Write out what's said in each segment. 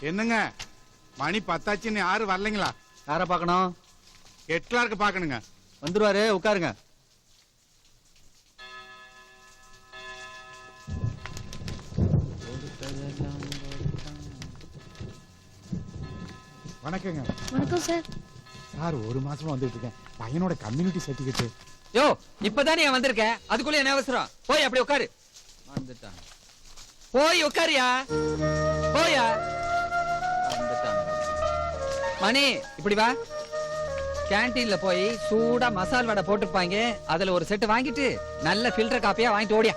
என்னங்க மணி 10 யாரும் வரலைங்களா? யார பாக்கணும்? ஹெட்லார்க்கு பாக்கணுங்க. வந்துருவாரு, உட்காருங்க. வணக்கங்க. வணக்கம் சார். சார் ஒரு மாசமா வந்துட்டு இருக்கேன். பையனோட கம்யூனிட்டி சர்டிபிகேட். யோ இப்பதானே வந்திருக்க, அதுக்குள்ள என்ன அவசரம்? போய் அப்படி உட்காரு. வந்துட்டான், போய் உட்காரியா, போயா. வந்துட்டான். மணி இப்படி வா. கேன்டீன்ல போய் சூடா மசால் வடை போட்டுப்பாங்க, அதுல ஒரு செட்டு வாங்கிட்டு நல்ல ஃபில்டர் காப்பியா வாங்கிட்டு ஓடியா.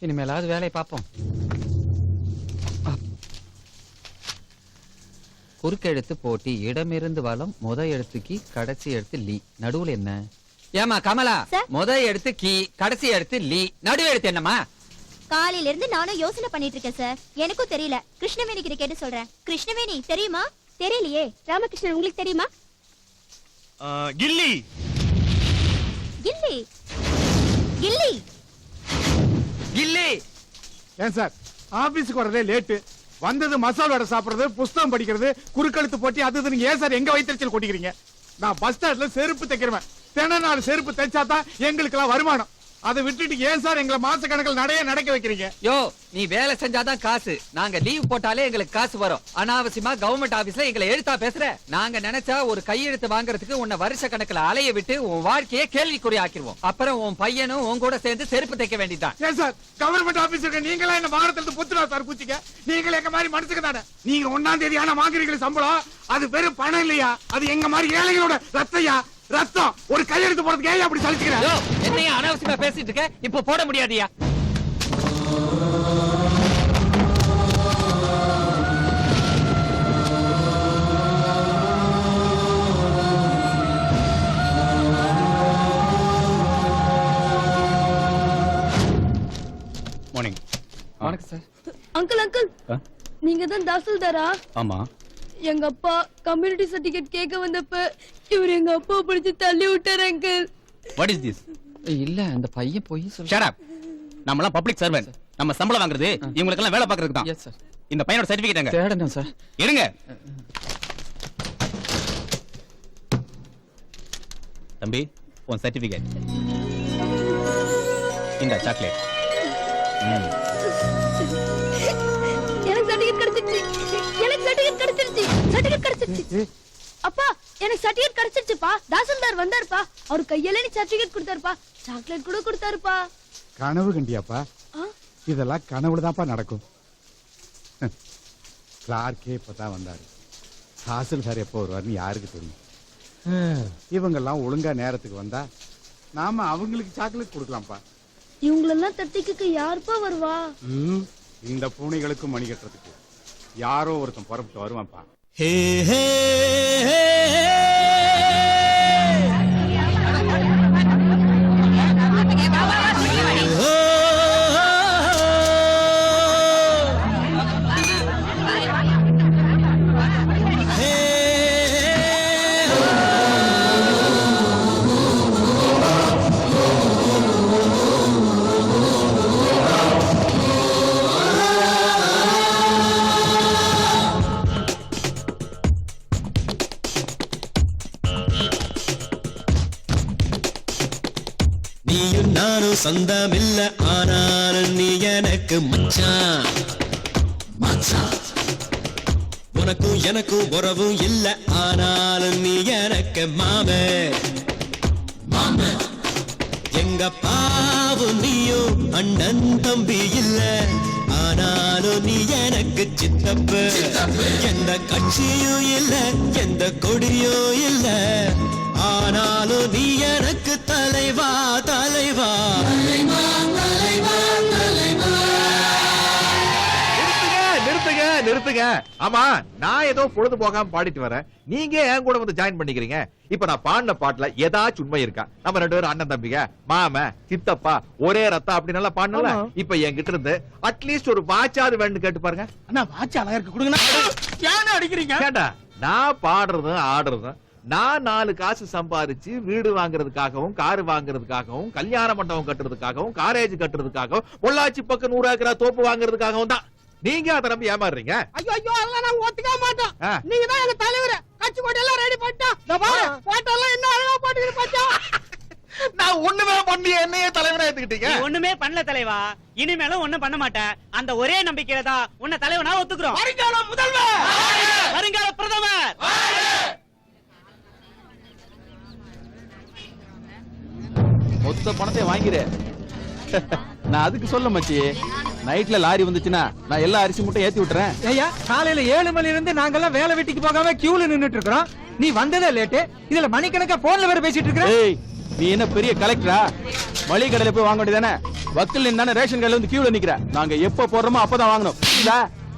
இனிமேலாவது வேலையை பார்ப்போம். குறுக்கெழுத்து போட்டி, இடமிருந்து வலம், முத எழுத்துக்கு கடைசி எழுத்து லீ, நடுவுல என்ன? ஏமா கமலா, முத எழுத்து கீ, கடைசி எழுத்து லீ, நடு எழுத்து என்னமா? காலையில இருந்து நானும் யோசனை பண்ணிட்டு இருக்கேன் சார். எனக்கும் தெரியல. கிருஷ்ணவேணி கிட்ட கேட்டு சொல்றேன். கிருஷ்ணவேணி தெரியுமா? தெரியலையே. ராமகிருஷ்ணன் உங்களுக்கு தெரியுமா? கில்லி. கில்லி கில்லி கில்லி. ஏன் சார் ஆபீஸ்க்கு வரதே லேட்டு, வந்தது மசால் வடை சாப்பிடுறது, புஸ்தகம் படிக்கிறது, குறுக்கெழுத்து போட்டி அது நீங்க ஏன் சார் எங்க வயிற்றுச்சல் கொட்டிக்கிறீங்க? நான் பஸ் ஸ்டாண்ட்ல செருப்பு தைக்கிறேன். தின நாள் செருப்பு தைச்சாதான் எங்களுக்கு எல்லாம் வருமானம். அதை விட்டுட்டு ஏன் சார் எங்களை மாச கணக்கில் நடக்க வைக்கிறீங்க? யோ நீ வேலை செஞ்சாதான் காசு, நாங்க லீவ் போட்டாலே எங்களுக்கு காசு வரும். அனாவசியமா கவர்மெண்ட் ஆபீஸ்ல எங்களை எழுத்தா பேசுற. நாங்க நினைச்சா ஒரு கையெழுத்து வாங்குறதுக்கு உன்னை வருஷ கணக்குல அலைய விட்டு உன் வாழ்க்கையே கேள்விக்குறி ஆக்கிடுவோம். அப்புறம் உன் பையனும் உன் கூட சேர்ந்து செருப்பு தைக்க வேண்டியதான். ஏன் சார் கவர்மெண்ட் ஆபீஸ்க்கு நீங்களா என்ன வாகனத்துல புத்துறா சார் பூச்சிக்க? நீங்களே எங்க மாதிரி மனசுக்கு தானே. நீங்க 1ஆம் தேதி ஆனா வாங்குறீங்க சம்பளம், அது வெறும் பணம் இல்லையா, அது எங்க மாதிரி ஏழைகளோட ரத்தையா. ரத்தம் ஒரு கையெழுத்து போறதுக்கு ஏன் அப்படி சலிச்சுக்கிறேன்? என்னைய அனாவசியமா பேசிட்டு இருக்க, இப்ப போட முடியாதியா? மார்னிங். வணக்கம் சார். அங்கிள் அங்கிள், நீங்க தான் தாசில்தாரா? ஆமா. எங்க அப்பா கம்யூனிட்டி சர்டிபிகேட் கேட்க வந்தப்ப இவர் எங்க அப்பா பிடிச்சு தள்ளி விட்டாரு அங்கிள். What is this? இல்ல அந்த பையன் போய் சொல்ல. Shut up. நம்மலாம் பப்ளிக் சர்வெண்ட். நம்ம சம்பளம் வாங்குறது இவங்களுக்கு எல்லாம் வேலை பார்க்கறதுக்கு தான். Yes sir. இந்த பையனோட சர்டிபிகேட் எங்க? தேடணும் சார். எடுங்க. தம்பி உன் சர்டிபிகேட். இந்த சாக்லேட். எனக்கு சர்டிபிகேட் கிடைச்சிருச்சு. எனக்கு சர்டிபிகேட் கிடைச்சிருச்சு. சர்டிபிகேட் கிடைச்சிருச்சு. அப்பா எனக்கு சர்டிபிகேட் கிடைச்சிருச்சுப்பா. தாசில்தார் வந்தாருப்பா. அவர் கையில நீ சர்டிபிகேட் கொடுத்தாருப்பா. சாக்லேட் கூட கொடுத்தாருப்பா. கனவு கண்டியாப்பா? இதெல்லாம் கனவுலதான்ப்பா நடக்கும். கிளார்க்கே இப்பதான் வந்தாரு. தாசில்தார் எப்போ வருவாருன்னு யாருக்கு தெரியும்? இவங்கெல்லாம் ஒழுங்கா நேரத்துக்கு வந்தா நாம அவங்களுக்கு சாக்லேட் கொடுக்கலாம்ப்பா. இவங்களெல்லாம் தட்டிக்கு யாருப்பா வருவா? இந்த பூனைகளுக்கும் மணி கட்டுறதுக்கு யாரோ ஒருத்தன் புறப்பட்டு வருவான்ப்பா. சொந்தமில்ல ஆனாலும் நீ எனக்கு மச்சான். உனக்கும் எனக்கும் உறவும் இல்ல ஆனாலும் நீ எனக்கு மாமே. எங்க பாவும் நீயும் அண்ணன் தம்பி இல்ல ஆனாலும் நீ எனக்கு சித்தப்பு. எந்த கட்சியும் இல்ல எந்த கொடியும் இல்ல ஆனாலும் நீ எனக்கு தலைவா தலைவா. நிறுத்துங்க நிறுத்துங்க. ஆமா நான் ஏதோ பொழுது போகாம பாடிட்டு வரேன், நீங்க என் கூட வந்து ஜாயின் பண்ணிக்கிறீங்க. இப்ப நான் பாடின பாட்டுல ஏதாச்சும் உண்மை இருக்கா? நம்ம 2 பேரும் அண்ணன் தம்பிங்க, மாம சித்தப்பா, ஒரே ரத்தம் அப்படி நல்லா பாடணும்ல. இப்ப என்கிட்ட இருந்து அட்லீஸ்ட் ஒரு வாட்சாவது வேணும்னு கேட்டு பாருங்க. அண்ணா வாட்ச் அழகா இருக்கு, கொடுங்க. ஏன் அடிக்கிறீங்க? கேட்டா நான் பாடுறதும் ஆடுறதும் நான் 4 காசு சம்பாதிச்சு வீடு வாங்குறதுக்காகவும் கார் வாங்குறதுக்காகவும் கல்யாண மண்டபம் கட்டுறதுக்காகவும் காலேஜ் கட்டுறதுக்காகவும் பொள்ளாச்சி பக்கம் 100 ஏக்கரா தோப்பு வாங்குறதுக்காகவும் தான் நீங்க அதை நம்பி ஏமாறுறீங்க. ஐயோ ஐயோ அதெல்லாம் நான் ஒத்துக்க மாட்டேன். ஆ. நீங்க தான் எங்க தலைவர். கட்சி கொடி எல்லாம் ரெடி பண்ணிட்டோம். இந்த பாரு போட்டோ எல்லாம் என்ன அழகா போட்டுக்கிட்டு பாத்தா. நான் ஒண்ணுமே பண்ணி என்னையே தலைவரா ஏத்துக்கிட்டீங்க. நீ ஒண்ணுமே பண்ணல தலைவா, இனிமேலும் ஒண்ணும் பண்ண மாட்டேன். அந்த ஒரே நம்பிக்கையில தான் உன்னை தலைவனா ஒத்துக்கிறோம். வருங்கால முதல்வர், வருங்கால பிரதமர். மொத்த பணத்தை வாங்கிரு. நான் அதுக்கு சொல்ல மச்சி, நைட்ல லாரி வந்துச்சுன்னா நான் எல்லா அரிசி மூட்டை ஏத்தி விட்டுறேன். ஐயா காலையில 7 மணில இருந்து நாங்கெல்லாம் வேலை வெட்டிக்கு போகாம கியூல நின்னுட்டு இருக்கோம். நீ வந்ததே லேட்டு, இதுல மணிக்கணக்கா போன்ல வேற பேசிட்டு இருக்க. ஏய், நீ என்ன பெரிய கலெக்டரா? மளிகை கடையில போய் வாங்க வேண்டியதானே? வக்கீல் நின்னானே ரேஷன் கடையில வந்து கியூல நிக்கிற. நாங்க எப்ப போடுறோமோ அப்பதான் வாங்கணும்.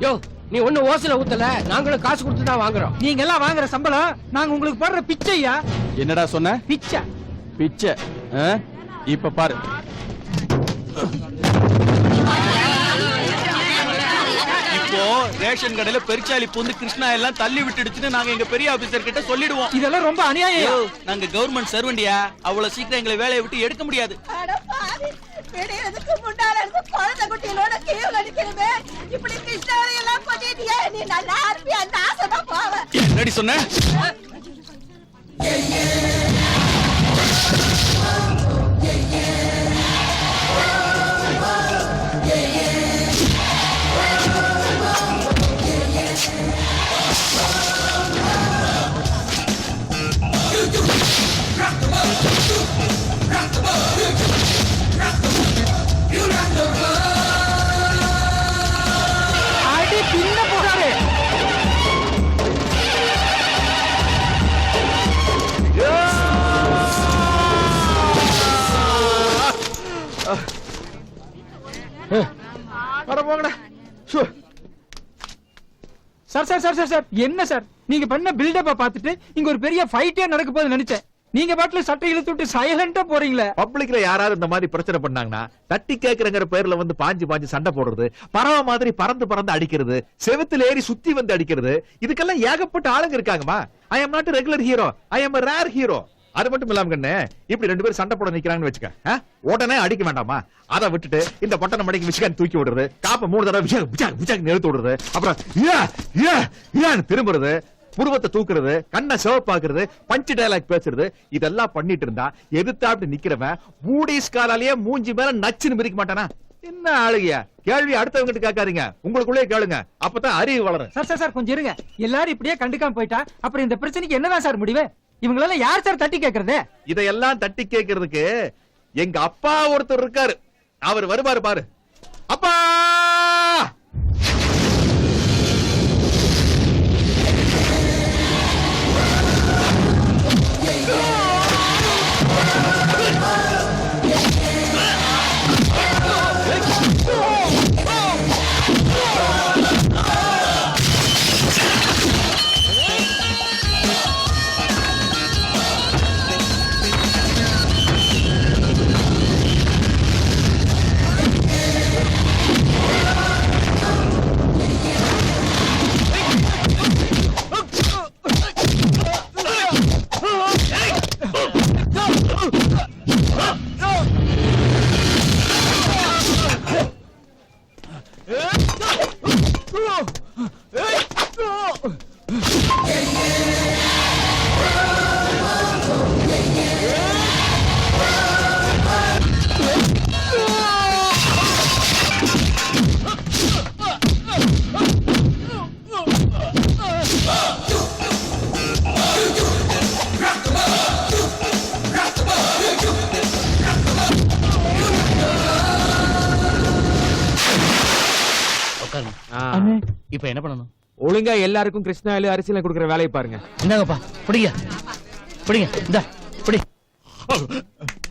யோ நீ ஒண்ணு ஓசில ஊத்தல, நாங்களும் காசு கொடுத்து தான் வாங்குறோம். நீங்க எல்லாம் வாங்குற சம்பளம் நாங்க உங்களுக்கு போடுற பிச்சையா? என்னடா சொன்ன? பிச்சை. பிச்சை? ஆ? இப்ப பாரு. இப்போ ரேஷன் கடையில பெருச்சாலி பூந்து கிருஷ்ணா எல்லாம் தள்ளி விட்டுடுச்சுன்னு நாங்க எங்க பெரிய ஆபீசர் கிட்ட சொல்லிடுவோம். இதெல்லாம் ரொம்ப அநியாயம். நாங்க கவர்மெண்ட் சர்வெண்டியா, அவ்வளவு சீக்கிரம் எங்களை வேலையை விட்டு எடுக்க முடியாது. விடியறதுக்கு முன்னால இருந்து குழந்தை குட்டிகளோட கீழ நிக்கிறமே, இப்படி கிருஷ்ணாவை எல்லாம் பண்ணிட்டியே, நீ நல்லா அருமையா நாசமா போவ. என்னடி சொன்ன? அடி பின்ன போறாரு. அட போங்கடா. சு. Sir sir sir sir sir என்ன சார் நீங்க பண்ண பில்டப்ப பார்த்துட்டு இங்க ஒரு பெரிய ஃபைட்டே நடக்க போகுது நினைச்சேன். நீங்க பாட்டுல சட்டை இழுத்து விட்டு சைலண்டா போறீங்களே. பப்ளிக்ல யாராவது இந்த மாதிரி பிரச்சனை பண்ணாங்கன்னா தட்டி கேக்குறங்கிற பேர்ல வந்து பாஞ்சு சண்டை போடுறது, பறவை மாதிரி பறந்து பறந்து அடிக்கிறது, செவுத்துல ஏறி சுத்தி வந்து அடிக்கிறது, இதுக்கெல்லாம் ஏகப்பட்ட ஆளுங்க இருக்காங்கம்மா. I am not regular hero, I am rare hero. அது மட்டும் இல்லாம கண்ணு, இப்படி 2 பேரும் சண்டை போட நிக்கிறாங்கன்னு வச்சுக்க, உடனே அடிக்க வேண்டாமா? அதை விட்டுட்டு இந்த பட்டணம் மடைக்கு விசிகான் தூக்கி விடுறது, காப்ப 3 தடவை விசாக் நிறுத்து விடுறது, அப்புறம் திரும்புறது, புருவத்தை தூக்குறது, கண்ணை சிவப்பாக்குறது, பஞ்சு டயலாக் பேசுறது, இதெல்லாம் பண்ணிட்டு இருந்தா எதிர்த்தாப்படி நிக்கிறவன் மூடிஸ்காலாலேயே மூஞ்சி மேல நச்சுன்னு மிதிக்க மாட்டானா? என்ன ஆளுகையா? கேள்வி அடுத்தவங்க கிட்ட கேட்காதீங்க, உங்களுக்குள்ளே கேளுங்க, அப்பதான் அறிவு வளரும். சார் சார் சார் கொஞ்சம் இருங்க. எல்லாரும் இப்படியே கண்டுக்காம போயிட்டா அப்புறம் இந்த பிரச்சனைக்கு என்னதான் சார் முடிவு? இவங்களெல்லாம் யார் சார் தட்டி கேக்குறது? இதையெல்லாம் தட்டி கேட்கறதுக்கு எங்க அப்பா ஒருத்தர் இருக்காரு, அவர் வருவாரு பாரு. அப்பா! இப்ப என்ன பண்ணணும்? ஒழுங்கா எல்லாருக்கும் கிருஷ்ணாயில அரிசியில கொடுக்குற வேலையை பாருங்க. இந்தாங்கப்பா, பிடிங்க பிடிங்க. இந்த பிடி.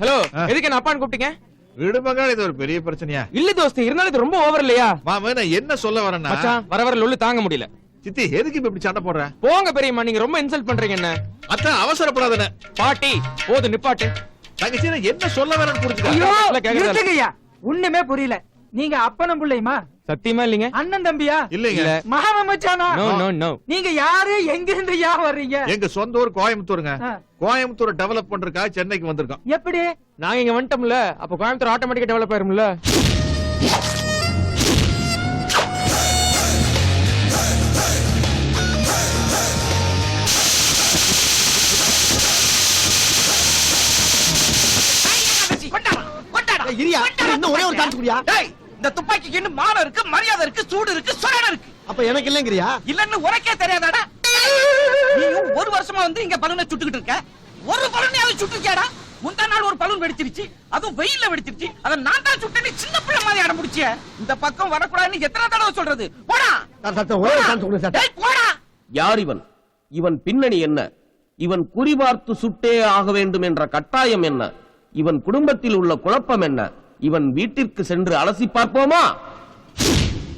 ஹலோ, எதுக்கு என்ன அப்பான்னு கூப்பிட்டீங்க? விடுமங்க, இது ஒரு பெரிய பிரச்சனையா? இல்ல தோஸ்து, இருந்தாலும் இது ரொம்ப ஓவர் இல்லையா? மாமா, நான் என்ன சொல்ல வரேன்னா, மச்சான் வர வர லொல்லு தாங்க முடியல. சித்தி எதுக்கு இப்ப இப்படி சண்டை போடுற? போங்க பெரியம்மா, நீங்க ரொம்ப இன்சல்ட் பண்றீங்க என்ன. அதான் அவசரப்படாதே. பாட்டி போது நிப்பாட்டு. தங்கச்சி என்ன சொல்ல வரேன்னு புரிஞ்சுக்க. ஐயோ நிறுத்துங்கய்யா. ஒண்ணுமே புரியல. நீங்க அப்பனும் பிள்ளையுமா? சத்தியமா இல்லைங்க. அண்ணன் தம்பியா? இல்லைங்க. மகா மச்சானா? No no no. நீங்க யாரு, எங்க இருந்து யா வர்றீங்க? எங்க சொந்த ஊர் கோயம்புத்தூருங்க. ஆ. கோயம்புத்தூர் டெவலப் பண்றதுக்காக சென்னைக்கு வந்திருக்கோம். எப்படி? நாங்க இங்க வந்துட்டோம்ல, அப்ப கோயம்புத்தூர் ஆட்டோமேட்டிக்கா டெவலப் ஆயிரும்ல. இன்னும் ஒரே ஒரு சான்ஸ் குடியா. இந்த துப்பாக்கிக்கு இன்னும் மானம் இருக்கு, மரியாதை இருக்கு, சூடு இருக்கு, சுரணை இருக்கு. அப்ப எனக்கு இல்லங்கறியா? இல்லன்னு உனக்கே தெரியாதாடா? நீ ஒரு வருஷமா வந்து இங்க பலூனை சுட்டுக்கிட்டு இருக்க. ஒரு பலூனையாவது சுட்டுக்கியாடா? முந்தா நாள் ஒரு பலூன் வெடிச்சிருச்சு, அதுவும் வெயில்ல வெடிச்சிருச்சு. அத நான் தான் சுட்டேன்னு சின்ன பிள்ளை மாதிரி அடம் முடிச்சிய. இந்த பக்கம் வரக்கூடாதுன்னு எத்தனை தடவை சொல்றது? போடா. ஒரே ஒரு சான்ஸ் கொடுங்க சார். டேய் போடா. யார் இவன்? இவன் பின்னணி என்ன? இவன் குறிபார்த்து சுட்டே ஆக வேண்டும் என்ற கட்டாயம் என்ன? இவன் குடும்பத்தில் உள்ள குழப்பம் என்ன? இவன் வீட்டிற்கு சென்று அலசி பார்ப்போமா?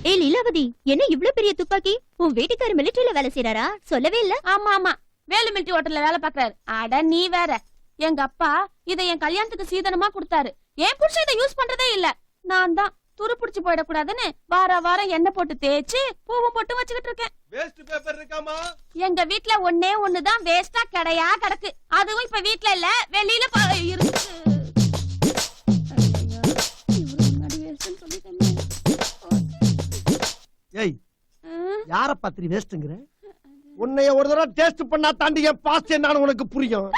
ஏ லீலாவதி, என்ன இவ்ளோ பெரிய துப்பாக்கி? உன் வீட்டுக்காரர் மிலிட்டரியில வேலை செய்யறாரா? சொல்லவே இல்ல. ஆமா ஆமா, வேலு மிலிட்டரி ஹோட்டல்ல வேலை பாக்குறாரு. அட நீ வேற. எங்க அப்பா இத என் கல்யாணத்துக்கு சீதனமா கொடுத்தாரு. என் புருஷன் இதை யூஸ் பண்றதே இல்ல. நான் தான் துரு புடிச்சு போயிடக்கூடாதுன்னு வாரம் எண்ணெய் போட்டு தேய்ச்சு பூவும் போட்டு வச்சுக்கிட்டு இருக்கேன். வேஸ்ட் பேப்பர் இருக்காமா? எங்க வீட்ல ஒண்ணே ஒண்ணுதான் வேஸ்டா கிடையா கிடக்கு. அதுவும் இப்ப வீட்ல இல்ல, வெளியில இருக்கு. ஏய், யார பத்திரி வேஸ்ட்ங்கற? உன்னைய ஒரு தடவை டேஸ்ட் பண்ணா தாண்டி என் பாஸ்ட் என்னன்னு உனக்கு புரியும்.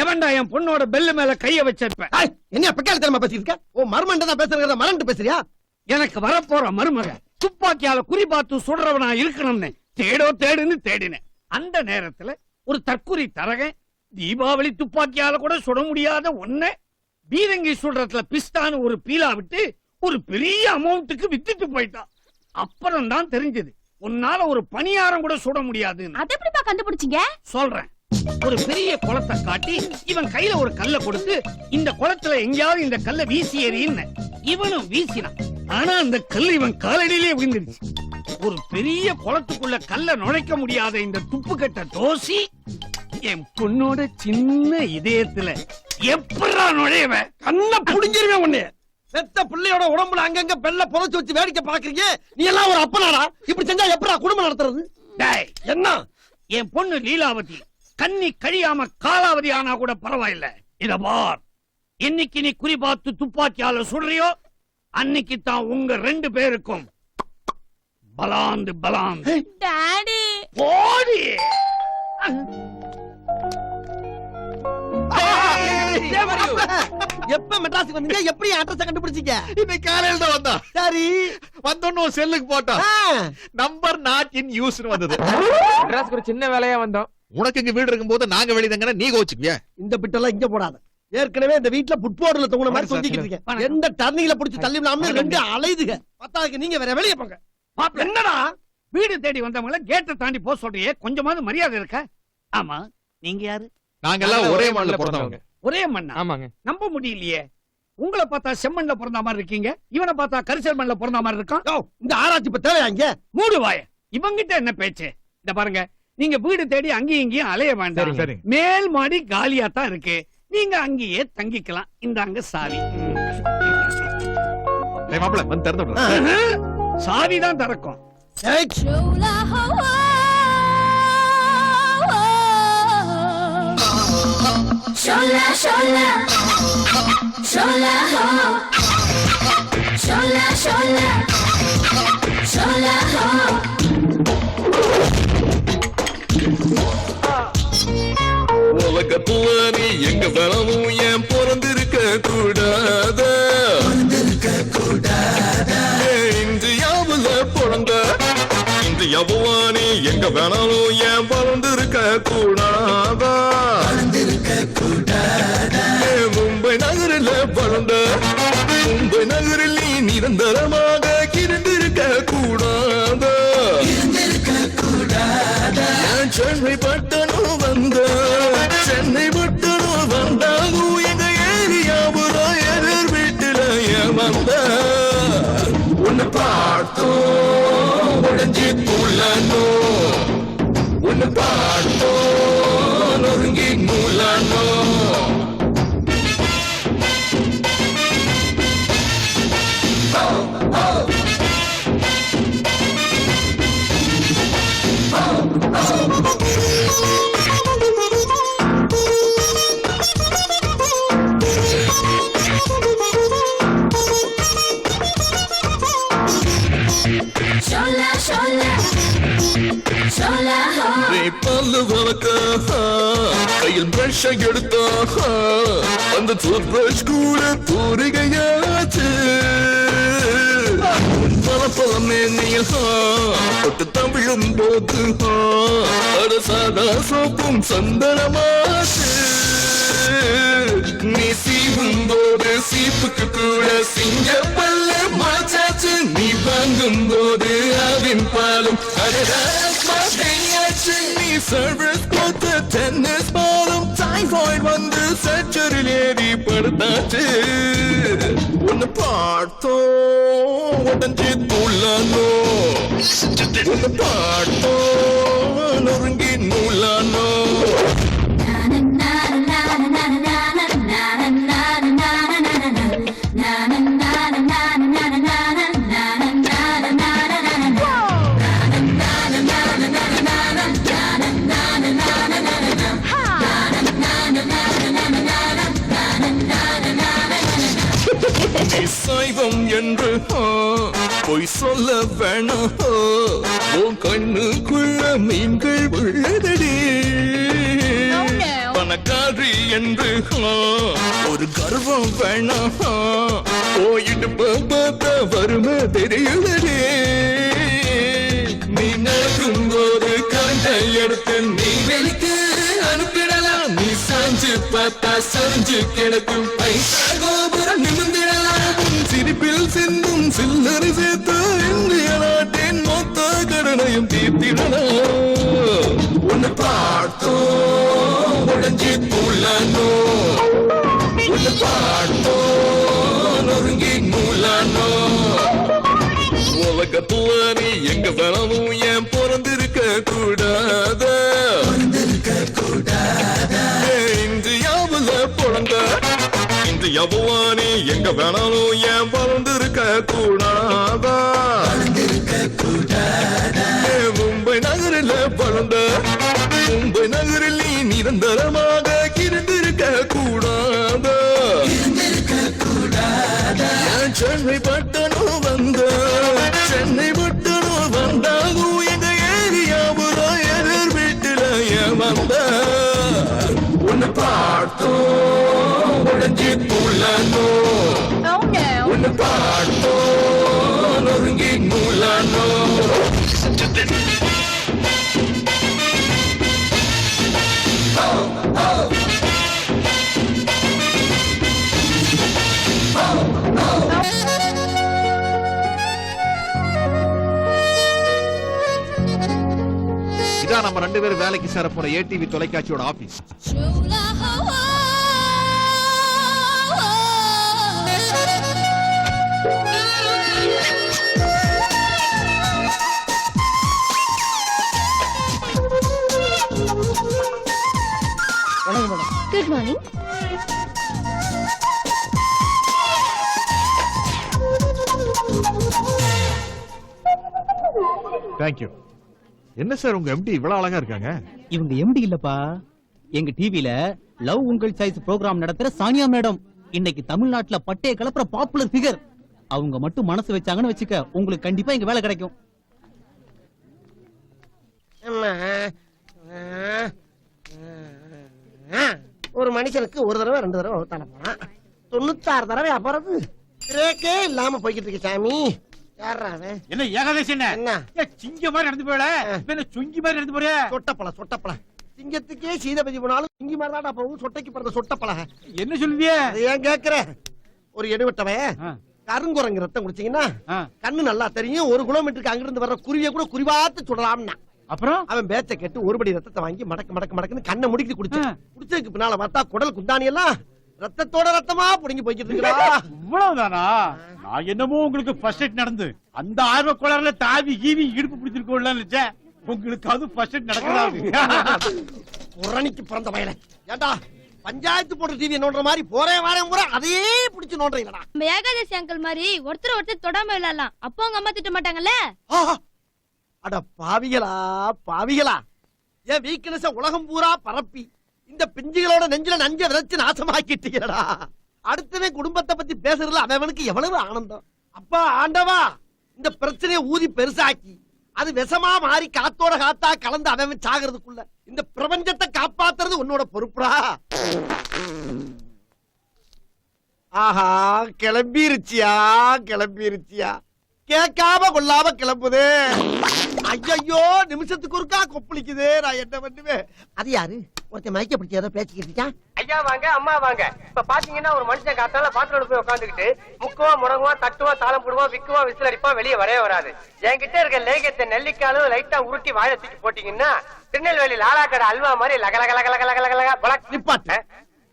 எவன்டா என் பொண்ணோட பெல்லு மேல கைய வச்சிருப்ப? என்ன பக்காலத்தனமா பேசிட்டு இருக்க? ஓ மர்மண்ட தான் பேசுறத மறந்து பேசுறியா? எனக்கு வரப்போற மருமக துப்பாக்கியால குறிபாத்து சுடுறவனா இருக்கணும்னு தேடுன்னு தேடினேன். அந்த நேரத்துல ஒரு தற்குறி தரகன் தீபாவளி துப்பாக்கியால கூட சுட முடியாத ஒன்ன பீரங்கி சுடுறதுல பிஸ்தான்னு ஒரு பீலா விட்டு ஒரு பெரிய அமௌண்ட்டுக்கு வித்துட்டு போயிட்டான். அப்புறம் தான் தெரிஞ்சது உன்னால ஒரு பணியாரம் கூட சுட முடியாதுன்னு. அத எப்படிப்பா கண்டுபிடிச்சீங்க? சொல்றேன். ஒரு பெரிய குளத்தை காட்டி இவன் கையில ஒரு கல்லை கொடுத்து இந்த குளத்துல எங்கேயாவது இந்த கல்லை வீசி எறின்னு இவனும் வீசினான். ஆனா அந்த கல் இவன் காலடியிலே விழுந்துருச்சு. ஒரு பெரிய குளத்துக்குள்ள கல்ல நுழைக்க முடியாத இந்த துப்பு கட்ட தோசி என் பொண்ணோட சின்ன இதயத்துல எப்படா நுழையவ? கண்ண புடிஞ்சிருவேன் உன்னைய. பெத்த பிள்ளையோட உடம்புல அங்கங்க பெல்ல புதைச்சு வச்சு வேடிக்கை பாக்குறீங்க. நீ எல்லாம் ஒரு அப்பனாடா? இப்படி செஞ்சா எப்படா குடும்பம் நடத்துறது? டேய், என்ன? என் பொண்ணு லீலாவதி கண்ணி கழியாம காலாவதி ஆனா கூட பரவாயில்ல. இத பார், என்னைக்கு நீ குறிபாத்து துப்பாக்கியால சுடுறியோ அன்னைக்கு தான் உங்க 2 பேருக்கும் பலாந்து பலாந்து. டாடி போடி. எப்ப மெட்ராஸுக்கு வந்தீங்க? எப்படி அட்ரஸ் கண்டுபிடிச்சீங்க? இன்னைக்கு காலையில தான் வந்தா. சரி, வந்தோன்னு செல்லுக்கு போட்டா நம்பர் நாட் இன் யூஸ் வந்தது. மெட்ராஸ்க்கு ஒரு சின்ன வேலையா வந்தோம். உனக்கு இங்க வீடு இருக்கும்போது நாங்க வெளிய தங்கனா நீ கோச்சுக்குவியா? இந்த பிட்டெல்லாம் இங்க போடாத. ஏற்கனவே இந்த வீட்ல புட்போர்டுல தொங்குன மாதிரி தொங்கிக்கிட்டு இருக்கேன். எந்த டர்னிங்ல புடிச்சு தள்ளினாம 2 அலைதுக. பத்தாதுக்கு நீங்க வேற வெளிய போங்க. என்னடா வீடு தேடி வந்தவங்கள கேட்ட தாண்டி போக சொல்றியே, கொஞ்சமாவது மரியாதை இருக்க? ஆமா, நீங்க யாரு? நாங்க எல்லாம் ஒரே மண்ணுல பிறந்தவங்க. ஒரே மண்ணா? ஆமாங்க. நம்ப முடியலையே. உங்களை பார்த்தா செம்மண்ல பிறந்த மாதிரி இருக்கீங்க, இவனை பார்த்தா கரிசல் மண்ல பிறந்த மாதிரி இருக்கான். இந்த ஆராய்ச்சி இப்ப தேவையா இங்க? மூடு வாய. இவங்கிட்ட என்ன பேச்சு? இந்த பாருங்க, நீங்க வீடு தேடி அங்கேயும் இங்கேயும் அலைய வேண்டாம். சரி. மேல் மாடி காலியா தான் இருக்கு, நீங்க அங்கேயே தங்கிக்கலாம். இந்தாங்க சாவி. மாப்பிள்ள வந்து திறந்து விடுறேன். சாவி தான் திறக்கும். உலகத்துல நீ எங்க வேணாலும் ஏன் பிறந்திருக்க கூடாத, இந்தியாவுல பிறந்த இந்தியாவுல நீ எங்க வேணாலும் ஏன் பிறந்திருக்க கூடாதா, மும்பை நகரில் பிறந்த மும்பை நகரில் நீ நிரந்தரமாக இருந்திருக்க கூடாத, சென்னை பட்டணம் வந்த சென்னை பட்டணம் வந்தாலும் எங்க ஏரியாவுல எதிர் வீட்டுல வந்த உன்னை பார்த்தோம் உடஞ்சி புள்ளனோ, உன்னை பார்த்தோம் பல்லு வளர்க்க கையில் பிரஷ் எடுத்தா அந்த டூத் பிரஷ் கூட தூரிகையாச்சு பல மேனியில் தொட்டு தமிழும் போது அட சாதா சோப்பும் சந்தனமாச்சு நீ சீவும் போது சீப்புக்கு கூட சிங்க பல்ல மாச்சாச்சு நீ வாங்கும் போது ஆவின் பாலும் அடராச்சு நீ சர்வீஸ் போட்டு டென்னிஸ் பாலும் டைஃபாய்டு வந்து சர்ச்சரில் ஏறி படுத்தாச்சு உன்னை பார்த்தோ உடஞ்சி துள்ளானோ உன்னை பார்த்தோ நொறுங்கி நூலானோ சைவம் என்று பொய் சொல்ல வேணாம் உன் கண்ணுக்குள்ள மீன்கள் உள்ளதடி பணக்காரி என்று ஒரு கர்வம் வேணாம் போயிட்டு பார்த்த வறுமை தெரியுதடி நீ நடக்கும் போது கண்டை எடுத்து நீ வெளிக்கு அனுப்பிடலாம் நீ சாஞ்சு பார்த்தா சரிஞ்சு கிடக்கும் பைசா கோபுரம் நிமிந்திடலாம் சிரிப்பில் சிந்தும் சில்லறை சேர்த்து இந்திய நாட்டின் மொத்த கடனையும் தீர்த்திடலாம் உன்னை பார்த்தோ உடஞ்சி துள்ளானோ உன்னை பார்த்தோ நொறுங்கி நூலானோ உலகத்துல நீ எங்க வேணாலும் ஏன் பிறந்திருக்க கூடாத இந்தியாவுல பிறந்த இந்தியாவுவானி எங்க வேணாலும் ஏன் பிறந்திருக்க கூடாதா மும்பை நகரில் பிறந்த மும்பை நகரில் நீ நிரந்தரமாக இருந்திருக்க கூடாதா ஏன் சென்னை பட்டணம் வந்த சென்னை பட்டணம் வந்தாலும் எங்க ஏரியாவுல எதிர் வீட்டுல ஏன் வந்த உன்னை பார்த்தோ உடஞ்சி துள்ளானோ உன்னை பார்த்தோ நொறுங்கி நூலானோ இதான் நம்ம 2 பேரும் வேலைக்கு சேர போற ஏடிவி தொலைக்காட்சியோட ஆபீஸ். Good morning. தேங்க்யூ. என்ன சார் உங்க எம்டி இவ்வளவு அழகா இருக்காங்க? இவங்க எம்டி இல்லப்பா, எங்க டிவில லவ் உங்கள் சாய்ஸ் ப்ரோகிராம் நடத்துற சானியா மேடம். இன்னைக்கு தமிழ்நாட்டுல பட்டைய கலப்புற பாப்புலர் ஃபிகர். அவங்க மட்டும் மனசு வச்சாங்கன்னு வச்சுக்க, உங்களுக்கு கண்டிப்பா இங்க வேலை கிடைக்கும். ஒரு மனுஷனுக்கு ஒரு தடவை 2 தடவை வகுத்தான போனான். 96 தடவை அப்புறது பிரேக்கே இல்லாம போய்கிட்டு இருக்கு சாமி. என்ன ஏகாதசி என்ன சிங்க மாதிரி நடந்து போயல, என்ன சுங்கி மாதிரி நடந்து போற? சொட்டப்பழ சிங்கத்துக்கே சீதபதி போனாலும் சிங்கி மாதிரி தான் போகும். சொட்டைக்கு பிறந்த சொட்டப்பழ என்ன சொல்லுவிய? ஏன் கேக்குற? ஒரு எடுவட்டவன் கருங்குரங்கு ரத்தம் குடிச்சீங்கன்னா கண்ணு நல்லா தெரியும். 1 கிலோமீட்டருக்கு அங்கிருந்து வர்ற குருவிய கூட குறிவாத்து சுடலாம்னா. அப்புறம் அவன் பேச்ச கேட்டு ஒரு படி ரத்தத்தை வாங்கி மடக்கு கண்ணை முடிக்கிட்டு குடிச்சதுக்கு பின்னால பார்த்தா குடல் குந்தானி எல்லாம் ரத்தத்தோட ரத்தமா புடிங்கி போய்கிட்டு இருக்கா. இவ்வளவுதானா? நான் என்னமோ உங்களுக்கு ஃபர்ஸ்ட் எய்ட் நடந்து அந்த ஆர்வ கோளாறுல தாவி கீவி இடுப்பு பிடிச்சிருக்கோம்ல நினைச்சேன். உங்களுக்கு அது ஃபர்ஸ்ட் எய்ட் நடக்கிறாரு. புரணிக்கு பிறந்த வயல ஏண்டா பஞ்சாயத்து போட்டு டிவி நோண்டுற மாதிரி போறேன் வரேன் பூரா அதையே பிடிச்சு நோண்டுறீங்களா? நம்ம ஏகாதசி அங்கிள் மாதிரி ஒருத்தர் தொடாம விளையாடலாம். அப்போ அவங்க அம்மா திட்ட மாட்டாங்கல்ல? அட பாவிகளா என் வீக்னஸ உலகம் பூரா பரப்பி இந்த பிஞ்சுகளோட நெஞ்சில நஞ்ச விதைச்சு நாசமாக்கிட்டீங்கடா. அடுத்தவன் குடும்பத்தை பத்தி பேசுறதுல அவனுக்கு எவ்வளவு ஆனந்தம். அப்பா ஆண்டவா, இந்த பிரச்சனையை ஊதி பெருசாக்கி அது விஷமா மாறி காத்தோட காத்தா கலந்து அவன் சாகிறதுக்குள்ள இந்த பிரபஞ்சத்தை காப்பாத்துறது உன்னோட பொறுப்புடா. ஆஹா, கிளம்பிருச்சியா கிளம்பிருச்சியா, கேட்காம கொள்ளாம கிளம்புது. ஐயோ, நிமிஷத்துக்கு ஒருக்கா கொப்பளிக்குது. நான் என்ன பண்ணுவேன்? அது யாரு ஒருத்தன் மயக்க பிடிச்ச ஏதோ பேச்சுக்கிட்டு ஐயா வாங்க, அம்மா வாங்க. இப்ப பாத்தீங்கன்னா ஒரு மனுஷன் காத்தால பாத்திரோட போய் உட்காந்துக்கிட்டு முக்குவா முடங்குவா தட்டுவா தாளம் போடுவா விக்குவா விசில் அடிப்பா வெளியே வரவே வராது. என்கிட்ட இருக்க லேகத்தை நெல்லிக்காலும் லைட்டா உருட்டி வாழை தூக்கி போட்டீங்கன்னா திருநெல்வேலி லாலாக்கடை அல்வா மாதிரி லகலகலகலகலகலகலக நிப்பாட்ட.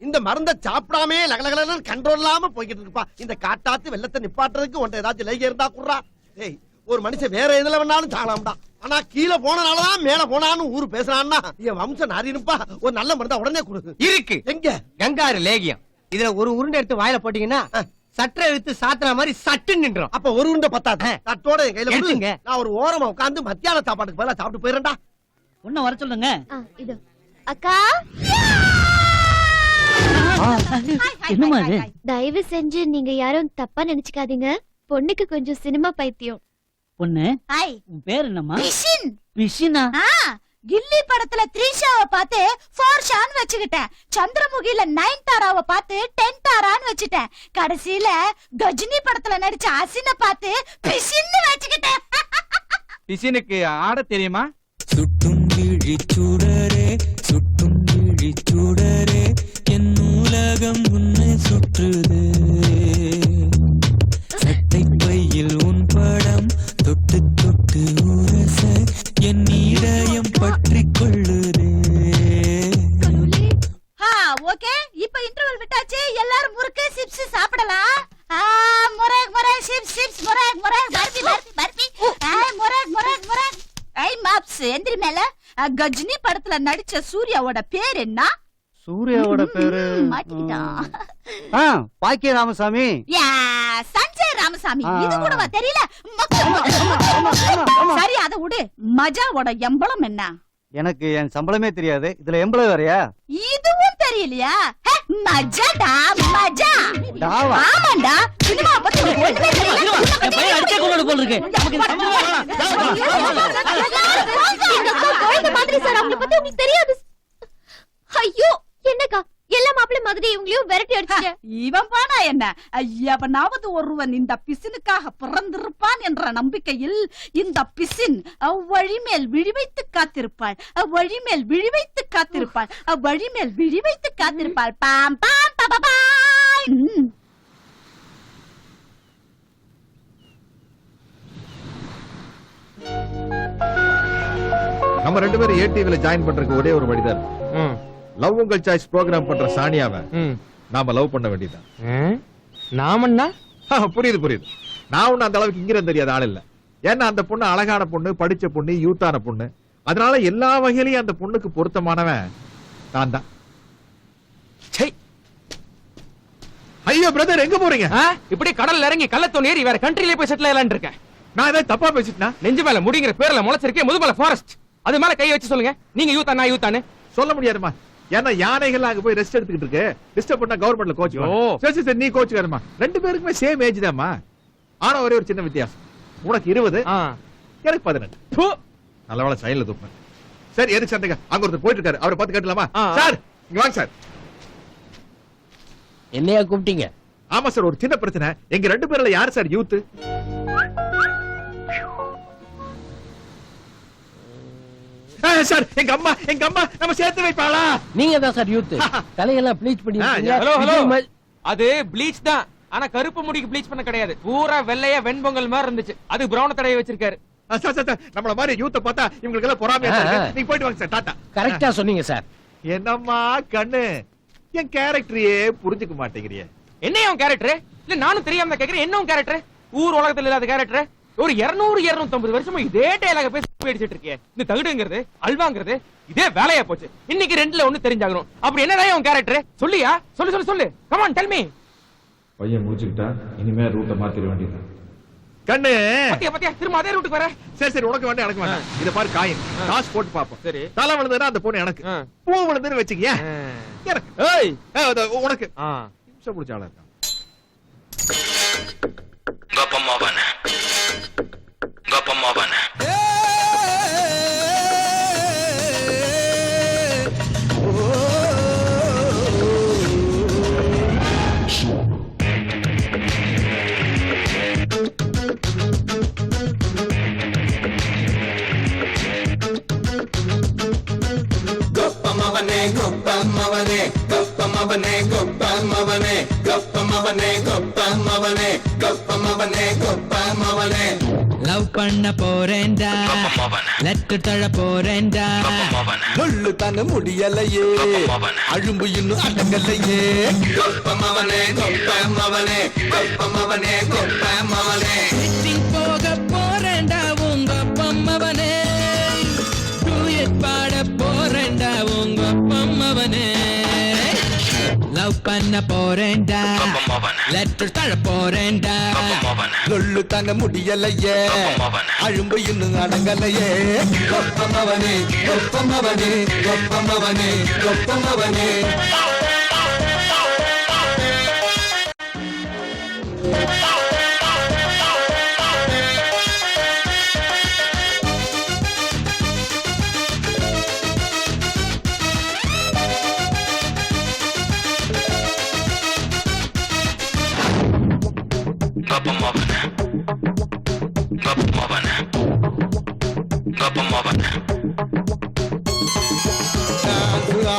இந்த மருந்த சாப்பிடாமே லகலகலன்னு கண்ட்ரோல் இல்லாம போய்கிட்டு இருப்பா. இந்த காட்டாத்து வெள்ளத்தை நிப்பாட்டுறதுக்கு உன்ட்ட ஏதாச்சும் லேக இருந்தா குடுறா. ஏய், ஒரு மனுஷன் வேற எதுல வேணாலும் சாகலாம்டா. ஆனா கீழே போனனாலதான் மேல போனான்னு ஊரு பேசுறான்னா என் வம்சம் நாரினுப்பா. ஒரு நல்ல மருந்தா உடனே கொடு. இருக்கு. எங்க? கங்காரு லேகியம். இதுல ஒரு உருண்டை எடுத்து வாயில போட்டீங்கன்னா சற்ற எடுத்து சாத்துற மாதிரி சட்டு நின்றோம். அப்ப ஒரு உருண்டை பத்தாது. தட்டோட என் கையில எடுத்துங்க. கொடுங்க. நான் ஒரு ஓரமா உட்கார்ந்து மத்தியான சாப்பாட்டுக்கு பதிலா சாப்பிட்டு போயிடுறேன்டா. ஒன்னும் வர சொல்லுங்க. இது அக்கா, என்னமா இது? தயவு செஞ்சு நீங்க யாரும் தப்பா நினைச்சுக்காதீங்க. பொண்ணுக்கு கொஞ்சம் சினிமா பைத்தியம். பொண்ணு, ஹாய், உன் பேர் என்னம்மா? பிஷின். பிஷினா? கில்லி படத்துல த்ரீஷாவை பார்த்து 4 ஷான் வச்சுக்கிட்டேன். சந்திரமுகில 9 தாராவை பார்த்து 10 தாரான்னு வச்சுட்டேன். கடைசியில கஜினி படத்துல நடிச்ச அசின பார்த்து பிஷின்னு வச்சுக்கிட்டேன். பிசினுக்கு ஆட தெரியுமா? சுட்டும் விழி சுடரே, சுட்டும் விழி சுடரே, என் உலகம் உன்னை சுற்றுது. சட்டை பையில் உன் படம் தொட்டு தொட்டு உரச என் இதயம் பற்றி கொள்ளுதே. ஓகே, இப்ப இன்டர்வல் விட்டாச்சு. எல்லாரும் முறுக்கு சிப்ஸ் சாப்பிடலாம். முரக் முரக் சிப்ஸ் சிப்ஸ் முரக் முரக் பர்பி பர்பி பர்பி. முரக் முரக் முரக். ஐ மாப்ஸ் எந்திரி மேல. கஜினி படத்துல நடிச்ச சூர்யாவோட பேர் என்ன? சூர்யாவோட பேரு மாட்டிக்கிட்டான். பாக்கிய ராமசாமி. சஞ்சய் ராமசாமி. இது கூடவா தெரியல? சரி, அதை விடு. மஜாவோட எம்பளம் என்ன? எனக்கு என் சம்பளமே தெரியாது, இதுல எம்பளம் வேறயா? இதுவும் தெரியலையா? மஜாடா, மஜா. டாவா? ஆமாண்டா, சினிமா பத்தி உனக்கு ஒண்ணுமே தெரியல. என் பையன் அடிச்சே கொண்டு போல இருக்கு. எங்க அக்கா குழந்தை மாதிரி சார், அவங்கள பத்தி உங்களுக்கு தெரியாது. ஐயோ, என்னக்கா எல்லா மாப்பிள்ளை மாதிரி இவங்களையும் விரட்டி அடிச்சிட்டேன். இவன் பானா என்ன? எவனாவது ஒருவன் இந்த பிசினுக்காக பிறந்திருப்பான் என்ற நம்பிக்கையில் இந்த பிசின் வழிமேல் விழிவைத்து காத்திருப்பாள். வழிமேல் விழிவைத்து காத்திருப்பாள். வழிமேல் விழிவைத்து காத்திருப்பாள். Bomb bomb பாபாய். நம்ம ரெண்டு பேரும் ஏடிவில ஜாயின் பண்றதுக்கு ஒரே ஒரு வழிதான். லவ் உங்கள் சாய்ஸ் ப்ரோகிராம் பண்ற சானியாவை நாம லவ் பண்ண வேண்டியதுதான். நாமன்னா புரியுது புரியுது. நான் ஒண்ணு அந்த அளவுக்கு இங்கிருந்து தெரியாத ஆள் இல்ல. ஏன்னா அந்த பொண்ணு அழகான பொண்ணு, படிச்ச பொண்ணு, யூத்தான பொண்ணு. அதனால எல்லா வகையிலையும் அந்த பொண்ணுக்கு பொருத்தமானவன் நான் தான். ஐயோ பிரதர், எங்க போறீங்க? இப்படி கடல்ல இறங்கி கள்ளத்தோணி ஏறி வேற கண்ட்ரிலே போய் செட்டில் ஆகலான்னு இருக்கேன். நான் ஏதாவது தப்பா பேசிட்டேனா? நெஞ்சு மேல முடிங்கிற பேர்ல முளைச்சிருக்கேன் முதுமலை ஃபாரஸ்ட். அது மேல கை வச்சு சொல்லுங்க, நீங்க யூத்தா நான் யூத்தானு சொல்ல முடியாதுமா. ஏன்னா யானைகள் அங்க போய் ரெஸ்ட் எடுத்துக்கிட்டு இருக்கு. டிஸ்டர்ப் பண்ணா கவர்மெண்ட்ல கோச். சரி சரி, நீ கோச்சுக்காரமா. ரெண்டு பேருக்குமே சேம் ஏஜ் தான்மா. ஆனா ஒரே ஒரு சின்ன வித்தியாசம். உனக்கு 20, எனக்கு 18. நல்ல வேளை சைடுல தூப்பேன். சரி, எதுக்கு சண்டைங்க? அங்க ஒருத்தர் போயிட்டு இருக்காரு, அவரை பார்த்து கேட்டலாமா? சார் இங்க வாங்க சார். என்னையா கூப்பிட்டீங்க? ஆமா சார், ஒரு சின்ன பிரச்சனை. எங்க ரெண்டு பேர்ல யார் சார் யூத்? சார் எங்க அம்மா நம்ம சேர்த்து வைப்பாளா? நீங்க தான் சார் யூத். தலையெல்லாம் ப்ளீச் பண்ணி ஹலோ ஹலோ, அது ப்ளீச் தான். ஆனா கருப்பு முடிக்கு ப்ளீச் பண்ண கிடையாது. பூரா வெள்ளையா வெண்பொங்கல் மாதிரி இருந்துச்சு. அது பிரவுன் தடவை வச்சிருக்காரு. நம்மள மாதிரி யூத்த பார்த்தா இவங்களுக்கு எல்லாம் பொறாமையா இருக்கு. நீங்க போயிட்டு வாங்க சார். டாடா. கரெக்டா சொன்னீங்க சார். என்னம்மா கண்ணு, என் கேரக்டரையே புரிஞ்சுக்க மாட்டேங்கிறியே. என்ன உன் கேரக்டர்? இல்ல நானும் தெரியாம கேக்குறேன். என்ன உன் கேரக்டர்? ஊர் உலகத்துல இல்லாத கேரக்டர். ஒரு 200-250 வருஷமா இதே டயலாக பேசி அடிச்சிட்டு இருக்கே. இந்த தகுடுங்கிறது அல்வாங்கிறது இதே வேலையா போச்சு. இன்னைக்கு ரெண்டுல ஒண்ணு தெரிஞ்சாகணும். அப்படி என்னதான் உன் கேரக்டர்? சொல்லியா? சொல்லு. Come on, tell me. பையன் முடிச்சுக்கிட்டா இனிமே ரூட்டை மாத்திர வேண்டியது. கண்ணு பாத்தியா திரும்ப அதே ரூட்டுக்கு வர. சரி உனக்கு வேண்டாம், எனக்கு வேண்டாம். இத பாரு, காயின் காசு போட்டு பாப்போம். சரி, தலை விழுந்ததுன்னா அந்த பொண்ணு எனக்கு, பூ விழுந்துன்னு வச்சுக்கியா எனக்கு. ஏய் உனக்கு நிமிஷம் முடிச்சாளா இருக்கா? லவ் பண்ண போறேன்டா லெட்டர் தர போறேன்டா லொள்ளு தாங்க முடியலையே அழும்பு இன்னும் அடங்கலையே கொப்பமவனே கொப்பமவனே கொப்பமவனே கொப்பமவனே போக போறேன்டா உங்க பொம்மவனே டூயட் பாட போறேன்டா உங்க பொம்மவனே லவ் பண்ண போறேன்டா லெட்டர் தர போறேன்டா லொள்ளு தாங்க முடியலையே அழும்பு இன்னும் அடங்கலையே கொப்பமவனே கொப்பமவனே கொப்பமவனே கொப்பமவனே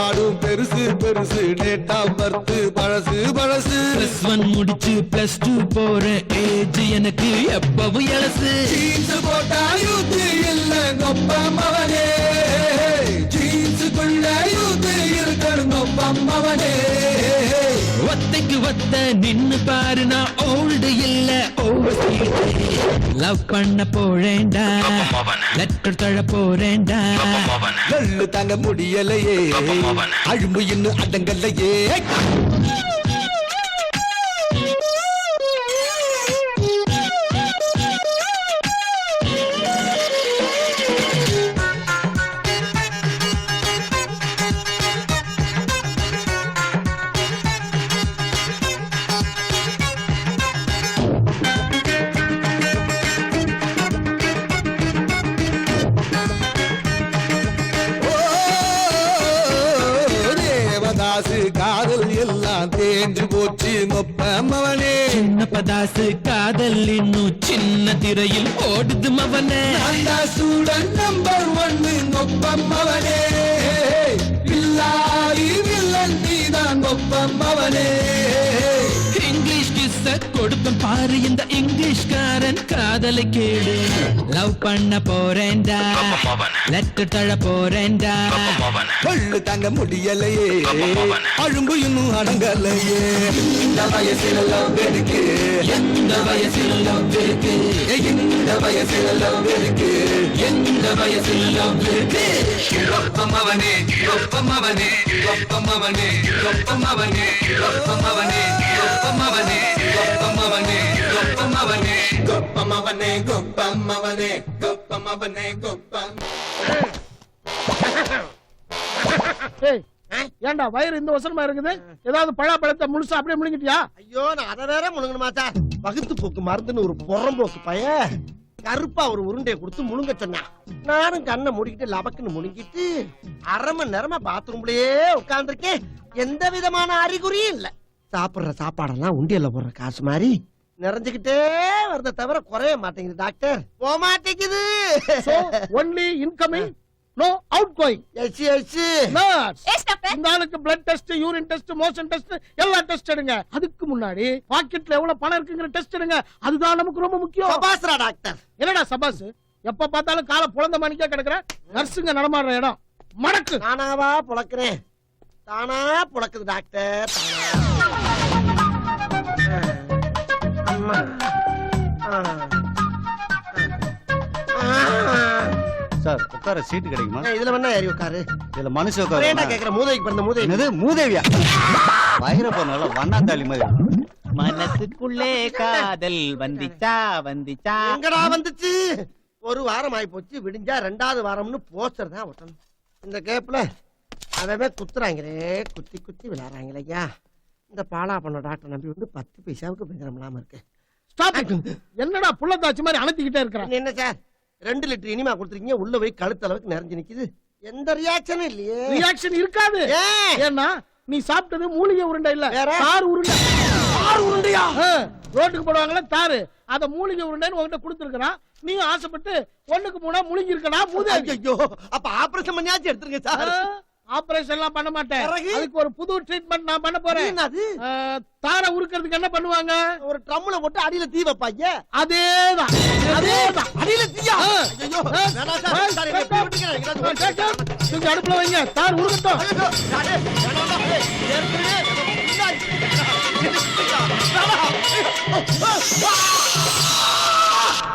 ஆடும் பெருசு பெருசு டேட் ஆஃப் பர்த் பழசு பழசு +1 முடிச்சு +2 போற ஏஜ் எனக்கு எப்பவும் எலசு ஜீன்ஸ் போட்டா யூத் இல்ல கொப்பமவனே ஜீன்ஸுக்குள்ள யூத் இருக்கணும் கொப்பமவனே ஒத்தைக்கு ஒத்த நின்னு பாரு நான் ஓல்டு இல்ல ஓவர் லவ் பண்ண போறேன்டா லெட்டர் தர போறேன்டா லொள்ளு தாங்க முடியலையே அழும்பு இன்னும் அடங்கலையே காதல் எல்லாம் தேஞ்சு போச்சு மொப்பமவனே சின்ன பதாசு காதல் இன்னும் சின்ன திரையில் ஓடுது மவனே ஸ்டூடெண்ட் நம்பர் 1 மொப்பமவனே பில்லாரி வில்லன் நீதான் மொப்பமவனே இங்கிலீஷ் கிஸ்ஸ கொடுப்பேன் பாரு இந்த இங்கிலீஷ்காரன் காதலை கேடு லவ் பண்ண போறேன்டா லெட்டர் தர போறேன்டா கொள்ளு தாங்க முடியலையே அழும்பு இன்னும் அடங்கலையே இந்த வயசில லவ் இருக்கு எந்த வயசில் லவ் இருக்கு இந்த வயசில லவ் இருக்கு எந்த வயசில் லவ் இருக்கு கொப்பமவனே கொப்பமவனே கொப்பமவனே கொப்பமவனே கொப்பமவனே கொப்பமவனே கொப்பமவனே கொப்பமவனே கொப்பமவனே கொப்பமவனே கொப்பமவனே கொப்பம் ஏண்டா வயிறு இந்த வசனமா இருக்குது ஏதாவது பழத்தை முழுசா அப்படியே முழுங்கிட்டியா? ஐயோ நான் அதை வேற முழுங்கணுமா சார்? வகுத்து போக்கு மருந்துன்னு ஒரு புறம்போக்கு பைய கருப்பா ஒரு உருண்டையை கொடுத்து முழுங்க சொன்னா நானும் கண்ணை மூடிக்கிட்டு லபக்குன்னு முழுங்கிட்டு அரை மணி நேரமா பாத்ரூம்லயே உட்கார்ந்துருக்கேன். எந்த விதமான அறிகுறியும் இல்ல. சாப்பிடுற சாப்பாடெல்லாம் உண்டியல்ல போடுற காசு மாதிரி நிறைஞ்சுக்கிட்டே வரத தவிர குறைய மாட்டேங்குது டாக்டர். போக மாட்டேங்குது. Only incoming no outgoing. இந்த ஆளுக்கு blood test, urine test, motion test எல்லாம் டெஸ்ட் எடுங்க. அதுக்கு முன்னாடி பாக்கெட்ல எவ்வளவு பணம் இருக்குங்கிற டெஸ்ட் எடுங்க. அதுதான் நமக்கு ரொம்ப முக்கியம். சபாஸ்ரா டாக்டர். என்னடா சபாஸ்? எப்ப பார்த்தாலும் காலை புலந்த மணிக்கா கிடக்குற. நர்ஸுங்க நடமாடுற இடம் மடக்கு. நானாவா புழக்கிறேன்? தானா புழக்குது டாக்டர். அம்மா சார் உட்கார சீட்டு கிடைக்குமா? இதுல வேணா ஏறி உட்காரு. இதுல மனுஷ ஏன்டா கேக்குற? மூதேவிக்கு பிறந்த மூதேவி. என்னது மூதேவியா? வயிற போனால வண்ணாந்தாளி மாதிரி. மனசுக்குள்ளே காதல் வந்துச்சா வந்துச்சா. எங்கடா வந்துச்சு? ஒரு வாரம் ஆயி போச்சு. விடிஞ்சா 2வது வாரம்னு போஸ்டர் தான் ஒட்டணும். இந்த கேப்ல அதவே குத்துறாங்களே, குத்தி குத்தி விளையாடுறாங்களே. ஐயா இந்த பாலா பண்ண டாக்டர் நம்பி வந்து 10 பைசாவுக்கு பஞ்சரம் இல்லாம இருக்கு. என்னடா புள்ளதாச்சு மாதிரி அழுத்திக்கிட்டே இருக்கிறான். என்ன சார் 2 லிட்டர் இனிமா கொடுத்துருக்கீங்க, உள்ள போய் கழுத்து அளவுக்கு நிறைஞ்சு நிக்குது. எந்த ரியாக்ஷனும் இல்லையே. ரியாக்ஷன் இருக்காது. ஏன்னா நீ சாப்பிட்டது மூலிகை உருண்டை இல்ல, தார் உருண்டை. தார் உருண்டையா? ரோட்டுக்கு போடுவாங்களே தாரு, அத மூலிகை உருண்டைன்னு உன்கிட்ட கொடுத்துருக்கான். நீ ஆசைப்பட்டு 1க்கு 3 முழுங்கி இருக்கனா மூதே. ஐயோ அப்ப ஆபரேஷன் பண்ணியாச்சு எடுத்துருங்க சார். ஆபரேஷன் எல்லாம் பண்ண மாட்டேன். பிறகு? அதுக்கு ஒரு புது ட்ரீட்மெண்ட் நான் பண்ண போறேன். என்னது? தாரை உருக்கிறதுக்கு என்ன பண்ணுவாங்க? ஒரு ட்ரம்ல போட்டு அடியில தீ வைப்பாங்க. அதேதான். அடியில தீயா? ஆ. ஐயோ, வேணாம் சார். சார், என்னை இப்படி விட்டுக்கிறேன். எங்கேயாவது கொஞ்சம் அடுப்புல வைங்க, தார் உருக்கட்டும். ஐயோ, சாரே, வேணாம். ஏற்கனவே முன்னாடி.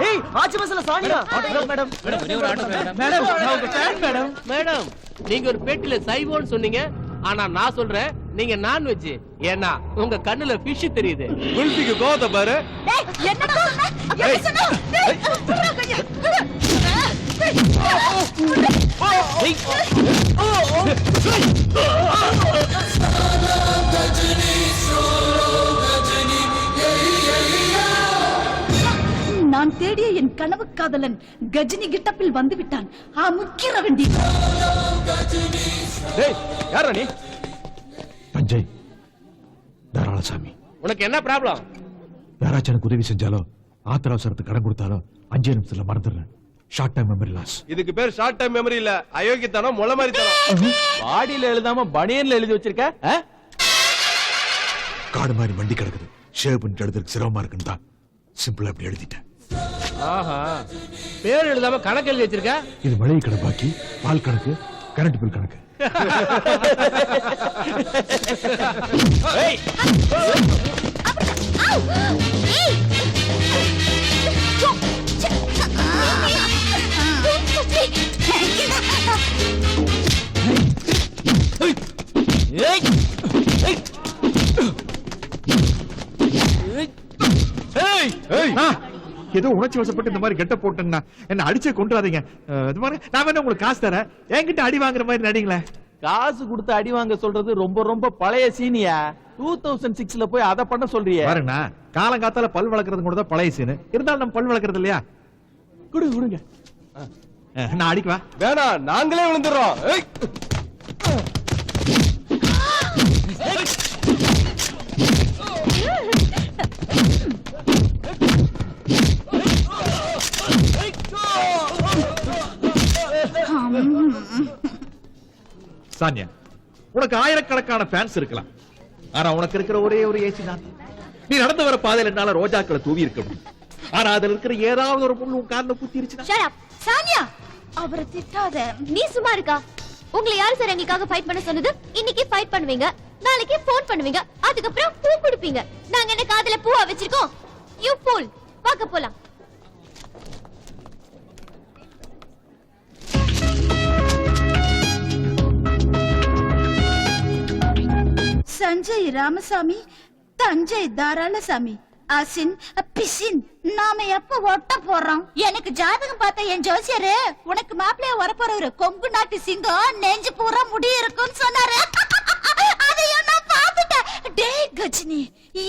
ஏய், ஆச்சி பஸ்ல சானியா? மேடம். மேடம் நீங்க ஒரு பேட்டில சைவோன்னு சொன்னீங்க, ஆனா நான் சொல்றேன் நீங்க நான்வெஜ். ஏன்னா உங்க கண்ணுல ஃபிஷ் தெரியுது. குல்பிக்கு கோவத்தை பாரு. டேய், என்னடா சொன்ன? என்ன சொன்ன? டேய், விட்றா கையை, விடு. நான் தேடிய என் கனவு காதலன் கஜினி கிட்டப்பில் வந்து விட்டான். முக்கிர வேண்டி. டேய் யாரா நீ? தஞ்சை தாராளசாமி. உனக்கு என்ன ப்ராப்ளம்? யாராச்சும் எனக்கு உதவி செஞ்சாலோ ஆத்திர அவசரத்துக்கு கடன் கொடுத்தாலோ 5 நிமிஷத்துல மறந்துடுறேன். Short time memory loss. இதுக்கு பேர் ஷார்ட் டைம் மெமரி இல்ல, அயோக்கியத்தனம், முளை மாதிரி தனம். பாடியில எழுதாம பனியன்ல எழுதி வச்சிருக்க. காடு மாதிரி வண்டி கிடக்குது, ஷேவ் பண்ணிட்டு எழுதுறதுக்கு சிரமமா இருக்குன்னு தான் சிம்பிளா அப்படி எழுதிட்டேன். ஆஹா, பேர் எழுதாம கணக்கு எழுதி வச்சிருக்க. இது மளிகை கடை பாக்கி, பால் கணக்கு, கரண்ட் பில் கணக்கு. ஏதோ உணர்ச்சி வசப்பட்டு இந்த மாதிரி கெட்ட போட்டேன்னா என்ன அடிச்சே கொண்டுறாதீங்க. இது மாதிரி நான் வேணா உங்களுக்கு காசு தரேன், என்கிட்ட அடி வாங்குற மாதிரி நடிங்களேன். காசு கொடுத்து அடி வாங்க சொல்றது ரொம்ப ரொம்ப பழைய சீனியா. 2006ல போய் அதை பண்ண சொல்றியே. பாருங்கண்ணா, காலங்காத்தால பல் வளர்க்கறது கூட தான் பழைய சீனு. இருந்தாலும் நம்ம பல் வளர்க்கறது இல்லையா? கொடுங்க. நான் அடிக்குவா? வேணாம், நாங்களே விழுந்துடுறோம். சானியா, உனக்கு ஆயிரக்கணக்கான ஃபேன்ஸ் இருக்கலாம், ஆனா உனக்கு இருக்கிற ஒரே ஒரு ஏசி தான். நீ நடந்து வர பாதையில என்னால ரோஜாக்களை தூவி இருக்க முடியும், ஆனா அதுல இருக்கிற ஏதாவது ஒரு முள் உன் கால்ல குத்திருச்சுனா. ஷட் அப் சானியா, அவரை திட்டாத. நீ சும்மா இருக்கா? உங்களை யாரு சார் எங்களுக்காக ஃபைட் பண்ண சொன்னது? இன்னைக்கு ஃபைட் பண்ணுவீங்க, நாளைக்கு ஃபோன் பண்ணுவீங்க, அதுக்கப்புறம் பூ கொடுப்பீங்க. நாங்க என்ன காதுல பூவா வச்சிருக்கோம்? You pool. வாங்க போலாம். சஞ்சய் ராமசாமி, தஞ்சை தாராளசாமி, அசின் பிசின். நாம எப்ப ஒட்ட போறோம்? எனக்கு ஜாதகம் பார்த்த என் ஜோசியரு உனக்கு மாப்பிளைய வரப்போறவரு கொங்கு நாட்டு சிங்கம், நெஞ்சு பூரா முடி இருக்குன்னு சொன்னாரு. அதையும் நான் பார்த்துட்டேன். டேய் கஜினி,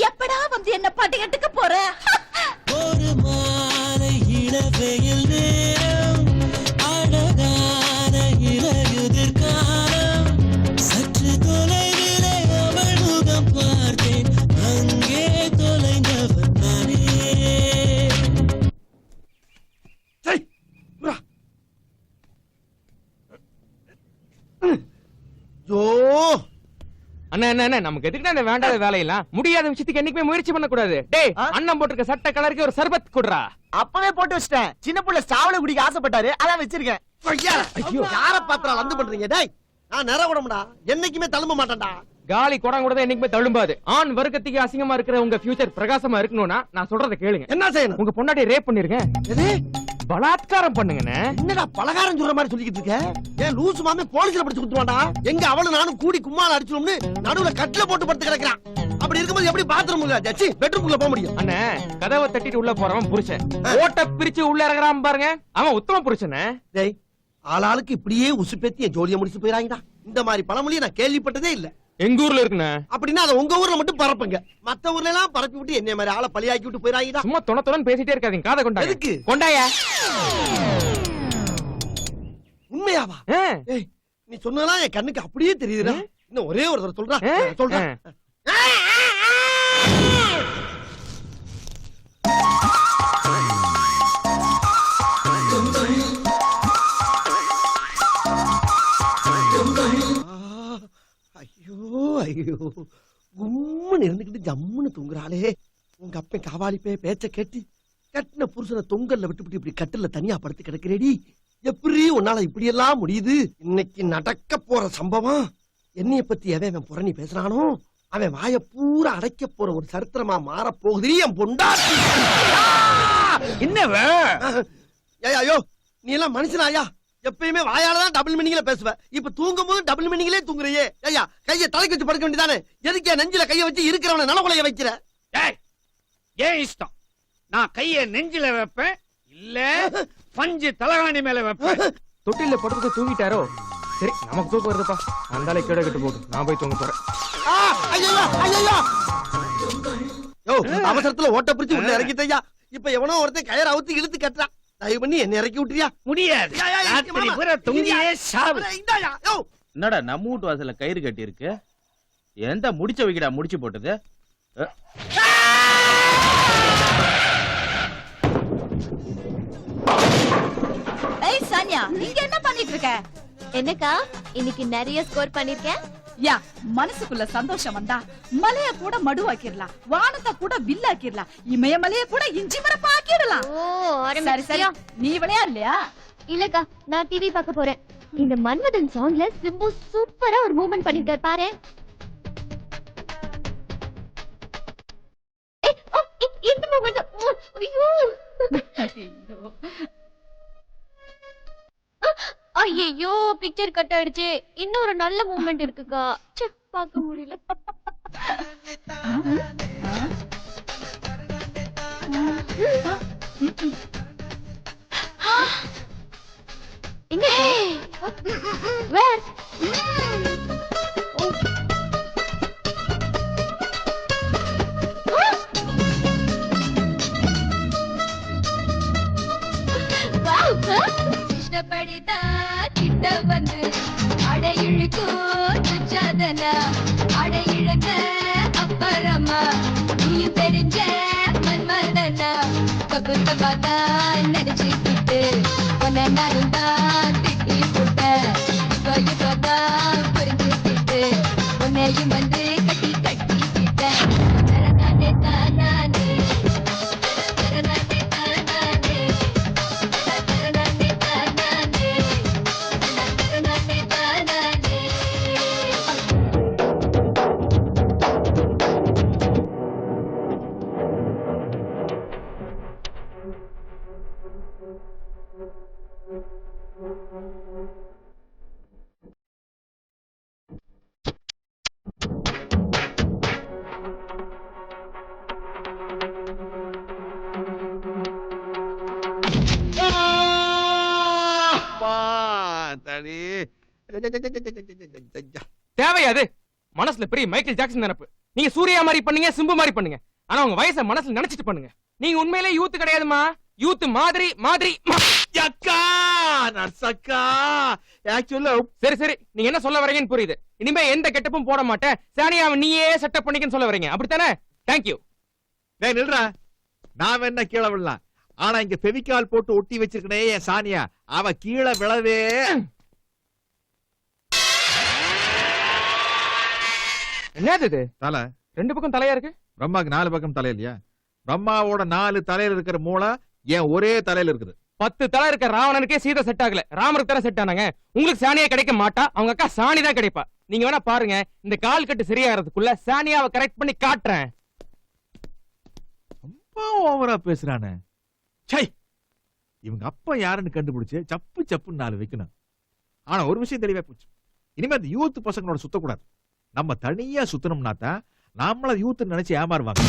எப்படா வந்து என்ன பாட்டுக்கட்டுக்க போற? ஒரு மாலை இளவெயில் நேரம், அழகான இலையுதிர் காலம், சற்று தொலைவிலே அவள் முகம் பார்த்தேன், அங்கே தொலைந்தவன் நானே. அண்ணா நமக்கு எதுக்கு அந்த வேண்டாத வேலையெல்லாம்? முடியாத விஷயத்துக்கு என்னைக்குமே முயற்சி பண்ண கூடாது. டேய், அண்ணன் போட்டிருக்க சட்ட கலருக்கு ஒரு சர்பத் குடுறா. அப்பவே போட்டு வச்சிட்டேன். சின்ன புள்ள சாவல குடிக்க ஆசைப்பட்டாரு, அதான் வச்சிருக்கேன். யார பாத்திரம் வந்து பண்றீங்க? டேய், நான் நிற விடமுடா, என்னைக்குமே தழும்ப மாட்டேன்டா. காலி குடம் கூட என்னைக்குமே தழும்பாது. ஆண் வர்க்கத்துக்கு அசிங்கமா இருக்கிற உங்க ஃபியூச்சர் பிரகாசமா இருக்கணும்னா நான் சொல்றத கேளுங்க. என்ன செய்யணும்? உங்க பொண்டாட்டி ரேப் பண்ணிருங்க, பலாத்காரம் பண்ணுங்கண்ணே. என்னடா பலகாரம் சொல்ற மாதிரி சொல்லிக்கிட்டு இருக்க? ஏன் லூசு மாமே போலீஸ்ல பிடிச்சு குடுத்துவான்டா. எங்க அவளு நானும் கூடி கும்மால அடிச்சோம்னு நடுவுல கட்டில போட்டு படுத்து கிடக்குறான். அப்படி இருக்கும்போது எப்படி பாத்ரூம் உள்ள ஜச்சி பெட்ரூம்க்குள்ள போக முடியும்? அண்ணே, கதவை தட்டிட்டு உள்ள போறவன் புருஷன், ஓட்ட பிரிச்சு உள்ள இறங்குறான் பாருங்க, அவன் உத்தம புருஷனே. டேய், ஆளாளுக்கு இப்படியே உசுப்பேத்தி ஜோலிய முடிச்சு போயிராங்கடா. இந்த மாதிரி பழமொழியை நான் கேள்விப்பட்டதே இல்ல. எங்க ஊர்ல இருக்குண்ணே. அப்படின்னா அதை உங்க ஊர்ல மட்டும் பரப்புங்க, மத்த ஊர்ல எல்லாம் பரப்பி விட்டு என்ன மாதிரி ஆளை பழியாக்கி விட்டு போயிராங்கடா. சும்மா தொண பேசிட்டே இருக்காதீங்க, காதை கொண்டாங்க. எதுக்கு? கொண்டாயா? உண்மையாவா? ஏய், நீ சொன்னதெல்லாம் என் கண்ணுக்கு அப்படியே தெரியுதுடா. இன்னும் ஒரே ஒரு தடவை சொல்றா. சொல்றா. கும்முன்னு இருந்துகிட்டு ஜம்முன்னு தூங்குறாளே. உங்க அப்பன் காவாலி பேச்ச கேட்டு கட்டின புருஷனை தொங்கல்ல விட்டுவிட்டு இப்படி கட்டில தனியா படுத்து கிடக்குறேடி. எப்படி உன்னால இப்படி எல்லாம் முடியுது? இன்னைக்கு நடக்க போற சம்பவம் என்னைய பத்தி எவன் புரணி பேசுறானோ அவன் வாய பூரா அடைக்க போற ஒரு சரித்திரமா மாற போகுது. என் பொண்டாட்டி என்னவ ஐயோ, நீ எல்லாம் மனுஷனாயா? எப்பயுமே வாயாலதான் டபுள் மீனிங்ல பேசுவ. இப்ப தூங்கும் போது டபுள் மீனிங்லே தூங்குறியே. ஐயா, கைய தலைக்கு வச்சு படுக்க வேண்டியதானே? எதுக்கே நெஞ்சில கைய வச்சு இருக்கிறவன நலகுலைய வைக்கிற? ஏன் இஷ்டம். நான் கைய நெஞ்சில வைப்பேன், இல்ல பஞ்சு தலகாணி மேல வைப்பேன். தொட்டில படுத்து தூங்கிட்டாரோ? சரி, நமக்கு தூக்கம் வருதுப்பா. அந்தாலே கீழே கட்டு போட்டு நான் போய் தூங்க போறேன். அவசரத்துல ஓட்ட பிடிச்சு உள்ள இறக்கிட்டயா. இப்ப எவனோ ஒருத்தன் கயிறு அவுத்து இழுத்து கட்டுறான். தயவு பண்ணி என்ன இறக்கி விட்டுறியா? முடியாது. ராத்திரி பூரா தொங்கியே சாவு. என்னடா நம்ம வீட்டு வாசல்ல கயிறு கட்டி இருக்கு? எந்த முடிச்ச வைக்கடா முடிச்சு போட்டது? ஏய் சானியா, நீங்க என்ன பண்ணிட்டு இருக்க? என்னக்கா இன்னைக்கு நிறைய ஸ்கோர் பண்ணிருக்கேன். யா, மனசுக்குள்ள சந்தோஷம் வந்தா மலைய கூட மடுவாக்கிடலாம், வானத்தை கூட வில்லாக்கிடலாம், இமயமலைய கூட இஞ்சி மரப்பா ஆக்கிடலாம். சரி சரி, நீ விளையாடலையா? இல்லக்கா, நான் டிவி பார்க்க போறேன். இந்த மன்மதன் சாங்ல சிம்பு சூப்பரா ஒரு மூவ்மெண்ட் பண்ணிருக்காரு பாரு. இந்த மூவ்மெண்ட் ஐயோ, பிக்சர் கட் ஆயிடுச்சு. இன்னொரு நல்ல மூவ்மெண்ட் இருக்குக்கா, பார்க்க முடியல. எங்க வேர் இஷ்டப்படிதா கிட்ட வந்து அடை இழுக்கும் சாதனா, அடை இழக்க அப்புறமா நீயும் தெரிஞ்ச மன்மதனா. கபுத்த பார்த்தா நினைச்சுக்கிட்டு உன்னை நானும் தான் திட்டி போட்ட. இப்பதான் புரிஞ்சுக்கிட்டு உன்னையும் வந்து கட்டி கட்டிக்கிட்டேன். தரநானே தானானே, தரநானே தானானே, தரநானே தானானே, தரநானே தானானே. தேவையாது. மனசுல பெரிய மைக்கேல் ஜாக்சன் நினைப்பு. நீங்க சூர்யா மாதிரி பண்ணீங்க, சிம்பு மாதிரி பண்ணுங்க. ஆனா உங்க வயசை மனசுல நினைச்சிட்டு பண்ணுங்க. நீங்க உண்மையிலே யூத் கிடையாதுமா. யூத் மாதிரி மாதிரி அக்கா நர்சக்கா ஆக்சுவலா சரி சரி, நீங்க என்ன சொல்ல வரீங்கன்னு புரியுது. இனிமே எந்த கெட்டப்பும் போட மாட்டேன். சானியாவை நீயே செட்டப் பண்ணிக்கன்னு சொல்ல வரீங்க, அப்படித்தானே? தேங்க்யூ. டேய் நில்றா. நான் வேணா கீழே விழலாம், ஆனா இங்க ஃபெவிகால் போட்டு ஒட்டி வச்சிருக்கனே என் சானியா, அவ கீழே விழவே. என்னது இது? தலை ரெண்டு பக்கம் தலையா இருக்கு. பிரம்மாக்கு 4 பக்கம் தலை இல்லையா? பிரம்மாவோட 4 தலையில இருக்கிற மூளை ஏன் ஒரே தலையில இருக்குது? 10 தலை இருக்க ராவணனுக்கே சீதை செட் ஆகல, ராமருக்கு தானே செட் ஆனாங்க. உங்களுக்கு சானியா கிடைக்க மாட்டா, அவங்க அக்கா சாணி தான் கிடைப்பா. நீங்க வேணா பாருங்க, இந்த கால் கட்டு சரியாகிறதுக்குள்ள சானியாவை கரெக்ட் பண்ணி காட்டுறேன். ரொம்ப ஓவரா பேசுறானே. சை, இவங்க அப்பா யாருன்னு கண்டுபிடிச்சு சப்பு சப்புன்னு 4 வைக்கணும். ஆனா ஒரு விஷயம் தெளிவா போச்சு, இனிமே அந்த யூத் பசங்களோட சுத்தக்கூடாது. நம்ம தனியா சுத்தணும்னா தான் நம்மள யூத் நினைச்சு ஏமாறுவாங்க.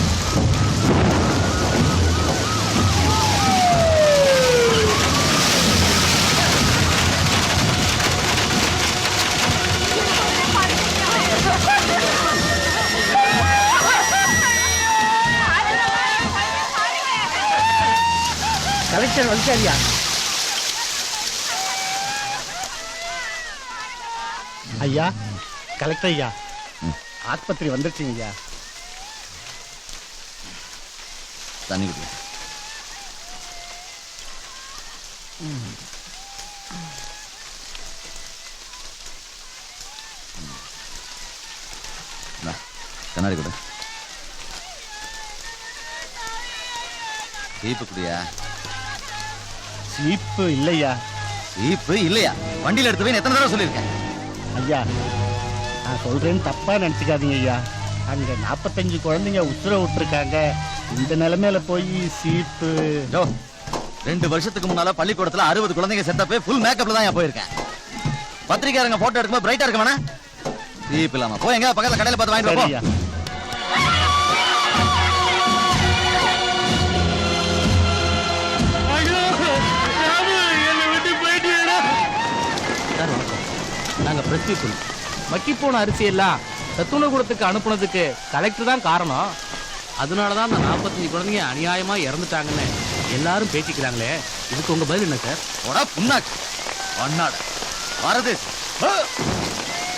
கலெக்டர் வந்துட்டாரியா? ஐயா, கலெக்டர் ஐயா, ஆஸ்பத்திரி வந்துருச்சுங்க ஐயா. தண்ணி குடி. கண்ணாடி கூட சீப்பு குடியா? சீப்பு இல்லையா? சீப்பு இல்லையா? வண்டியில எடுத்து போய் எத்தனை தடவை சொல்லியிருக்கேன் ஐயா, நான் சொல்றேன்னு தப்பா நினைச்சுக்காதீங்க ஐயா. அங்க 45 குழந்தைங்க உசுர விட்டுருக்காங்க. இந்த நிலைமையில போய் சீப்பு. 2 வருஷத்துக்கு முன்னால பள்ளிக்கூடத்துல 60 குழந்தைங்க செத்தப்பே ஃபுல் மேக்கப்ல தான் போயிருக்கேன். பத்திரிக்கையாரங்க போட்டோ எடுக்கும்போது பிரைட்டா இருக்க வேணா? சீப்பு இல்லாம போய் எங்க பக்கத்துல கடையில பார்த்து வாங்கிட்டு வா. நாங்க பிரஸ் பீப்புள். மக்கி போன அரிசி எல்லாம் சத்துணவு கூடத்துக்கு அனுப்புனதுக்கு கலெக்டர் தான் காரணம். அதனாலதான் அந்த 45 குழந்தைங்க அநியாயமா இறந்துட்டாங்கன்னு எல்லாரும் பேசிக்கிறாங்களே. இதுக்கு உங்க பதில் என்ன சார்? போடா புண்ணாக்கு பண்ணாட வரது.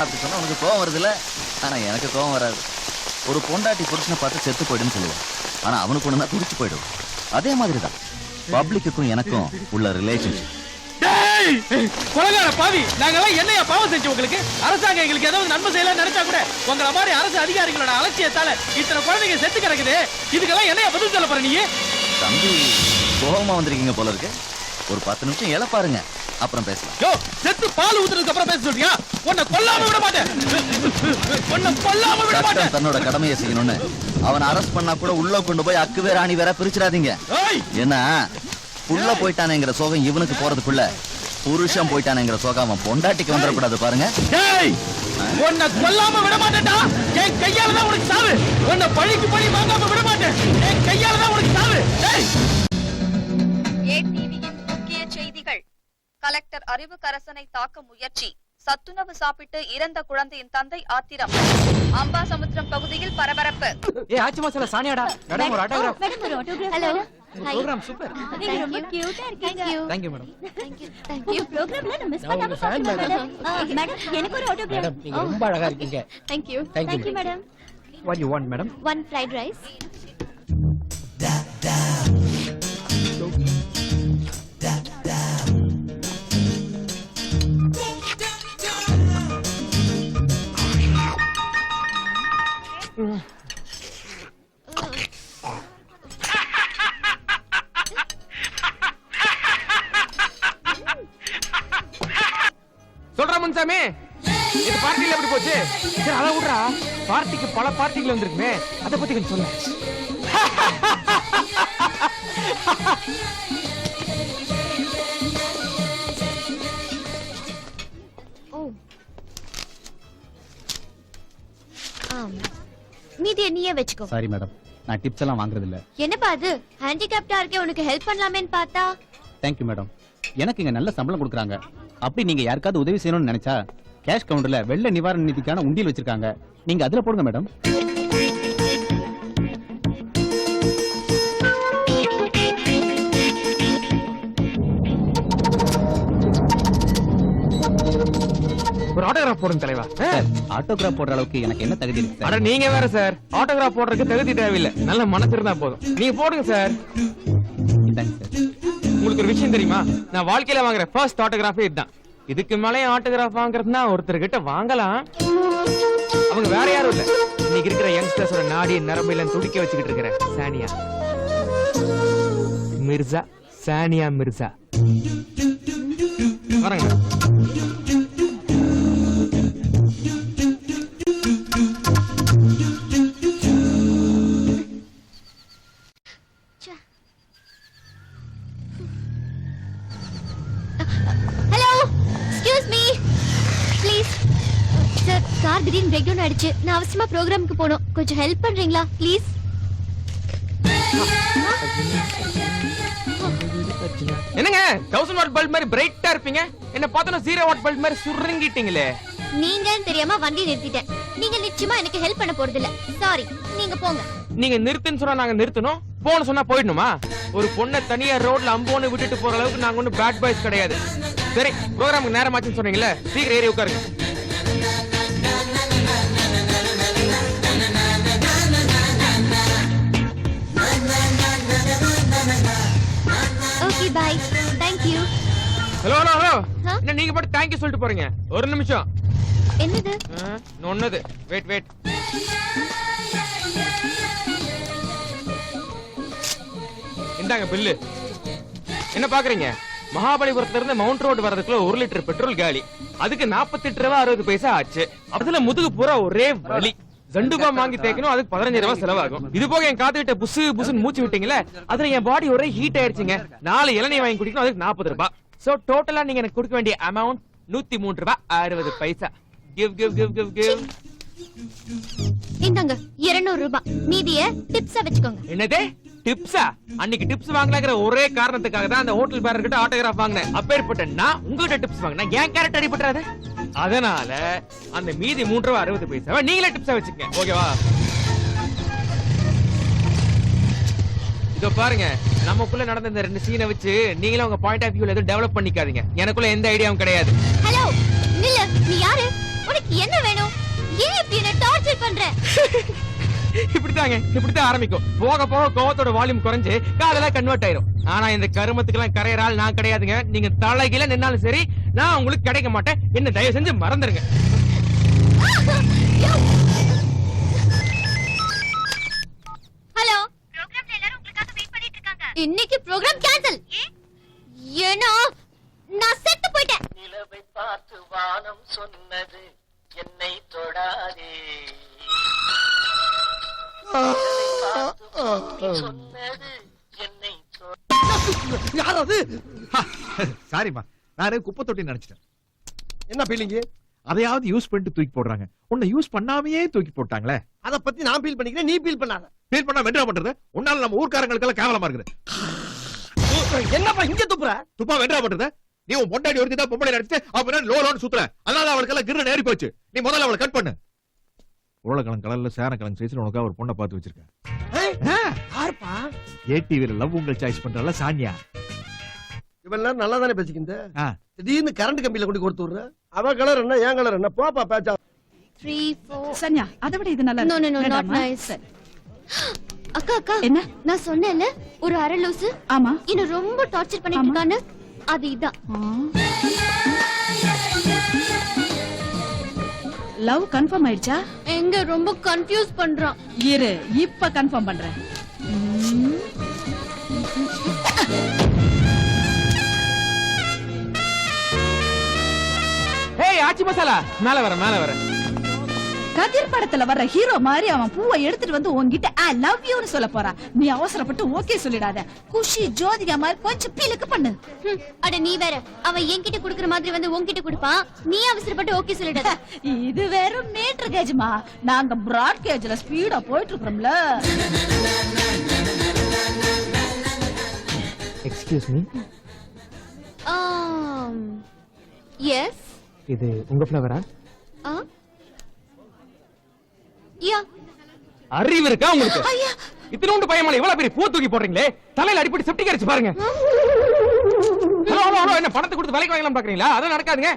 அப்படி சொன்னா உனக்கு கோவம் வருது இல்ல? ஆனா எனக்கு கோவம் வராது. ஒரு பொண்டாட்டி புருஷனை பார்த்து செத்து போயிடுன்னு சொல்லுவான். ஆனா அவனுக்கு ஒண்ணு தான் துடிச்சு போயிடும். அதே மாதிரிதான் பப்ளிக்குக்கும் எனக்கும் உள்ள ரிலேஷன்ஷிப். கொலகார பாவி, நாங்கெல்லாம் என்னையா பாவம் செஞ்சு உங்களுக்கு? அரசாங்கம் எங்களுக்கு ஏதாவது நன்மை செய்யலாம் நினைச்சா கூட உங்களை மாதிரி அரசு அதிகாரிகளோட அலட்சியத்தால இத்தனை குழந்தைங்க செத்து கிடக்குது. இதுக்கெல்லாம் என்னையா பதில் சொல்ல போற நீ? தம்பி கோபமா வந்திருக்கீங்க போல இருக்கு. ஒரு 10 நிமிஷம் இல பாருங்க, அப்புறம் பேசலாம். யோ, செத்து பால் ஊத்துறதுக்கு அப்புறம் பேச சொல்றியா? உன்னை கொல்லாம விட மாட்டேன். உன்னை கொல்லாம விட மாட்டேன். தன்னோட கடமையை செய்யணும்னு அவனை அரெஸ்ட் பண்ணா கூட உள்ள கொண்டு போய் அக்கு வேற ஆணி வேற பிரிச்சிடாதீங்க. ஏன்னா உள்ள போயிட்டானேங்கிற சோகம் இவனுக்கு போறதுக்குள்ள புருஷன் போயிட்டானேங்கிற சோகம் அவன் பொண்டாட்டிக்கு வந்துடக்கூடாது பாருங்க. உன்னை கொல்லாம விட மாட்டேன்டா. என் கையால தான் உனக்கு சாவு. உன்னை பழிக்கு பழி வாங்காம விட மாட்டேன். என் கையால தான் உனக்கு சாவு. ஏடிவியின் முக்கிய செய்திகள். கலெக்டர் அறிவுக்கரசனை தாக்க முயற்சி. சத்துணவு சாப்பிட்டு இறந்த குழந்தையின் தந்தை ஆத்திரம். அம்பாசமுத்திரம் பகுதியில் பரபரப்பு. ஆச்சி மசாலா சானியாடா. மேடம் ஒரு ஆட்டோகிராஃப். மேடம் ஒரு ஆட்டோகிராஃப். ஹலோ. Programme super. நீங்க ரொம்ப கியூட்டா இருக்கீங்க. Thank you madam. Thank you. ப்ரோகிராம்ல நான் மிஸ் பண்ணாம பாப்பேன் மேடம். மேடம் எனக்கு ஒரு ஆட்டோகிராஃப். மேடம் நீங்க ரொம்ப அழகா இருக்கீங்க. Thank you. Thank you madam. What you want madam? One fried rice. சொல்றா முன்சாமி, இது பார்ட்டில எப்படி போச்சு? சரி அத விடுறா. பார்ட்டிக்கு பல பார்ட்டிகள் வந்திருக்குமே, அத பத்தி கொஞ்சம் சொல்லு. மீதி நீயே வெச்சுக்கோ. சாரி மேடம், நான் டிப்ஸ் எல்லாம் வாங்குறது இல்ல. என்னப்பா அது? ஹேண்டிகேப்டா இருக்கே, உனக்கு ஹெல்ப் பண்ணலாமேன்னு பார்த்தா. Thank you madam. எனக்கு இங்க நல்ல சம்பளம் கொடுக்குறாங்க. அப்படி நீங்க யாருக்காவது உதவி செய்யணும்னு நினைச்சா கேஷ் கவுண்டர்ல வெள்ள நிவாரண நிதிக்கான உண்டியல் வச்சிருக்காங்க. நீங்க அதுல போடுங்க மேடம். ஒரு ஆட்டோகிராஃப் போடுங்க தலைவா. ஆட்டோகிராஃப் போடுற அளவுக்கு எனக்கு என்ன தகுதி இருக்கு? அட நீங்க வேற சார், ஆட்டோகிராஃப் போடுறதுக்கு தகுதி தேவையில்லை, நல்ல மனசு இருந்தா போதும். நீங்க போடுங்க சார். உங்களுக்கு ஒரு விஷயம் தெரியுமா? நான் வாழ்க்கையில வாங்குற ஃபர்ஸ்ட் ஆட்டோகிராஃபே இதுதான். இதுக்கு மேலே ஆட்டோகிராஃப் வாங்குறதுனா ஒருத்தர் கிட்ட வாங்கலாம். அவங்க வேற யாரும் இல்ல, இன்னைக்கு இருக்கிற யங்ஸ்டர்ஸோட நாடி நரம்புல துடிக்க வச்சுக்கிட்டு இருக்கிற சானியா மிர்சா. சானியா மிர்சா வரங்க. கார் திடீர்னு பிரேக் டவுன் ஆயிடுச்சு. நான் அவசரமா ப்ரோகிராமுக்கு போகணும். கொஞ்சம் ஹெல்ப் பண்றீங்களா ப்ளீஸ்? என்னங்க 1000 வாட் பல்ப் மாதிரி பிரைட்டா இருப்பீங்க, என்ன பார்த்தா 0 வாட் பல்ப் மாதிரி சுருங்கிட்டீங்களே. நீங்கன்னு தெரியாம வண்டி நிறுத்திட்டேன். நீங்க நிச்சயமா எனக்கு ஹெல்ப் பண்ண போறது இல்ல. சாரி, நீங்க போங்க. நீங்க நிறுத்துன்னு சொன்னா நாங்க நிறுத்தணும், போன சொன்னா போயிடணுமா? ஒரு பொண்ணை தனியா ரோட்ல அம்போன்னு விட்டுட்டு போற அளவுக்கு நாங்க ஒன்னும் பேட் பாய்ஸ் கிடையாது. சரி, ப்ரோகிராமுக்கு நேரமாச்சுன்னு சொன்னீங்கல்ல, சீக்கிரம் ஏறி உட்காருங்க. Okay bye. Thank you. Hello hello hello. என்ன நீங்க மட்டும் தேங்க் யூ சொல்லிட்டு போறீங்க? ஒரு நிமிஷம். என்னது? ஒன்னது. Wait wait. இந்தாங்க பில்லு. என்ன பாக்குறீங்க? மகாபலிபுரத்துல இருந்து மவுண்ட் ரோடு வரதுக்குள்ள 1 லிட்டர் பெட்ரோல் காலி. அதுக்கு 48 ரூபா 60 பைசா ஆச்சு. அதுல முதுகு பூரா ஒரே வலி. ஜண்டுபா வாங்கி தேய்க்கணும், அதுக்கு 15 ரூபா செலவாகும். இது போக என் காத்துக்கிட்ட புசு புசுன்னு மூச்சு விட்டீங்களே, அதுல என் பாடி ஒரே ஹீட் ஆயிடுச்சுங்க. 4 இளநீர் வாங்கி குடிக்கணும், அதுக்கு 40 ரூபாய். சோ டோட்டலா நீங்க எனக்கு கொடுக்க வேண்டிய அமௌண்ட் 103 ரூபாய் 60 paisa. Give give give give give. இந்தாங்க 200 ரூபாய். மீதிய டிப்ஸா வெச்சுக்கோங்க. என்னதே டிப்ஸா? அன்னைக்கு டிப்ஸ் வாங்கலங்கற ஒரே காரணத்துக்காக தான் அந்த ஹோட்டல் பேரர் கிட்ட ஆட்டோகிராஃப் வாங்குனேன். அப்பேற்பட்ட நான் உங்ககிட்ட டிப்ஸ் வாங்கினா ஏன் கேரக்டர் அடிபட்டுறாது? அதனால அந்த மீதி 3 ரூபாய் 60 பைசா நீங்களே டிப்ஸா வச்சுக்கங்க. ஓகேவா? இதோ பாருங்க, நமக்குள்ள நடந்த இந்த 2 சீனை வச்சு நீங்களும் உங்க பாயிண்ட் ஆஃப் வியூல எதுவும் டெவலப் பண்ணிக்காதீங்க. எனக்குள்ள எந்த ஐடியாவும் கிடையாது. ஹலோ நில்லு. நீ யாரு? உனக்கு என்ன வேணும்? ஏன் இப்படி என்ன டார்ச்சர் பண்ற? இப்படித்தான் ஆரம்பிக்கும். போக போக கோவத்தோட வால்யூம் குறைஞ்சு காதெல்லாம் கன்வெர்ட் ஆயிரும். ஆனா இந்த கருமத்துக்கெல்லாம் கரையறால் நான் கிடையாதுங்க. நீங்க தலைகீழ நின்னாலும் சரி, நான் உங்களுக்கு கிடைக்க மாட்டேன். என்ன தயவு செஞ்சு மறந்துருங்க. ஹலோ, ப்ரோகிராம்ல எல்லாரும் உங்களுக்காக வெயிட் பண்ணிட்டு இருக்காங்க. இன்னைக்கு ப்ரோகிராம் கேன்சல். ஏன்னா நான் செத்து போயிட்டேன். நிலவை பார்த்து வானம் சொன்னது என்னை தொடாதே. சாரிமா, நானே குப்பை தொட்டி நினைச்சிட்டேன். என்ன ஃபீலிங்? அதையாவது யூஸ் பண்ணிட்டு தூக்கி போடுறாங்க, உன்னை யூஸ் பண்ணாமையே தூக்கி போட்டாங்களே. அத பத்தி நான் ஃபீல் பண்ணிக்கிறேன், நீ ஃபீல் பண்ணாத. ஃபீல் பண்ணா என்ன பண்றது? உன்னால நம்ம ஊர்க்காரங்களுக்கு எல்லாம் கேவலமா இருக்குது. என்னப்பா இங்க துப்புற? துப்பா வென்றா பண்றது? நீ உன் பொண்டாடி ஒருத்தி தான் பொம்பளை நடிச்சு அப்புறம் லோலோன்னு சுத்துற. அதனால அவளுக்கு எல்லாம் கிரு நேரி போச்சு. நீ முதல்ல அவளை கட் பண்ணு. உருளைக்கிழங்கு கலர்ல சேனக்கிழங்கு சைஸ்ல உனக்கா ஒரு பொண்ணை பார்த்து வச்சிருக்கேன். யாருப்பா? ஏடிவில லவ் உங்கள் சாய்ஸ் பண்றல சானியா. இவெல்லாம் நல்லா தானே பேசிக்கிந்த. திடீர்னு கரண்ட் கம்பியில கொண்டு கொடுத்து விடுற. அவ கலர் என்ன, என் கலர் என்ன? போப்பா பேச்சா. 3 4 சன்யா, அதை விட இது நல்லா no no no not nice. அக்கா அக்கா, என்ன நான் சொன்னேன்ல ஒரு அரை லூசு? ஆமா. இன்னும் ரொம்ப டார்ச்சர் பண்ணிட்டு இருக்கானே, அது இதான். லவ் கன்ஃபார்ம் ஆயிடுச்சா? எங்க ரொம்ப கன்ஃபியூஸ் பண்றான். இரு, இப்ப கன்ஃபார்ம் பண்றேன். ஏய் ஆச்சி மசாலா, மேல வர. கதிர் படத்துல வர்ற ஹீரோ மாதிரி அவன் பூவை எடுத்துட்டு வந்து உன்கிட்ட ஐ லவ் யூன்னு சொல்ல போறான். நீ அவசரப்பட்டு ஓகே சொல்லிடாத. குஷி ஜோதிகா மாதிரி கொஞ்சம் பீலுக்கு பண்ணு. அட நீ வேற, அவன் என்கிட்ட குடுக்குற மாதிரி வந்து உன்கிட்ட குடுப்பான். நீ அவசரப்பட்டு ஓகே சொல்லிடாத. இது வெறும் மீட்டர் கேஜ்மா, நாங்க பிராட் கேஜ்ல ஸ்பீடா போயிட்டு இருக்கோம்ல. Excuse me. எஸ். இது உங்க ஃப்ளவரா? யா. அறிவு இருக்கா உங்களுக்கு? இத்தனோண்டு பையமால இவ்வளவு பெரிய பூ தூக்கி போடுறீங்களே, தலையில அடிப்படி செப்டிக் அடிச்சு பாருங்க. ஹலோ, என்ன பணத்தை கொடுத்து வேலைக்கு வாங்கலாம் பாக்குறீங்களா? அதெல்லாம் நடக்காதுங்க.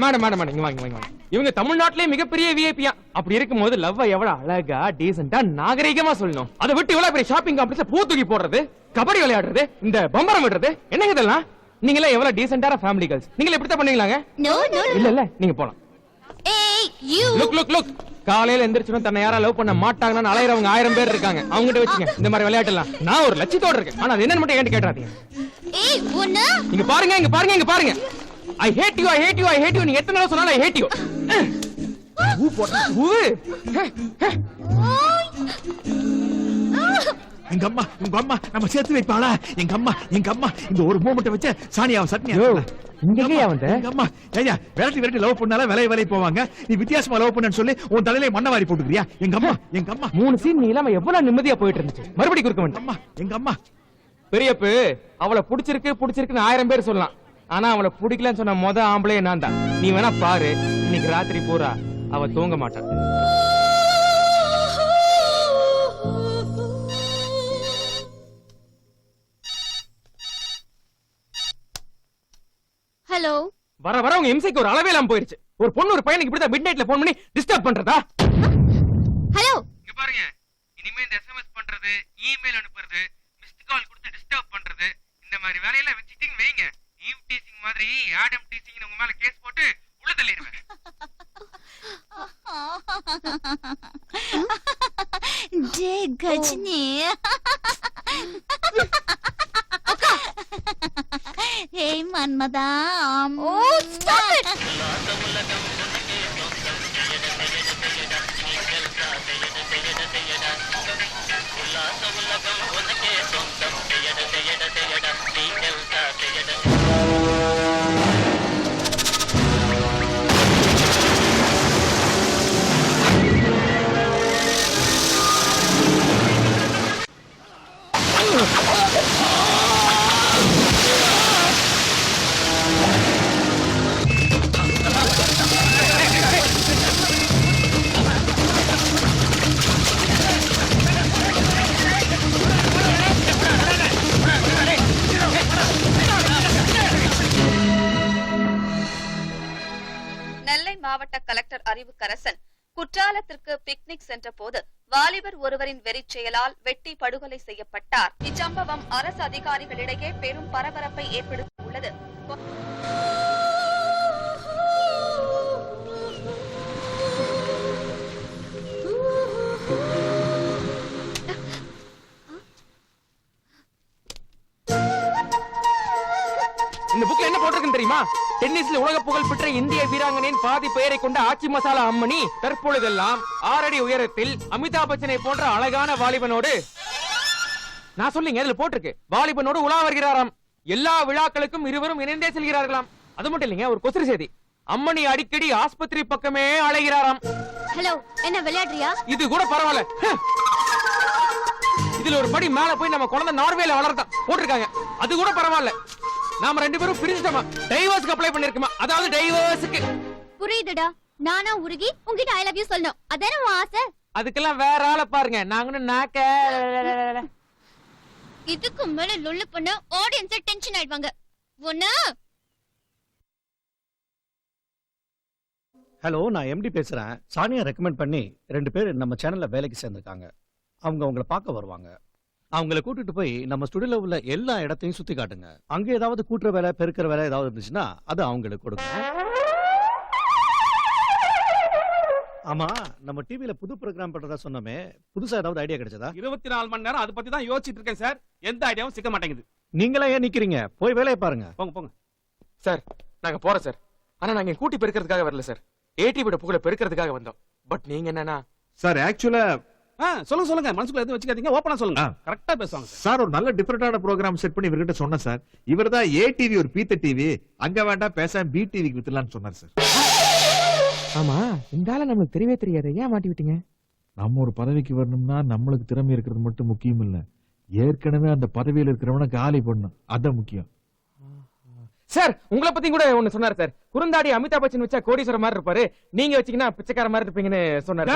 மேடம் இங்க வாங்க. இவங்க தமிழ்நாட்டிலே மிகப்பெரிய விஐபியா. அப்படி இருக்கும்போது லவ் எவ்வளவு அழகா டீசென்ட்டா நாகரிகமா சொல்லணும். அதை விட்டு இவ்வளவு பெரிய ஷாப்பிங் காம்ப்ளெக்ஸ்ல பூ தூக்கி போடுறது, கபடி விளையாடுறது, இந்த பம்பரம் விடுறது, என்னங்க இதெல்லாம்? நீங்க எல்லாம் எவ்வளவு டீசென்ட்டான ஃபேமிலி கேர்ள்ஸ். நீங்க இப்படி தான் பண்ணுவீங்களாங்க? நோ நோ இல்ல நீங்க போலாம். ஏய் யூ லுக் காலையில எந்திரிச்சதும் தன்னை யாரா லவ் பண்ண மாட்டாங்கன்னு அலையறவங்க 1000 பேர் இருக்காங்க. அவங்ககிட்ட வச்சுங்க இந்த மாதிரி விளையாட்டு எல்லாம். நான் ஒரு லட்சியத்தோட இருக்கேன், ஆனா அது என்னன்னு மட்டும் ஏன் கேட்றாதீங்க. ஏய் ஒண்ணு இங்க பாருங்க. I hate you. நீ எத்தனை நாள் சொன்னாலும் I hate you. ஊ போடுற ஊ. எங்க அம்மா நம்ம சேர்த்து வைப்பாளா? எங்க அம்மா இந்த ஒரு மூமெண்ட் வச்சு சானியாவை சட்னியா. இங்கேயா வந்த? எங்க அம்மா ஏயா விரட்டி லவ் பண்ணால விலை போவாங்க. நீ வித்தியாசமா லவ் பண்ணன்னு சொல்லி உன் தலையில மண்ணை வாரி போட்டுக்கிறியா? எங்க அம்மா 3 சீன் நீ இல்லாம எவ்வளவு நிம்மதியா போயிட்டு இருந்துச்சு. மறுபடியும் குறுக்க வேண்டாம். எங்க அம்மா பெரியப்பு அவளை பிடிச்சிருக்குன்னு 1000 பேர் சொல்லலாம். ஆனா அவளை பிடிக்கலன்னு சொன்ன மொத ஆம்பளே நான் தான். நீ வேணா பாரு, இன்னைக்கு ராத்திரி பூரா அவ தூங்க மாட்டான். ஹலோ. வர உங்க எம்சிக்கு ஒரு அளவே இல்லாம போயிருச்சு. ஒரு பொண்ணு ஒரு பையனுக்கு இப்படி தான் மிட்நைட்ல போன் பண்ணி டிஸ்டர்ப் பண்றதா? ஹலோ இங்க பாருங்க, இனிமே இந்த எஸ்எம்எஸ் பண்றது, இமெயில் அனுப்புறது, மிஸ்ட் கால் கொடுத்து டிஸ்டர்ப் பண்றது, இந்த மாதிரி வேலையெல்லாம் வச்சிட்டீங்க வைங்க, ஈவ் டீசிங் மாதிரி ஆடம் டீசிங் உங்க மேல கேஸ் போட்டு உள்ள தள்ளிடுவேன். கஜினி ஏய் மன்மதா ஓ ஸ்டாப் இட். நெல்லை மாவட்ட கலெக்டர் அறிவுக்கரசன் குற்றாலத்திற்கு பிக்னிக் சென்ற போது வாலிபர் ஒருவரின் வெறிச் செயலால் வெட்டி படுகொலை செய்யப்பட்டார். இச்சம்பவம் அரசு அதிகாரிகளிடையே பெரும் பரபரப்பை ஏற்படுத்தியுள்ளது. இந்த புக்ல என்ன போட்டிருக்குன்னு தெரியுமா? டென்னிஸ்ல உலக புகழ் பெற்ற இந்திய வீராங்கனையின் பாதி பெயரை கொண்ட ஆச்சி மசாலா அம்மணி தற்பொழுதெல்லாம் 6 அடி உயரத்தில் அமிதாப் பச்சனை போன்ற அழகான வாலிபனோடு நான் சொல்லிங்க அதுல போட்டிருக்கு வாலிபனோடு உலா வருகிறாராம். எல்லா விழாக்களுக்கும் இருவரும் இணைந்தே செல்கிறார்களாம். அது மட்டும் இல்லைங்க, ஒரு கொசரி செய்தி. அம்மணி அடிக்கடி ஆஸ்பத்திரி பக்கமே அலைகிறாராம். ஹலோ, என்ன விளையாடுறியா? இது கூட பரவாயில்ல. இதுல ஒரு படி மேல போய் நம்ம குழந்தை நார்வேல வளர்த்தான் போட்டிருக்காங்க. அது கூட பரவாயில்ல. நாம 2 பேரும் பிரிஞ்சிட்டோமா, டைவர்ஸ்க்கு அப்ளை பண்ணிருக்கோமா, அதாவது டைவர்ஸ்க்கு. புரியுதுடா. நானா உருகி உன்கிட்ட ஐ லவ் யூ சொல்லணும், அதானே உன் ஆசை? அதுக்கெல்லாம் வேற ஆளை பாருங்க. நாங்க நாக்க இதுக்கு மேல லொல்லு பண்ண ஆடியன்ஸ் டென்ஷன் ஆயிடுவாங்க. ஒண்ணு. ஹலோ, நான் எம்டி பேசுறேன். சானியா ரெக்கமெண்ட் பண்ணி 2 பேர் நம்ம சேனல்ல வேலைக்கு சேர்ந்திருக்காங்க. அவங்க உங்களை பார்க்க வருவாங்க. அவங்கள கூட்டிட்டு போய் நம்ம ஸ்டுடியோல உள்ள எல்லா இடத்தையும் சுத்தி காட்டுங்க. அங்க ஏதாவது கூட்டுற வேலை பெருக்கிற வேலை ஏதாவது இருந்துச்சுன்னா அது அவங்களுக்கு கொடுங்க. ஆமா, நம்ம டிவில புது ப்ரோகிராம் பண்றதா சொன்னோமே, புதுசா ஏதாவது ஐடியா கிடைச்சதா? 24 மணி நேரம் அதை பத்தி தான் யோசிச்சுட்டு இருக்கேன் சார். எந்த ஐடியாவும் சிக்க மாட்டேங்குது. நீங்களா ஏன் நிக்கிறீங்க? போய் வேலையை பாருங்க. போங்க போங்க சார். நாங்க போறோம் சார். ஆனா நாங்க கூட்டி பெருக்கிறதுக்காக வரல சார். ஏடிவிட புகழ பெருக்கிறதுக்காக வந்தோம். பட் நீங்க என்னன்னா சார் ஆக்சுவலா சொல்லுங்க சொல்லுங்க, மனசுக்குள்ள எதுவும் வச்சுக்காதீங்க, ஓபனா சொல்லுங்க. கரெக்டா பேசுவாங்க சார். ஒரு நல்ல டிஃபரெண்டான ப்ரோகிராம் செட் பண்ணி இவர்கிட்ட சொன்னேன் சார். இவர்தான் ஏடிவி ஒரு பீத்த டிவி அங்க வேண்டாம் பேசாம பி டிவிக்கு வித்துலான்னு சொன்னார் சார். ஆமா, இந்த ஆள நமக்கு தெரியவே தெரியாது. ஏன் மாட்டி விட்டீங்க? நம்ம ஒரு பதவிக்கு வரணும்னா நம்மளுக்கு திறமை இருக்கிறது மட்டும் முக்கியம் இல்ல, ஏற்கனவே அந்த பதவியில் இருக்கிறவன காலி பண்ணணும், அதான் முக்கியம். சார், உங்களை பத்தி கூட ஒண்ணு சொன்னாரு சார். குறுந்தாடி அமிதாப் பச்சன் வச்சா கோடீஸ்வரர் மாதிரி இருப்பாரு, நீங்க வச்சீங்கன்னா பிச்சைக்கார மாதிரி இருப்பீங்கன்னு சொன்னாரு.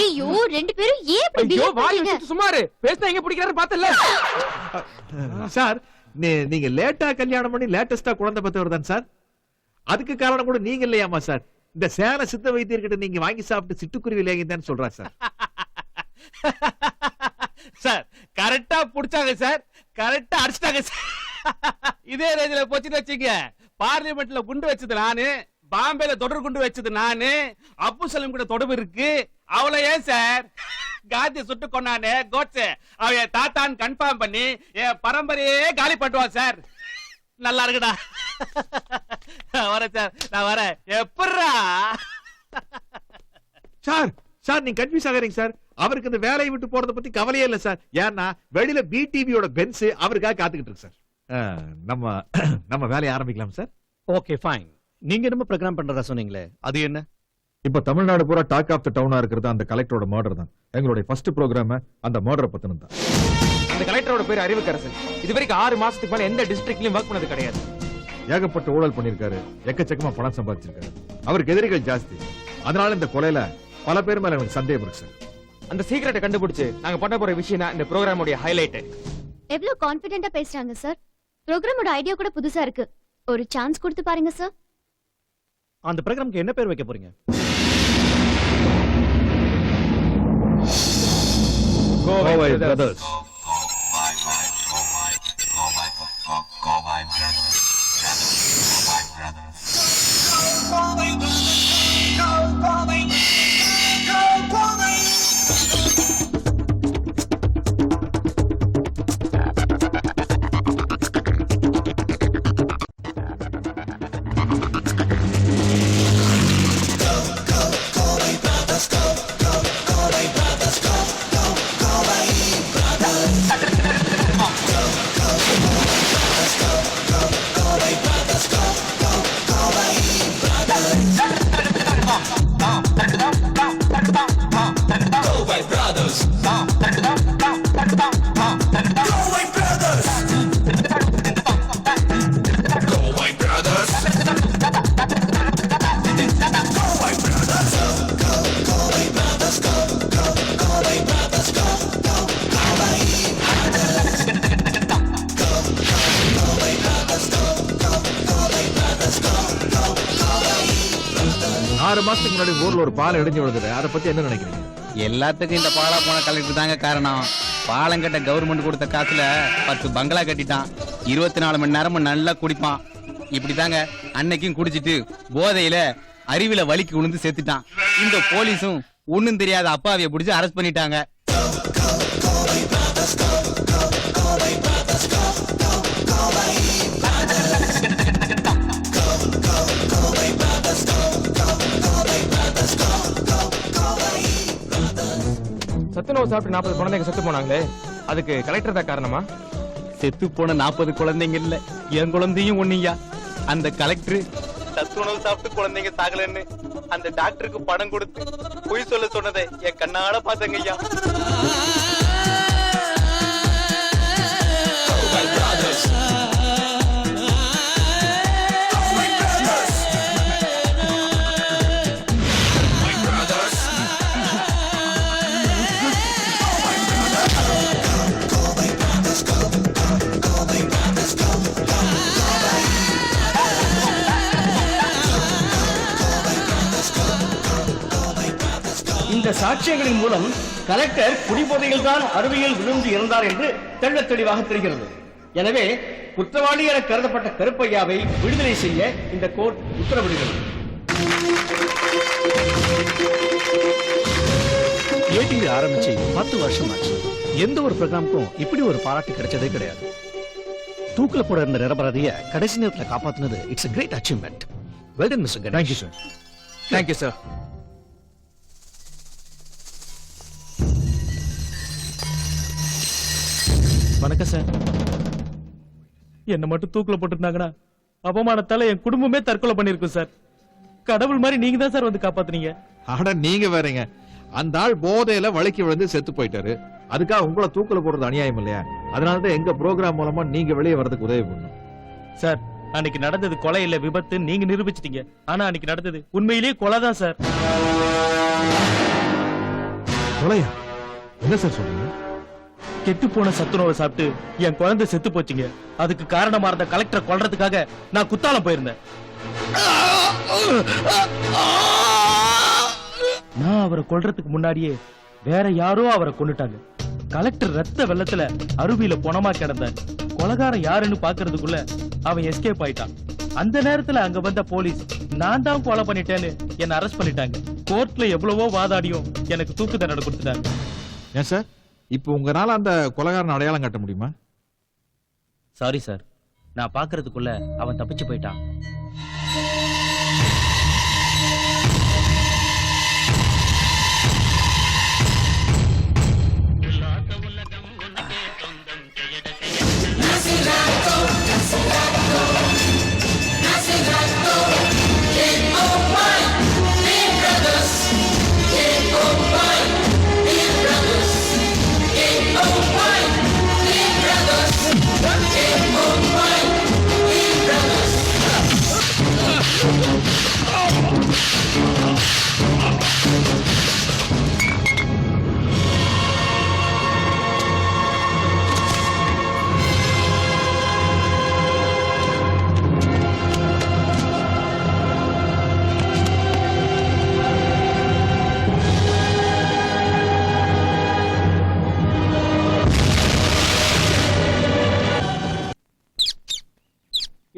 ஐயோ, 2 பேரும் ஏன் இப்படி ஐயோ, behave வாய் பண்றீங்க? வச்சுட்டு சும்மாரு. பேசினா எங்க பிடிக்கிறாரு பார்த்தல. சார், நீங்க லேட்டா கல்யாணம் பண்ணி லேட்டஸ்டா குழந்தை பெற்றவர் தான் சார். அதுக்கு காரணம் கூட நீங்க இல்லையாமா சார். இந்த சேன சித்த வைத்தியர்கிட்ட நீங்க வாங்கி சாப்பிட்டு சிட்டுக்குருவி லேகிதான் சொல்றா சார். சார், கரெக்டா புடிச்சாங்க சார். கரெக்டா அடிச்சிட்டாங்க சார். இதே ரேஞ்சில போச்சுன்னு வச்சுங்க, பார்லிமெண்ட்ல குண்டு வச்சது நானு, பாம்பேல தொடர் குண்டு வச்சது நானு, அப்பு சலம் கூட தொடர்பு இருக்கு. அவளை ஏன் சார் காந்திய சுட்டு கொண்டானே கோட்ஸே, அவன் தாத்தான்னு கன்ஃபார்ம் பண்ணி என் பரம்பரையே காலி பண்ணுவான் சார். நல்லா இருக்குடா. வரேன் சார், நான் வரேன். எப்படா சார்? சார், நீங்க கன்ஃபியூஸ் ஆகிறீங்க சார். அவருக்கு இந்த வேலையை விட்டு போறத பத்தி கவலையே இல்ல சார். ஏன்னா வெளியில பிடிவியோட பென்ஸ் அவருக்காக காத்துக்கிட்டு இருக்கு சார். நம்ம வேலையை ஆரம்பிக்கலாம் சார். Okay fine. நீங்க என்ன ப்ரோகிராம் பண்றதா சொன்னீங்களே, அது என்ன? இப்ப தமிழ்நாடு பூரா டாக் ஆஃப் த டவுனா இருக்கிறது அந்த கலெக்டரோட மர்டர் தான். எங்களுடைய ஃபர்ஸ்ட் ப்ரோகிராம் அந்த மர்டரை பத்தினது தான். அந்த கலெக்டரோட பேர் அறிவுக்கரசன். இதுவரைக்கும் 6 மாசத்துக்கு மேல எந்த டிஸ்ட்ரிக்ட்லயும் வர்க் பண்ணது கிடையாது. ஏகப்பட்ட ஊழல் பண்ணிருக்காரு, எக்கச்சக்கமா பணம் சம்பாதிச்சிருக்காரு. அவருக்கு எதிரிகள் ஜாஸ்தி. அதனால இந்த கொலையில பல பேர் மேல எனக்கு சந்தேகம் இருக்கு சார். அந்த சீக்கிரட்டை கண்டுபிடிச்சு நாங்க பண்ண போற விஷயம் தான் இந்த ப்ரோகிராமோட ஹைலைட். எவ்வளவு கான்ஃபிடென்ட்டா பேசுறாங்க சார். ப்ரோகிராமோட ஐடியா கூட புதுசா இருக்கு. ஒரு சான்ஸ் கொடுத்து பாருங்க சார். அந்த ப்ரோகிராம்க்கு என்ன பேர் வைக்க போறீங்க? கோவை பிரதர்ஸ். 6 மாசத்துக்கு முன்னாடி ஊர்ல ஒரு பாலம் இடிஞ்சு விழுதுரு, அதை பத்தி என்ன நினைக்கிறீங்க? எல்லாத்துக்கும் இந்த பாலா போன கலெக்டர் தாங்க காரணம். பாலம் கட்ட கவர்மெண்ட் கொடுத்த காசுல 10 பங்களா கட்டிட்டான். 24 மணி நேரமும் நல்லா குடிப்பான். இப்படிதாங்க அன்னைக்கும் குடிச்சிட்டு போதையில அருவில வலிக்கு விழுந்து செத்துட்டான். இந்த போலீஸும் ஒண்ணும் தெரியாத அப்பாவிய பிடிச்சு அரெஸ்ட் பண்ணிட்டாங்க. சத்துணவு சாப்பிட்டு 40 குழந்தைங்க செத்து போனாங்களே, அதுக்கு கலெக்டர் தான் காரணமா? செத்து போன 40 குழந்தைங்க இல்ல, என் குழந்தையும் ஒண்ணுயா. அந்த கலெக்டர் சத்துணவு சாப்பிட்டு குழந்தைங்க சாகலன்னு அந்த டாக்டருக்கு பணம் கொடுத்து பொய் சொல்ல சொன்னதை என் கண்ணால பாத்தங்க ஐயா. இந்த சாட்சியங்களின் மூலம் கலெக்டர் குடிபோதையில் தான் அருவியில் விழுந்து இறந்தார் என்று தெள்ளத் தெளிவாக தெரிகிறது. எனவே குற்றவாளி என கருதப்பட்ட கருப்பையாவை விடுதலை செய்ய இந்த கோர்ட் உத்தரவிடுகிறது. ஏடிவி ஆரம்பிச்சு 10 வருஷம் ஆச்சு. எந்த ஒரு ப்ரோக்ராமுக்கும் இப்படி ஒரு பாராட்டு கிடைச்சதே கிடையாது. தூக்குல போட இருந்த நிரபராதிய கடைசி நேரத்தில் காப்பாத்துனது it's a great achievement. Well done, Mr. Ganesh. Thank you, sir. Thank you, sir. வணக்கம் சார். என்ன மட்டும் தூக்குல போட்டுருந்தாங்கன்னா அவமானத்தால என் குடும்பமே தற்கொலை பண்ணிருக்கும் சார். கடவுள் மாதிரி நீங்க தான் சார் வந்து காப்பாத்துனீங்க. ஆனா நீங்க வேறங்க, அந்த ஆள் போதையில வலிக்கு விழுந்து செத்து போயிட்டாரு. அதுக்காக உங்களை தூக்குல போடுறது அநியாயம் இல்லையா? அதனாலதான் எங்க ப்ரோக்ராம் மூலமா நீங்க வெளியே வரதுக்கு உதவி பண்ணணும் சார். அன்னைக்கு நடந்தது கொலை இல்ல விபத்து நீங்க நிரூபிச்சிட்டீங்க. ஆனா அன்னைக்கு நடந்தது உண்மையிலேயே கொலை தான் சார். கொலையா? என்ன சார் சொல்றீங்க? கெட்டு போன சத்துணவை சாப்பிட்டு என் குழந்தை செத்து போச்சுங்க. அதுக்கு காரணமா இருந்த கலெக்டரை கொல்றதுக்காக நான் குத்தாலம் போயிருந்தேன். நான் அவரை கொல்றதுக்கு முன்னாடியே வேற யாரோ அவரை கொன்னுட்டாங்க. கலெக்டர் ரத்த வெள்ளத்துல அருவியில பொணமா கிடந்தார். கொலைகாரன் யாருன்னு பாக்குறதுக்குள்ள அவன் எஸ்கேப் ஆயிட்டான். அந்த நேரத்துல அங்க வந்த போலீஸ் நான் தான் கொலை பண்ணிட்டேன்னு என்ன அரெஸ்ட் பண்ணிட்டாங்க. கோர்ட்ல எவ்வளவோ வாதாடியும் எனக்கு தூக்கு தண்டனை கொடுத்துட்டாங்க. ஏன் சார், இப்போ உங்களால அந்த கொலைகாரன் அடையாளம் காட்ட முடியுமா? சாரி சார், நான் பாக்குறதுக்குள்ள அவன் தப்பிச்சு போயிட்டான்.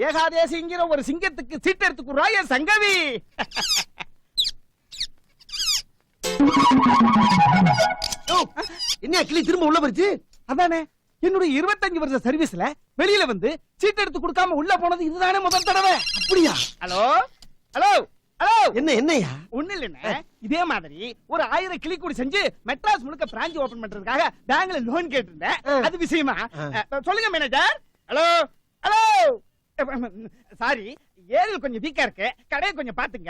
ஏகாதேசிங்கிற ஒரு சிங்கத்துக்கு சீட்டு எடுத்துக்குறாய சங்கவி. என்ன கிளி திரும்ப உள்ள போச்சு? அதானே என்னுடைய 25 வருஷ சர்வீஸ்ல வெளியில வந்து சீட்டு எடுத்து கொடுக்காம உள்ள போனது இதுதானே முதல் தடவை. அப்படியா? Hello hello hello. என்னையா? ஒண்ணு இல்லைன்னு இதே மாதிரி ஒரு 1000 கிளி கூடி செஞ்சு மெட்ராஸ் முழுக்க பிரான்ச் ஓபன் பண்றதுக்காக பேங்க்ல லோன் கேட்டிருந்தேன். அது விஷயமா சொல்லுங்க மேனேஜர். Hello hello. சாரி, ஏரியில் கொஞ்சம் வீக்கா இருக்கு, கடையை கொஞ்சம் பாத்துங்க.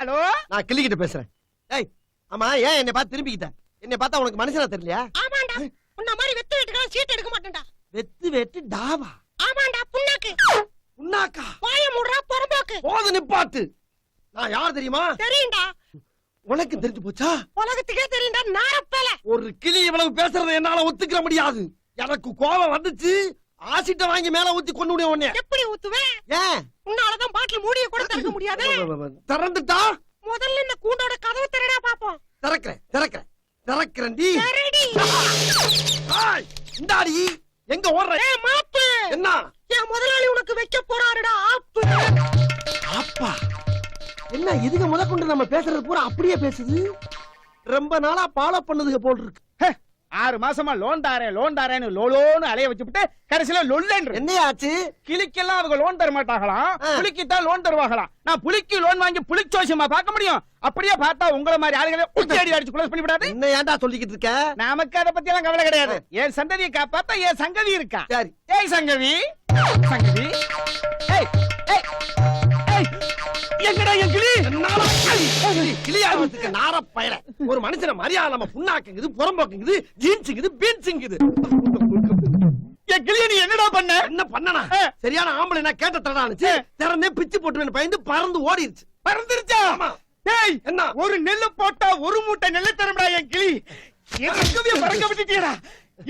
ஹலோ, நான் கிளி கிட்ட பேசுறேன். ஏய், ஆமா, ஏன் என்னை பார்த்து திரும்பிக்கிட்ட? என்னை பார்த்தா உனக்கு மனுஷனா தெரியலையா? ஆமாண்டா, உன்ன மாதிரி வெத்து வெட்டுக்கான சீட் எடுக்க மாட்டேன்டா. வெத்து டாவா? ஆமாண்டா, புண்ணாக்கு. புண்ணாக்கா? வாய மூடுறா பொறம்போக்கு. போது நிப்பாட்டு. நான் யார் தெரியுமா? தெரியும்டா. உனக்கு தெரிஞ்சு போச்சா? உலகத்துக்கே தெரியும்டா நாரப்பேல. ஒரு கிளி இவ்வளவு பேசுறதை என்னால ஒத்துக்கிற முடியாது. எனக்கு கோபம் வந்துச்சு. ஆசிட்ட வாங்கி மேல ஊத்தி கொண்டு விடுவேன் உன்னை. எப்படி ஊத்துவே? ஏன்? உன்னாலதான் பாட்டில் மூடிய கூட திறக்க முடியாது. திறந்துட்டா முதல்ல இந்த கூண்டோட கதவை திறடா பாப்போம். திறக்கிறேன்டி. இந்தாடி எங்க ஓடுற? மாப்பு என்ன? என் முதலாளி உனக்கு வைக்க போறாருடா ஆப்பு. அப்பா என்ன இதுக்கு முதற்கொண்டு நம்ம பேசுறது பூரா அப்படியே பேசுது. ரொம்ப நாளா ஃபாலோ பண்ணதுக்கு போல் இருக்கு. 6 மாசமா லோன் தாரேன்னு லோலோன்னு அலைய வச்சுட்டு கடைசியில லொல்லன்ற. என்னையாச்சு? கிளிக்கெல்லாம் அவங்க லோன் தர மாட்டாங்களாம், புலிக்கு தான் லோன் தருவாங்களாம். நான் புலிக்கு லோன் வாங்கி புலிச்சோசியமா பார்க்க முடியும்? அப்படியே பார்த்தா உங்கள மாதிரி ஆளுகளை உச்சடி அடிச்சு க்ளோஸ் பண்ணி விடாது. என்ன ஏன்டா சொல்லிக்கிட்டு இருக்க? நமக்கு அத பத்தி எல்லாம் கவலை கிடையாது. என் சந்ததியை காப்பாத்த என் சங்கதி இருக்கா. சரி. ஏய் சங்கதி, சங்கதி. ஏய் ஏய் ஏய் எங்கடா என் கிளி? கிளியாவதுக்கு நார பயல. ஒரு மனுஷன மரியாதை நம்ம புண்ணாக்குங்குது, புறம்போக்குங்குது, ஜீன்ஸுங்குது, பீன்ஸுங்குது. என் கிளிய நீ என்னடா பண்ண? என்ன பண்ணனா? சரியான ஆம்பளை நான் கேட்ட தடானுச்சு. திறந்தே பிச்சு போட்டுவேன்னு பயந்து பறந்து ஓடிடுச்சு. பறந்துருச்சா? டேய் என்ன? ஒரு நெல்லு போட்டா ஒரு மூட்டை நெல்லு தரும்டா என் கிளி. என் சங்கதியை பறக்க விட்டுட்டீடா.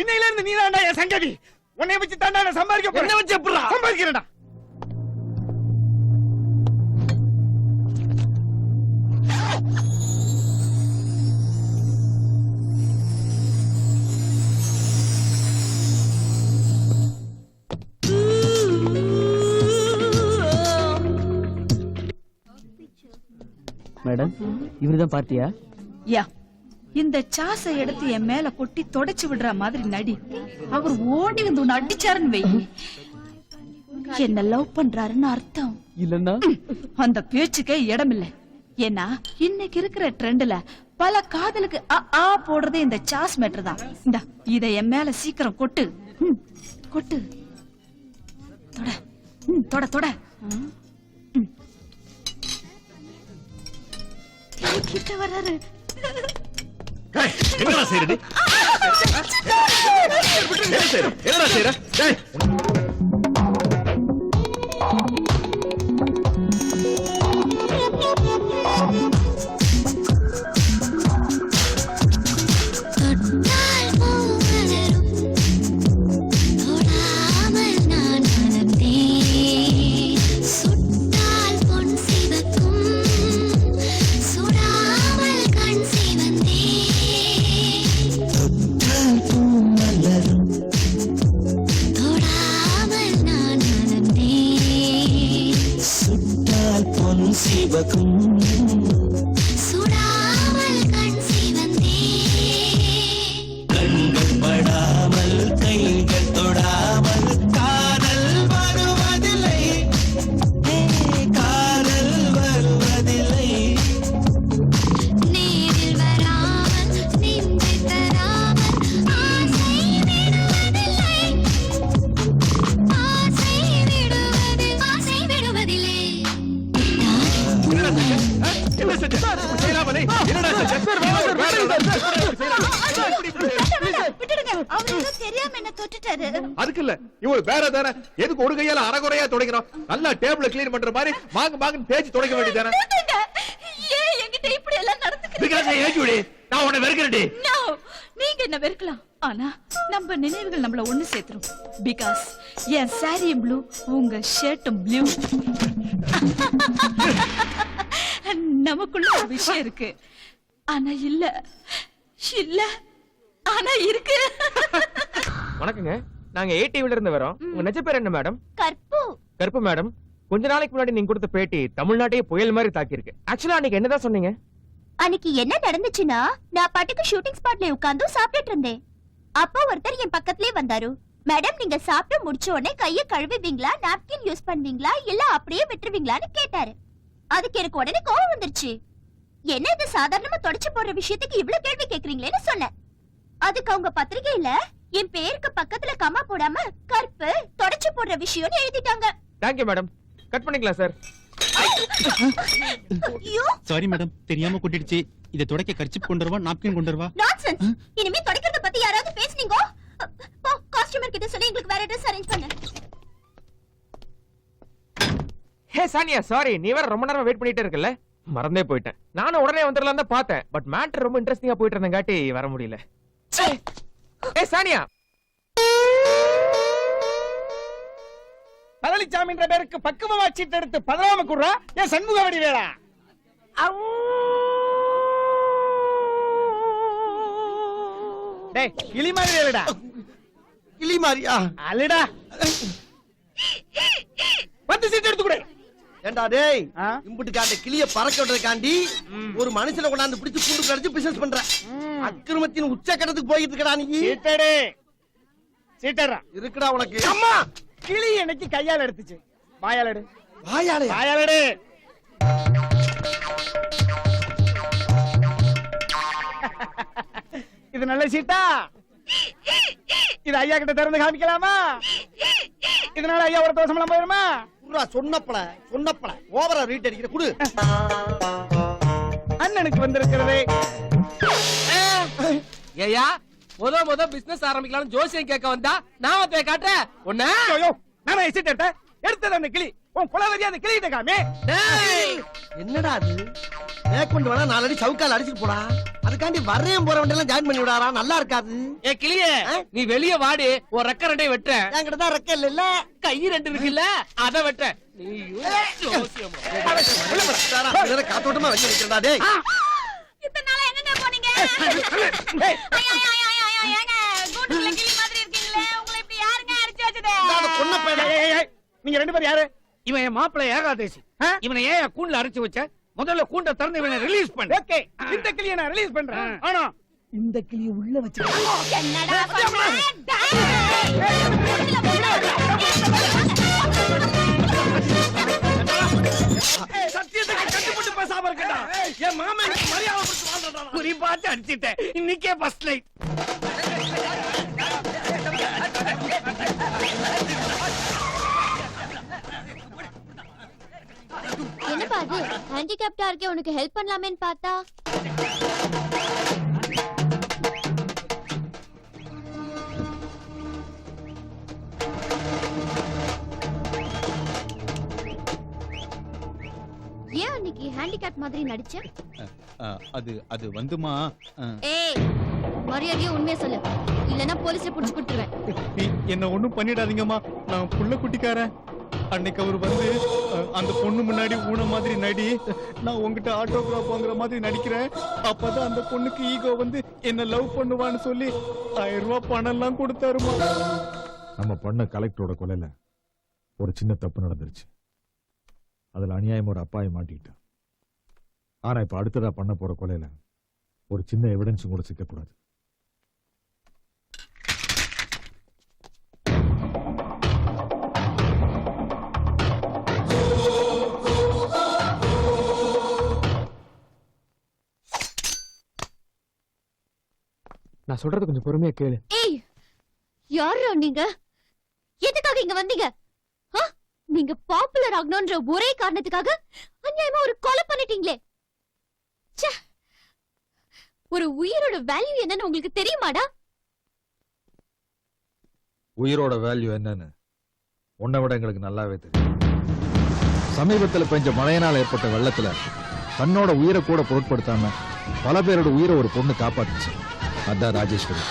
இன்னையில இருந்து நீதான்டா என் சங்கதி. உன்னை வச்சு தான்டா நான் சம்பாதிக்க போறேன். என்ன வச்சு எப்படிடா சம்பாதிக்கிறேன்டா. மேடம் இவருதான் பார்ட்டியா? யா இந்த சாசை எடுத்து என் மேல கொட்டி தொடச்சு விடுற மாதிரி நடி. அவர் ஓடி வந்து உன்னை அடிச்சாருன்னு வை, என்ன லவ் பண்றாருன்னு அர்த்தம் இல்லன்னா அந்த பேச்சுக்கே இடம் இல்ல. ஏன்னா இன்னைக்கு இருக்கிற ட்ரெண்ட்ல பல காதலுக்கு ஆ போடுறதே இந்த சாஸ் மேட்டர் தான். இந்த இத என் மேல சீக்கிரம் கொட்டு. கொட்டு. தொட தொட தொட. கிட்ட வர்றாரு. என்னடா செய்யறது? என்னடா செய்யற? டேய் அதுக்கு இல்ல இவரு வேற தானே. எதுக்கு ஒரு கையால அரைகுறையா துடைக்கணும்? நல்லா டேபிள கிளீன் பண்ற மாதிரி மாங்கு தேய்ச்சி துடைக்க வேண்டியதானே. ஏன் என்கிட்ட இப்படி எல்லாம் நடந்துக்கிறீங்க? நான் உன்னை வெறுக்கிறேன். நீங்க என்ன வெறுக்கலாம், ஆனா நம்ம நினைவுகள் நம்மள ஒண்ணு சேர்த்துரும். பிகாஸ் என் சாரி ப்ளூ, உங்க ஷர்ட்டும் ப்ளூ. நமக்குள்ள ஒரு விஷயம் இருக்கு, ஆனா இல்ல இல்ல ஆனா இருக்கு. வணக்கங்க, நாங்க ஏடிவில இருந்து வரோம். உங்க நிஜ பேர் என்ன மேடம்? கற்பு. கருப்பு மேடம், கொஞ்ச நாளைக்கு முன்னாடி நீங்க கொடுத்த பேட்டி தமிழ்நாட்டையே புயல் மாதிரி தாக்கி இருக்கு. ஆக்சுவலா அன்னைக்கு என்னதான் சொன்னீங்க? அன்னைக்கு என்ன நடந்துச்சுன்னா, நான் பாட்டுக்கு ஷூட்டிங் ஸ்பாட்ல உட்கார்ந்து சாப்பிட்டுட்டு இருந்தேன். அப்போ ஒருத்தர் என் பக்கத்துலயே வந்தாரு. மேடம், நீங்க சாப்பிட்டு முடிச்ச உடனே கைய கழுவுவீங்களா, நாப்கின் யூஸ் பண்ணுவீங்களா, இல்ல அப்படியே விட்டுருவீங்களான்னு கேட்டாரு. அதுக்கு எனக்கு உடனே கோவம் வந்துருச்சு. என்ன இது சாதாரணமா தொடச்சு போடுற விஷயத்துக்கு இவ்வளவு கேள்வி கேக்குறீங்களேன்னு சொன்னேன். அதுக்கு அவங்க பத்திரிகையில என் பேருக்கு பக்கத்துல கம்மா போடாம கற்பு தொடச்சு போடுற விஷயம்னு எழுதிட்டாங்க. Thank you madam. கட் பண்ணிக்கலாம் சார். சாரி மேடம், தெரியாம கொட்டிடுச்சு. இத துடைக்க கர்ச்சிப் கொண்டு வரவா, நாப்கின் கொண்டு வரவா? நான்சென்ஸ். இனிமே தொடக்கிறத பத்தி யாராவது பேசுனீங்க, போ காஸ்டியூமர் கிட்ட சொல்லி உங்களுக்கு வேற ட்ரெஸ் அரேஞ்ச் பண்ணு. ஹே சானியா, சாரி, நீ வேற ரொம்ப நேரம் வெயிட் பண்ணிட்டே இருக்கல, மறந்தே போயிட்டேன். நானும் உடனே வந்துடலாம் தான் பார்த்தேன், பட் மேட்டர் ரொம்ப இன்ட்ரெஸ்டிங்கா போயிட்டு இருந்தங்காட்டி வர முடியல. ஏ சானியா, பழனிசாமின்ற பேருக்கு பக்குவமா சீட்டு எடுத்து பதறாம குடுறா என் சண்முக வடிவேலா. டேய் கிளி மாதிரி இல்லடா. கிளி மாதிரியா? அல்லடா. வந்து சீட்டு எடுத்து கொடு. ஏண்டா டேய், இம்புட்டுக்காண்ட கிளிய பறக்க விடுறதுக்காண்டி ஒரு மனுஷனை கொண்டாந்து பிடிச்சு கூண்டு கடிச்சு பிசினஸ் பண்ற அக்கிரமத்தின் உச்சக்கட்டத்துக்கு போயிட்டு இருக்கடா நீ. சீட்டடே சீட்டடா இருக்குடா உனக்கு. அம்மா கிளி எனக்கு கையால எடுத்துச்சு. வாயால எடு. வாயால வாயால எடு. இது நல்ல சீட்டா? இது ஐயா கிட்ட திறந்து காமிக்கலாமா? இதனால ஐயா ஒரு தோசம் போயிருமா? சொன்னப்பல ஓவரா ரீட் அடிக்கிற குடு. அண்ணனுக்கு வந்திருக்கிறது. ஏயா முத பிசினஸ் ஆரம்பிக்கலாம் ஜோசியம் கேட்க வந்தா நான் வந்து காட்டுறேன் உன்ன. நானே சீட் எடுத்தேன். எடுத்தது அந்த கிளி. உன் குலவரி அந்த கிளி கிட்ட காமி. என்னடா அது? மேற்கொண்டு வேணா 4 அடி சவுக்கால அடிச்சிட்டு போடா. அதுக்காண்டி வரையும் போறவன் எல்லாம் ஜாயின் பண்ணி விடாரா? நல்லா இருக்காது. ஏ கிளியே நீ வெளிய வாடி. ஒரு ரெக்க ரெண்டே வெட்ட. என்கிட்ட தான் ரெக்க இல்ல. கை 2 இருக்குல்ல அத வெட்ட. நீ ஜோசியம் காத்தோட்டமா வச்சு நிக்கிறடா டேய். இத்தனை நாளா எங்கங்க போனீங்க? ஐயா ஏங்க கூண்டுல கிளி மாதிரி இருக்கீங்களே, உங்களை இப்படி யாருங்க அடிச்சு வச்சது? நீங்க 2 பேரும் யாரு? இவன் என் மாப்பிள்ளை ஏகாதேசி. இவனை ஏன் கூண்டுல அரைச்சு வச்ச? முதல்ல கூண்ட திறந்து இவனை ரிலீஸ் பண்ணு. ஓகே, இந்த கிளியை நான் ரிலீஸ் பண்றேன். ஆனா இந்த கிளியை உள்ள வச்சு என்னடா சத்தியத்துக்கு கட்டுப்பட்டு பேசாம இருக்கடா. என் மாமா எனக்கு மரியாதை கொடுத்து வாழ்றடா. குறி பார்த்து அடிச்சிட்டேன். இன்னைக்கே ஃபர்ஸ்ட் லைட். என்னப்பா அது? ஹேண்டிகேப்டா இருக்கே, உனக்கு ஹெல்ப் பண்ணலாமேன்னு பார்த்தா. ஏன் அன்னைக்கு ஹேண்டிகேப் மாதிரி நடிச்ச? அது வந்துமா. ஏய் மரியாதையா உண்மையை சொல்லு, இல்லனா போலீஸ்ல புடிச்சு கொடுத்துருவேன். என்ன ஒண்ணும் பண்ணிடாதீங்கம்மா, நான் புள்ள குட்டிக்காரன். அன்னைக்கு அவர் வந்து அந்த பொண்ணு முன்னாடி ஊன மாதிரி நடி, நான் உங்ககிட்ட ஆட்டோகிராஃப் வாங்குற மாதிரி நடிக்கிறேன். அப்பதான் அந்த பொண்ணுக்கு ஈகோ வந்து என்ன லவ் பண்ணுவான்னு சொல்லி 1000 ரூபாய் பணம் எல்லாம் கொடுத்தாருமா. நம்ம பண்ண கலெக்டரோட கொலையில ஒரு சின்ன தப்பு நடந்துருச்சு. அதுல அநியாயம் ஒரு அப்பாயை மாட்டிக்கிட்டான். ஆனா இப்ப அடுத்ததா பண்ண போற கொலையில ஒரு சின்ன எவிடன்ஸ் கூட சிக்க கூடாது. நான் சொல்றது கொஞ்சம் பொறுமையா கேளு. ஏய் யாரா நீங்க? எதுக்காக இங்க வந்தீங்க? நீங்க பாப்புலர் ஆகணும்ன்ற ஒரே காரணத்துக்காக அநியாயமா ஒரு கொலை பண்ணிட்டீங்களே. ஒரு உயிரோட வேல்யூ என்னன்னு உங்களுக்கு தெரியுமாடா? உயிரோட வேல்யூ என்னன்னு உன்னை விட எங்களுக்கு நல்லாவே தெரியும். சமீபத்துல பெஞ்ச மழையினால் ஏற்பட்ட வெள்ளத்துல தன்னோட உயிரை கூட பொருட்படுத்தாம பல பேரோட உயிரை ஒரு பொண்ணு காப்பாத்துச்சு. அதான் ராஜேஸ்வரி.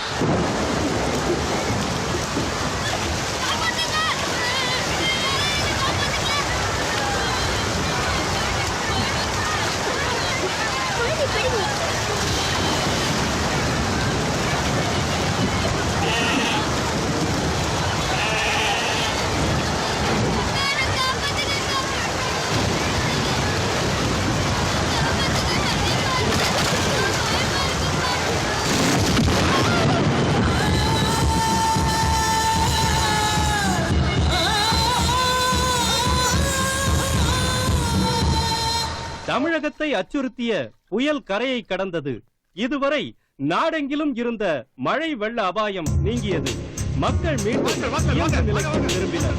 தமிழகத்தை அச்சுறுத்திய புயல் கரையை கடந்தது. இதுவரை நாடெங்கிலும் இருந்த மழை வெள்ள அபாயம் நீங்கியது. மக்கள் மீண்டும் இயல்பு நிலைக்கு திரும்பினர்.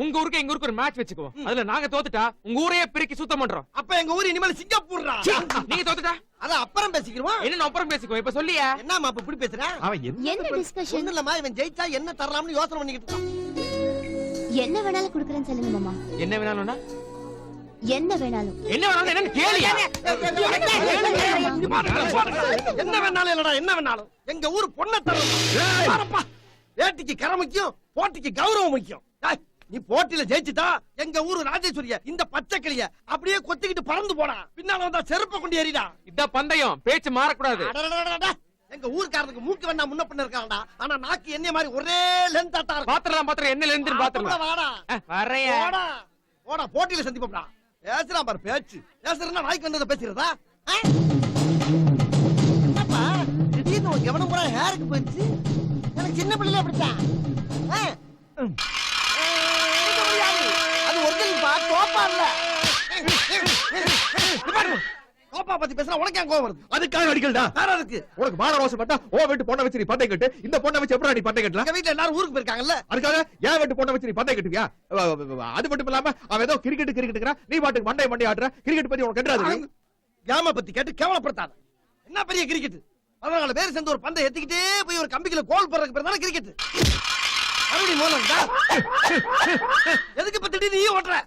உங்க ஊருக்கு எங்க ஊருக்கு ஒரு மேட்ச் வச்சுக்குவோம். அதுல நாங்க தோத்துட்டா உங்க ஊரையே பிரிக்கி சுத்தம் பண்றோம். அப்ப எங்க ஊர் இனிமேல் சிங்கப்பூர்ரா. நீங்க தோத்துட்டா அத அப்புறம் பேசிக்கிறோம். என்ன அப்புறம் பேசிக்குவோம். இப்ப சொல்லியா என்னமா அப்ப இப்படி பேசுற? அவன் என்ன டிஸ்கஷன்? ஒண்ணு இல்லம்மா, இவன் ஜெயிச்சா என்ன தரலாம்னு யோசனை பண்ணிக்கிட்டு இருக்கான். என்ன வேணாலும் குடுக்குறேன்னு சொல்லுங்க மாமா. என்ன வேணாலும்னா என்ன வேணாலும். என்ன வேணாலும் என்னன்னு கேளியா? என்ன வேணாலும் இல்லடா, என்ன வேணாலும் எங்க ஊர் பொண்ணை தரணும். வேட்டிக்கு கரை முக்கியம், போட்டிக்கு கௌரவம் முக்கியம். டேய், நீ போட்டியில ஜெயிச்சுட்டா எங்க ஊரு ராஜேஸ்வரிய இந்த பச்சை கிளிய அப்படியே கொத்திக்கிட்டு பறந்து போடா. பின்னால வந்தா செருப்ப கொண்டு ஏறிடா. இதான் பந்தயம், பேச்சு மாறக்கூடாது. எங்க ஊர்க்காரனுக்கு மூக்கு வேணா முன்ன பண்ண இருக்காங்கடா, ஆனா நாக்கு என்ன மாதிரி ஒரே லென்த்தாட்டா இருக்கு. பாத்திரம் என்ன லென்த் பாத்திரம். வாடா வரையா போடா போடா, போட்டியில சந்திப்போம்டா. பேசுறான் பாரு பேச்சு. பேசுறா நாய்க்கு வந்ததை பேசுறதா? என்னப்பா திடீர்னு ஒரு கவனம் பூரா ஹேருக்கு போயிடுச்சு. எனக்கு சின்ன பிள்ளைல அப்படித்தான். அது ஒரிஜினல் பா, தோப்பா இல்ல. தோப்பா பத்தி பேசுறா உனக்கு ஏன் கோவம் வருது? அதுக்காக அடிக்கலடா. வேற இருக்கு. உனக்கு மான ரோசம் பட்டா ஓ வீட்டு பொண்ணை வச்சு நீ பந்தயம் கட்டு, இந்த பொண்ணை வச்சு எப்படி நீ பந்தயம் கட்டலாம்? எங்க வீட்டுல எல்லாரும் ஊருக்கு போயிருக்காங்கல்ல, அதுக்காக ஏன் வீட்டு பொண்ணை வச்சு நீ பந்தயம் கட்டுவியா? அது மட்டும் இல்லாம அவன் ஏதோ கிரிக்கெட்டுங்கிறா, நீ பாட்டுக்கு மண்டை ஆடுற. கிரிக்கெட் பத்தி உனக்கு கண்டாது. கேம பத்தி கேட்டு கேவலப்படுத்தாத. என்ன பெரிய கிரிக்கெட்? 14 பேர் சேர்ந்து ஒரு பந்தை எத்திக்கிட்டே போய் ஒரு கம்பிக்குள்ள கோல் போடுறதுக்கு பேர் தானே கிரிக்கெட். மறுபடியும் மோனண்டா. எதுக்கு இப்ப திடீர்னு நீ ஓட்டுற?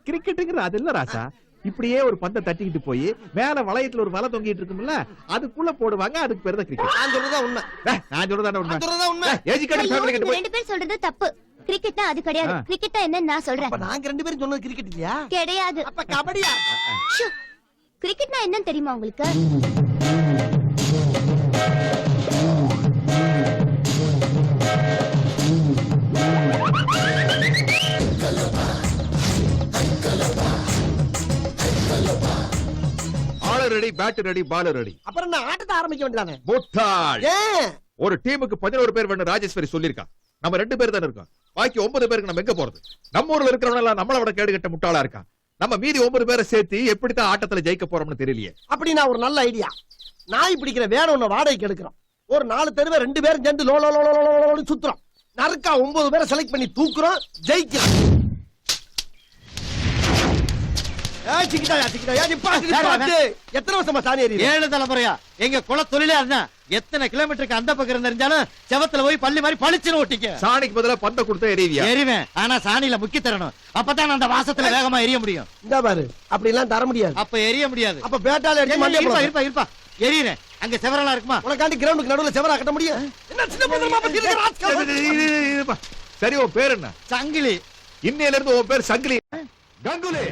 கிரிக்கெட்டுங்கிற அது இல்ல ராசா. இப்படியே ஒரு பந்தை தட்டிக்கிட்டு போய் மேல வளையத்துல ஒரு வலை தொங்கிட்டு இருக்கும்ல, அதுக்குள்ள போடுவாங்க. அதுக்கு பேரு தான் கிரிக்கெட். நான் சொல்றதா உண்மை. நான் சொல்றதா உண்மை. உண்மை. எஜுகேட்டட் ஃபேமிலி கிட்ட போய் 2 பேர் சொல்றது தப்பு. கிரிக்கெட்னா அது கிடையாது. கிரிக்கெட்னா என்னன்னு நான் சொல்றேன். அப்ப நாங்க 2 பேரும் சொன்னது கிரிக்கெட் இல்லையா? கிடையாது. அப்ப கபடியா? கிரிக்கெட்னா என்னன்னு தெரியுமா உங்களுக்கு? ஆளு ரெடி, பேட் ரெடி, பால் ரெடி. அப்புறம் என்ன ஆட்டத்தை ஆரம்பிக்க வேண்டியதானே? முட்டாள். ஏன் ஒரு டீமுக்கு 11 பேர் வேணும் ராஜேஸ்வரி சொல்லிருக்கா. நம்ம 2 பேர் தான இருக்கோம். பாக்கி 9 பேருக்கு நம்ம எங்க போறது? நம்ம ஊர்ல இருக்கிறவங்க எல்லாம் நம்மள விட கேடு கட்ட முட்டாளா இருக்கான். நம்ம மீதி 9 பேரை சேர்த்து எப்படித்தான் ஆட்டத்துல ஜெயிக்க போறோம்னு தெரியலையே. அப்படி நான் ஒரு நல்ல ஐடியா. நாய் பிடிக்கிற வேற ஒண்ணு வாடகைக்கு எடுக்கிறோம். ஒரு 4 தெருவை 2 பேரும் சேர்ந்து லோ லோ லோ லோ லோன்னு சுத்துறோம். நறுக்கா 9 பேரை செலக்ட் பண்ணி தூக்குறோம், ஜெயிக்கிறோம். எத்தனை வருஷமா சாணி ஏறி? 7 தலைமுறையா. எங்க குல தொழிலே அதுதான். எத்தனை கிலோமீட்டருக்கு அந்த பக்கம் தெரிஞ்சாலும் செவத்துல போய் பள்ளி மாதிரி பளிச்சுன்னு ஒட்டிக்க. சாணிக்கு பதிலா பந்த கொடுத்தா எரிவியா? எரிவேன். ஆனா சாணியில முக்கி தரணும். அப்பதான் அந்த வாசத்துல வேகமா எரிய முடியும். இந்த பாரு, அப்படி எல்லாம் தர முடியாது. அப்ப எரிய முடியாது. அப்ப பேட்டால அடிச்சு மண்டைய இருப்பா போடு. இருப்பா இருப்பா எரியறேன். அங்க செவரெல்லாம் இருக்குமா? உனக்காண்டி கிரவுண்டுக்கு நடுவுல செவரா கட்ட முடியும்? என்ன சின்ன பந்தமா பத்தி இருக்க ராஜ்கா? சரி, உன் பேர் என்ன? சங்கிலி. இன்னையில இருந்து உன் பேர் சங்கிலி. கங்குலி.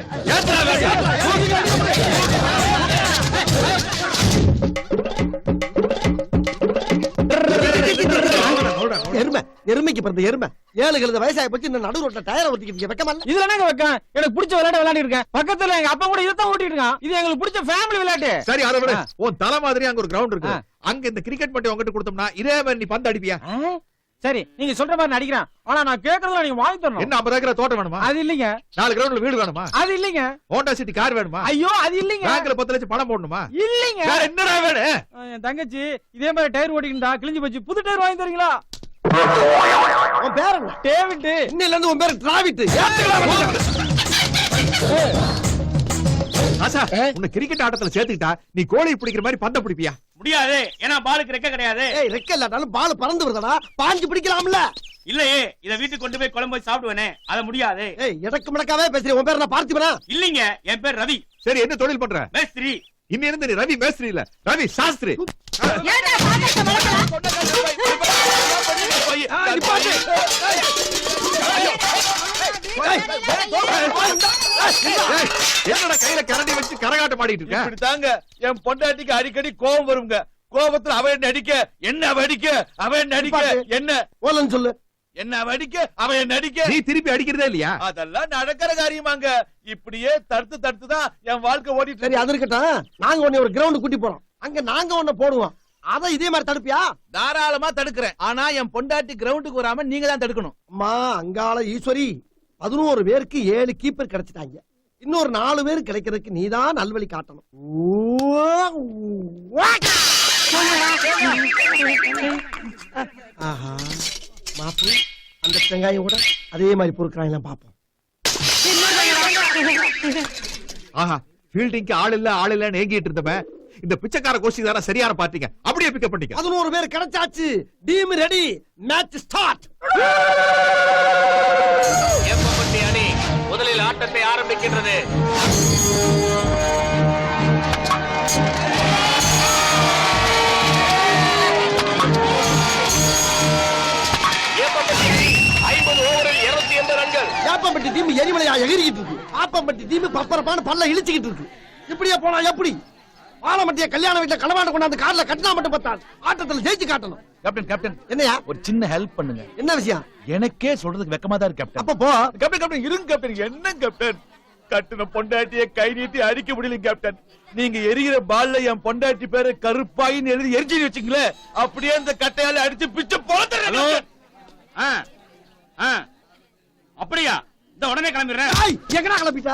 எருமைக்கு பிறந்த எருமை 7 கழுத வயசாகி போச்சு. இந்த நடு ரோட்ல டயரை ஒட்டிக்கிட்டு வெக்கமா இல்ல? இதுல என்னங்க வைக்க? எனக்கு பிடிச்ச விளையாட்டு விளையாடி இருக்கேன். பக்கத்துல எங்க அப்பா கூட இதான் ஓட்டிட்டு இருக்கான். இது எங்களுக்கு பிடிச்ச ஃபேமிலி விளையாட்டு. சரி, அதை விட உன் தலை மாதிரி அங்க ஒரு கிரவுண்ட் இருக்கு. அங்க இந்த கிரிக்கெட் மட்டும் உங்ககிட்ட கொடுத்தோம்னா இதே மாதிரி நீ பந்து அடிப்பியா? சரி, நீங்க சொல்ற மாதிரி நடிக்கிறேன். ஆனா நான் கேக்குறதுல நீங்க வாங்கி தரணும். என்ன 50 ஏக்கர் தோட்டம் வேணுமா? அது இல்லைங்க. 4 கிரவுண்ட்ல வீடு வேணுமா? அது இல்லைங்க. ஹோண்டா சிட்டி கார் வேணுமா? ஐயோ, அது இல்லைங்க. பேங்க்ல 10 லட்சம் பணம் போடணுமா? இல்லைங்க. வேற என்னடா வேணும்? என் தங்கச்சி இதே மாதிரி டயர் ஓட்டிக்கிட்டா கிழிஞ்சு போச்சு. புது டயர் வாங்கி தரீங்களா? உன் பேர் என்ன? டேவிட். இன்னையில இருந்து உன் பேர் டிராவிட். ஆசா, உன்னை கிரிக்கெட் ஆட்டத்துல சேர்த்துக்கிட்டா நீ கோழி பிடிக்கிற மாதிரி பந்த பிடிப்பியா? முடியாது. ஏன்னா பாலுக்கு ரெக்க கிடையாது. ஏய், ரெக்க இல்லாட்டாலும் பால் பறந்து வருதடா. பாஞ்சு பிடிக்கலாம்ல? இல்லையே, இத வீட்டுக்கு கொண்டு போய் குழம்பு போய் சாப்பிடுவேனே, அது முடியாது. ஏய், எடக்கு மடக்காவே பேசுறீ. உன் பேர் என்ன? பார்த்திபனா? இல்லைங்க, என் பேர் ரவி. சரி, என்ன தொழில் பண்ற? மேஸ்திரி. இன்னி இருந்து நீ ரவி மேஸ்திரி இல்ல, ரவி சாஸ்திரி. என்னடா கையில கரண்டி வச்சு கரகாட்டம் ஆடிட்டு இருக்க? இப்படித்தாங்க என் பொண்டாட்டிக்கு அடிக்கடி கோபம் வருங்க. கோபத்துல அவ என்ன அடிக்க, என்ன அவ அடிக்க, அவ என்ன அடிக்க, என்ன ஓலன்னு சொல்லு. என்ன அவ அடிக்க, அவ என்ன அடிக்க. நீ திருப்பி அடிக்கிறதே இல்லையா? அதெல்லாம் நடக்கிற காரியமாங்க. இப்படியே தடுத்து தான் என் வாழ்க்கை ஓடிட்டு. சரி, அது இருக்கட்டும். நாங்க உன்னை ஒரு கிரவுண்ட் கூட்டி போறோம். அங்க நாங்க உன்னை போடுவோம். அத இதே மாதிரி தடுப்பியா? தாராளமா தடுக்கிறேன். ஆனா என் பொண்டாட்டி கிரவுண்டுக்கு வராம நீங்க தான் தடுக்கணும். அம்மா அங்காள ஈஸ்வரி, 11 பேருக்கு 7 கீப்பர் கிடைச்சிட்டாங்க. இன்னொரு 4 பேர் கிடைக்கிறதுக்கு நீதான் நல்வழி காட்டணும். ஆஹா, மாப்பு அந்த தேங்காயை கூட அதே மாதிரி பொறுக்கிறாங்க பாப்போம். ஆஹா, ஃபீல்டிங்க்கு ஆள் இல்லன்னு ஏங்கிட்டு இருந்தவன் இந்த பிச்சைக்கார கோஷ்டி தான சரியான பாத்தீங்க. அப்படியே பிக்கப் பண்ணிக்க. 11 பேர் கிடைச்சாச்சு. Team ready. Match start. Eppampatti அணி முதலில் ஆட்டத்தை ஆரம்பிக்கின்றது. ஏப்பம்பட்டி அணி 50 ஓவரில் 280 ரன்கள். ஏப்பம்பட்டி டீம் எரிமலையா எகிரிக்கிட்டு இருக்கு. ஆப்பம்பட்டி டீம் பப்பரப்பான பல்ல இழுச்சிக்கிட்டு இருக்கு. இப்படியே போனா எப்படி? ஆலமட்டிய கல்யாண வீட்டுல களவாண்ட கொண்டாந்து கார்ல கட்டினா மட்டும் பத்தாது. ஆட்டத்துல ஜெயிச்சு காட்டணும். கேப்டன் என்னையா ஒரு சின்ன ஹெல்ப் பண்ணுங்க. என்ன விஷயம்? எனக்கே சொல்றதுக்கு வெக்கமா தான் இருக்கு கேப்டன். அப்ப போ. கேப்டன் இருங்க கேப்டன். என்ன கேப்டன்? கட்டுன பொண்டாட்டியை கை நீட்டி அடிக்க முடியல கேப்டன். நீங்க எரிகிற பால்ல என் பொண்டாட்டி பேரு கருப்பாயின்னு எழுதி எரிஞ்சு வச்சுங்களே, அப்படியே அந்த கட்டையால அடிச்சு பிச்சை போட்டுறேன். அப்படியா? இந்த உடனே கிளம்பிடுறேன். எங்கடா கிளம்பிட்ட?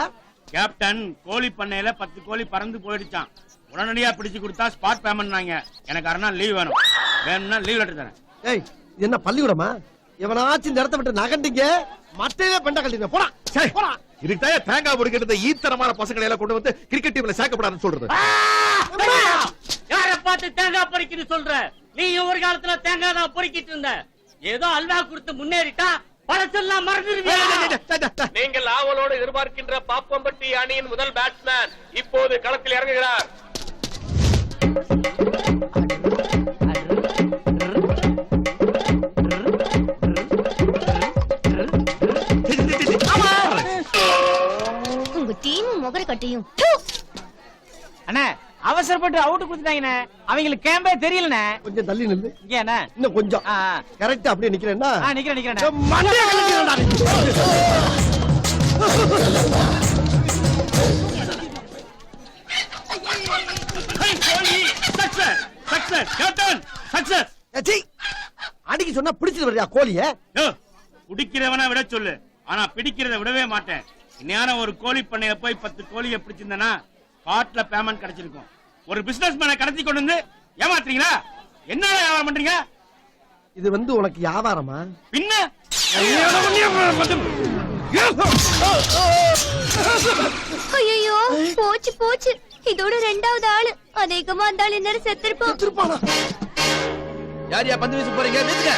கேப்டன், கோழி பண்ணையில 10 கோழி பறந்து போயிடுச்சான். உடனடியா பிடிச்சு கொடுத்தா ஸ்பாட் பேமெண்ட். எனக்கு 6 நாள் லீவ் வேணும். வேணும்னா லீவ் லெட்டர் தரேன். ஏய், இது என்ன பள்ளிக்கூடமா? எவனாச்சும் இந்த இடத்த விட்டு நகண்டிங்க மட்டையே பெண்ட கட்டிங்க. போடா போடா. இதுக்கு தேங்காய் பொறுக்கிட்டு ஈத்தனமான பசங்களை எல்லாம் கொண்டு வந்து கிரிக்கெட் டீம்ல சேர்க்கப்படாதுன்னு சொல்றது. யார பார்த்து தேங்காய் பொறிக்கிட்டு சொல்ற? நீ ஒரு காலத்துல தேங்காய் தான் பொறிக்கிட்டு இருந்த. ஏதோ அல்வா கொடுத்து முன்னேறிட்டா பழசெல்லாம் மறந்துடுவீங்க. நீங்கள் ஆவலோடு எதிர்பார்க்கின்ற பாப்பம்பட்டி அணியின் முதல் பேட்ஸ்மேன் இப்போது களத்தில் இறங்குகிறார். உங்க டீம் முகர கட்டியும். அண்ணா அவசரப்பட்டு அவுட் கொடுத்துட்டாங்கண்ணே. அவங்களுக்கு கேம்பே தெரியலண்ணே. கொஞ்சம் தள்ளி நில்லு. இங்க அண்ணா இன்னும் கொஞ்சம் கரெக்டா அப்படியே நிக்கிறேன்னா நிக்கிறேன். மண்டைய கலக்கிறேன்டா. அடிக்க சொன்னா பிடிச்சிட்டு வர்றியா கோழிய? குடிக்கிறவனா விட சொல்லு, ஆனா பிடிக்கிறத விடவே மாட்டேன். இன்னும் ஒரு கோழி பண்ணையில போய் 10 கோழியை பிடிச்சிருந்தனா காட்ல பேமெண்ட் கிடைச்சிருக்கும். ஒரு பிசினஸ் மேனை கடத்தி கொண்டு வந்து ஏமாத்துறீங்களா? என்ன வியாபாரம் பண்றீங்க? இது உனக்கு வியாபாரமா? பின்ன ஐயோ, போச்சு போச்சு. இதோட 2வது ஆளு. அதிகமா இருந்தாலும் இந்த செத்துருப்பான். யார் பந்து வீச போறீங்க? வீசுங்க.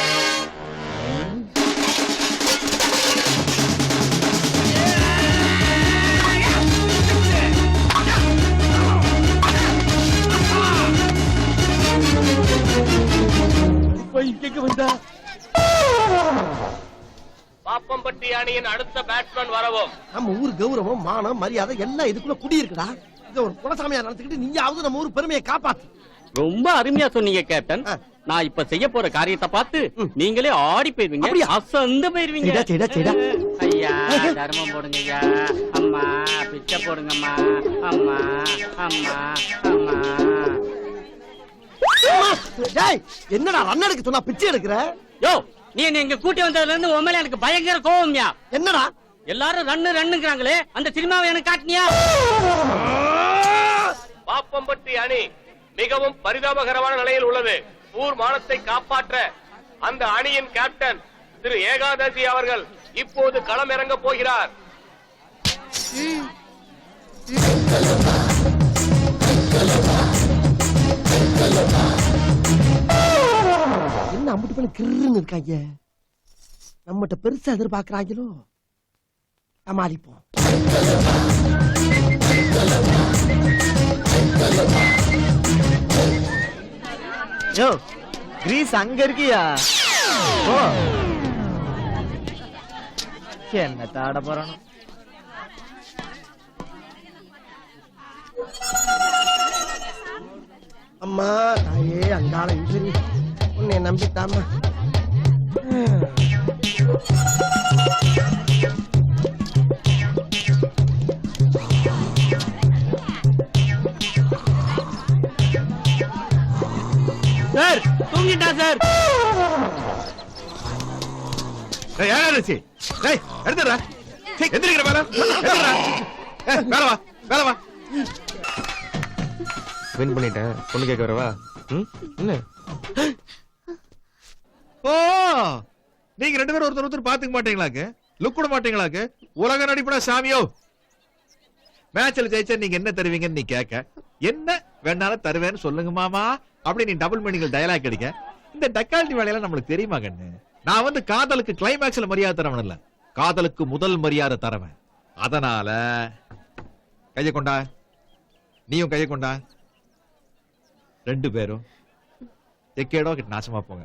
பாப்பம்பட்டி அணியின் அடுத்த பேட்ஸ்மேன் வரவும். நம்ம ஊர் கௌரவம், மானம், மரியாதை எல்லாம் இதுக்குள்ள குடி இருக்குடா. இத ஒரு குலசாமியா நினைச்சுக்கிட்டு நீயாவது நம்ம ஊர் பெருமையை காப்பாத்து. ரொம்ப அருமையா சொன்னீங்க கேப்டன். நான் இப்ப செய்ய போற காரியத்தை பார்த்து நீங்களே ஆடி போயிருவீங்க. அசந்து போயிருவீங்க. ஐயா தர்மம் போடுங்க ஐயா. அம்மா பிச்சை போடுங்கம்மா. அம்மா அம்மா அம்மா. என்னடா ரன் எடுக்க சொன்னா பிச்சை எடுக்கிற? யோ, நீ எங்க கூட்டி வந்ததுல இருந்து உண்மையில எனக்கு பயங்கர கோவம்யா. என்னடா எல்லாரும் ரன்னுங்கிறாங்களே, அந்த சினிமாவை எனக்கு காட்டினியா? பாப்பம்பட்டி அணி மிகவும் பரிதாபகரமான நிலையில் உள்ளது. ஊர் மானத்தை காப்பாற்ற அந்த அணியின் கேப்டன் திரு ஏகாதசி அவர்கள் இப்போது களம் இறங்க போகிறார். என்ன அம்புட்டு பண்ணி கிருன்னு இருக்காங்க. நம்மகிட்ட பெருசா எதிர்பார்க்கிறாங்களோ? சமாளிப்போம். யோ, கிரீஸ் அங்க இருக்கியா? என்ன தாட போறானோ? அம்மா தாயே அங்காள ஈஸ்வரி, உன்னை நம்பிட்டாமா. சார் தூங்கிட்டா சார். வின் பண்ணிட்டேன். பொண்ணு கேட்க வரவா? என்ன? ஓ, நீங்க 2 பேரும் ஒருத்தர் பாத்துக்க மாட்டீங்களாக்கு? லுக் கூட மாட்டீங்களாக்கு? உலக நடிப்படா சாமியோ. மேட்ச்ல ஜெயிச்சா நீங்க என்ன தருவீங்கன்னு நீ கேட்க, என்ன வேணாலும் தருவேன்னு சொல்லுங்க மாமா அப்படி நீ டபுள் மீனிங்ல டயலாக் அடிக்க. இந்த டக்கால்டி வேலையெல்லாம் நம்மளுக்கு தெரியுமா கண்ணு? நான் வந்து காதலுக்கு கிளைமேக்ஸ்ல மரியாதை தரவன் இல்ல, காதலுக்கு முதல் மரியாதை தரவன். அதனால கைய கொண்டா, நீயும் கைய கொண்டா. 2 பேரும் எக்கேடோ கிட்ட நாசமா போங்க.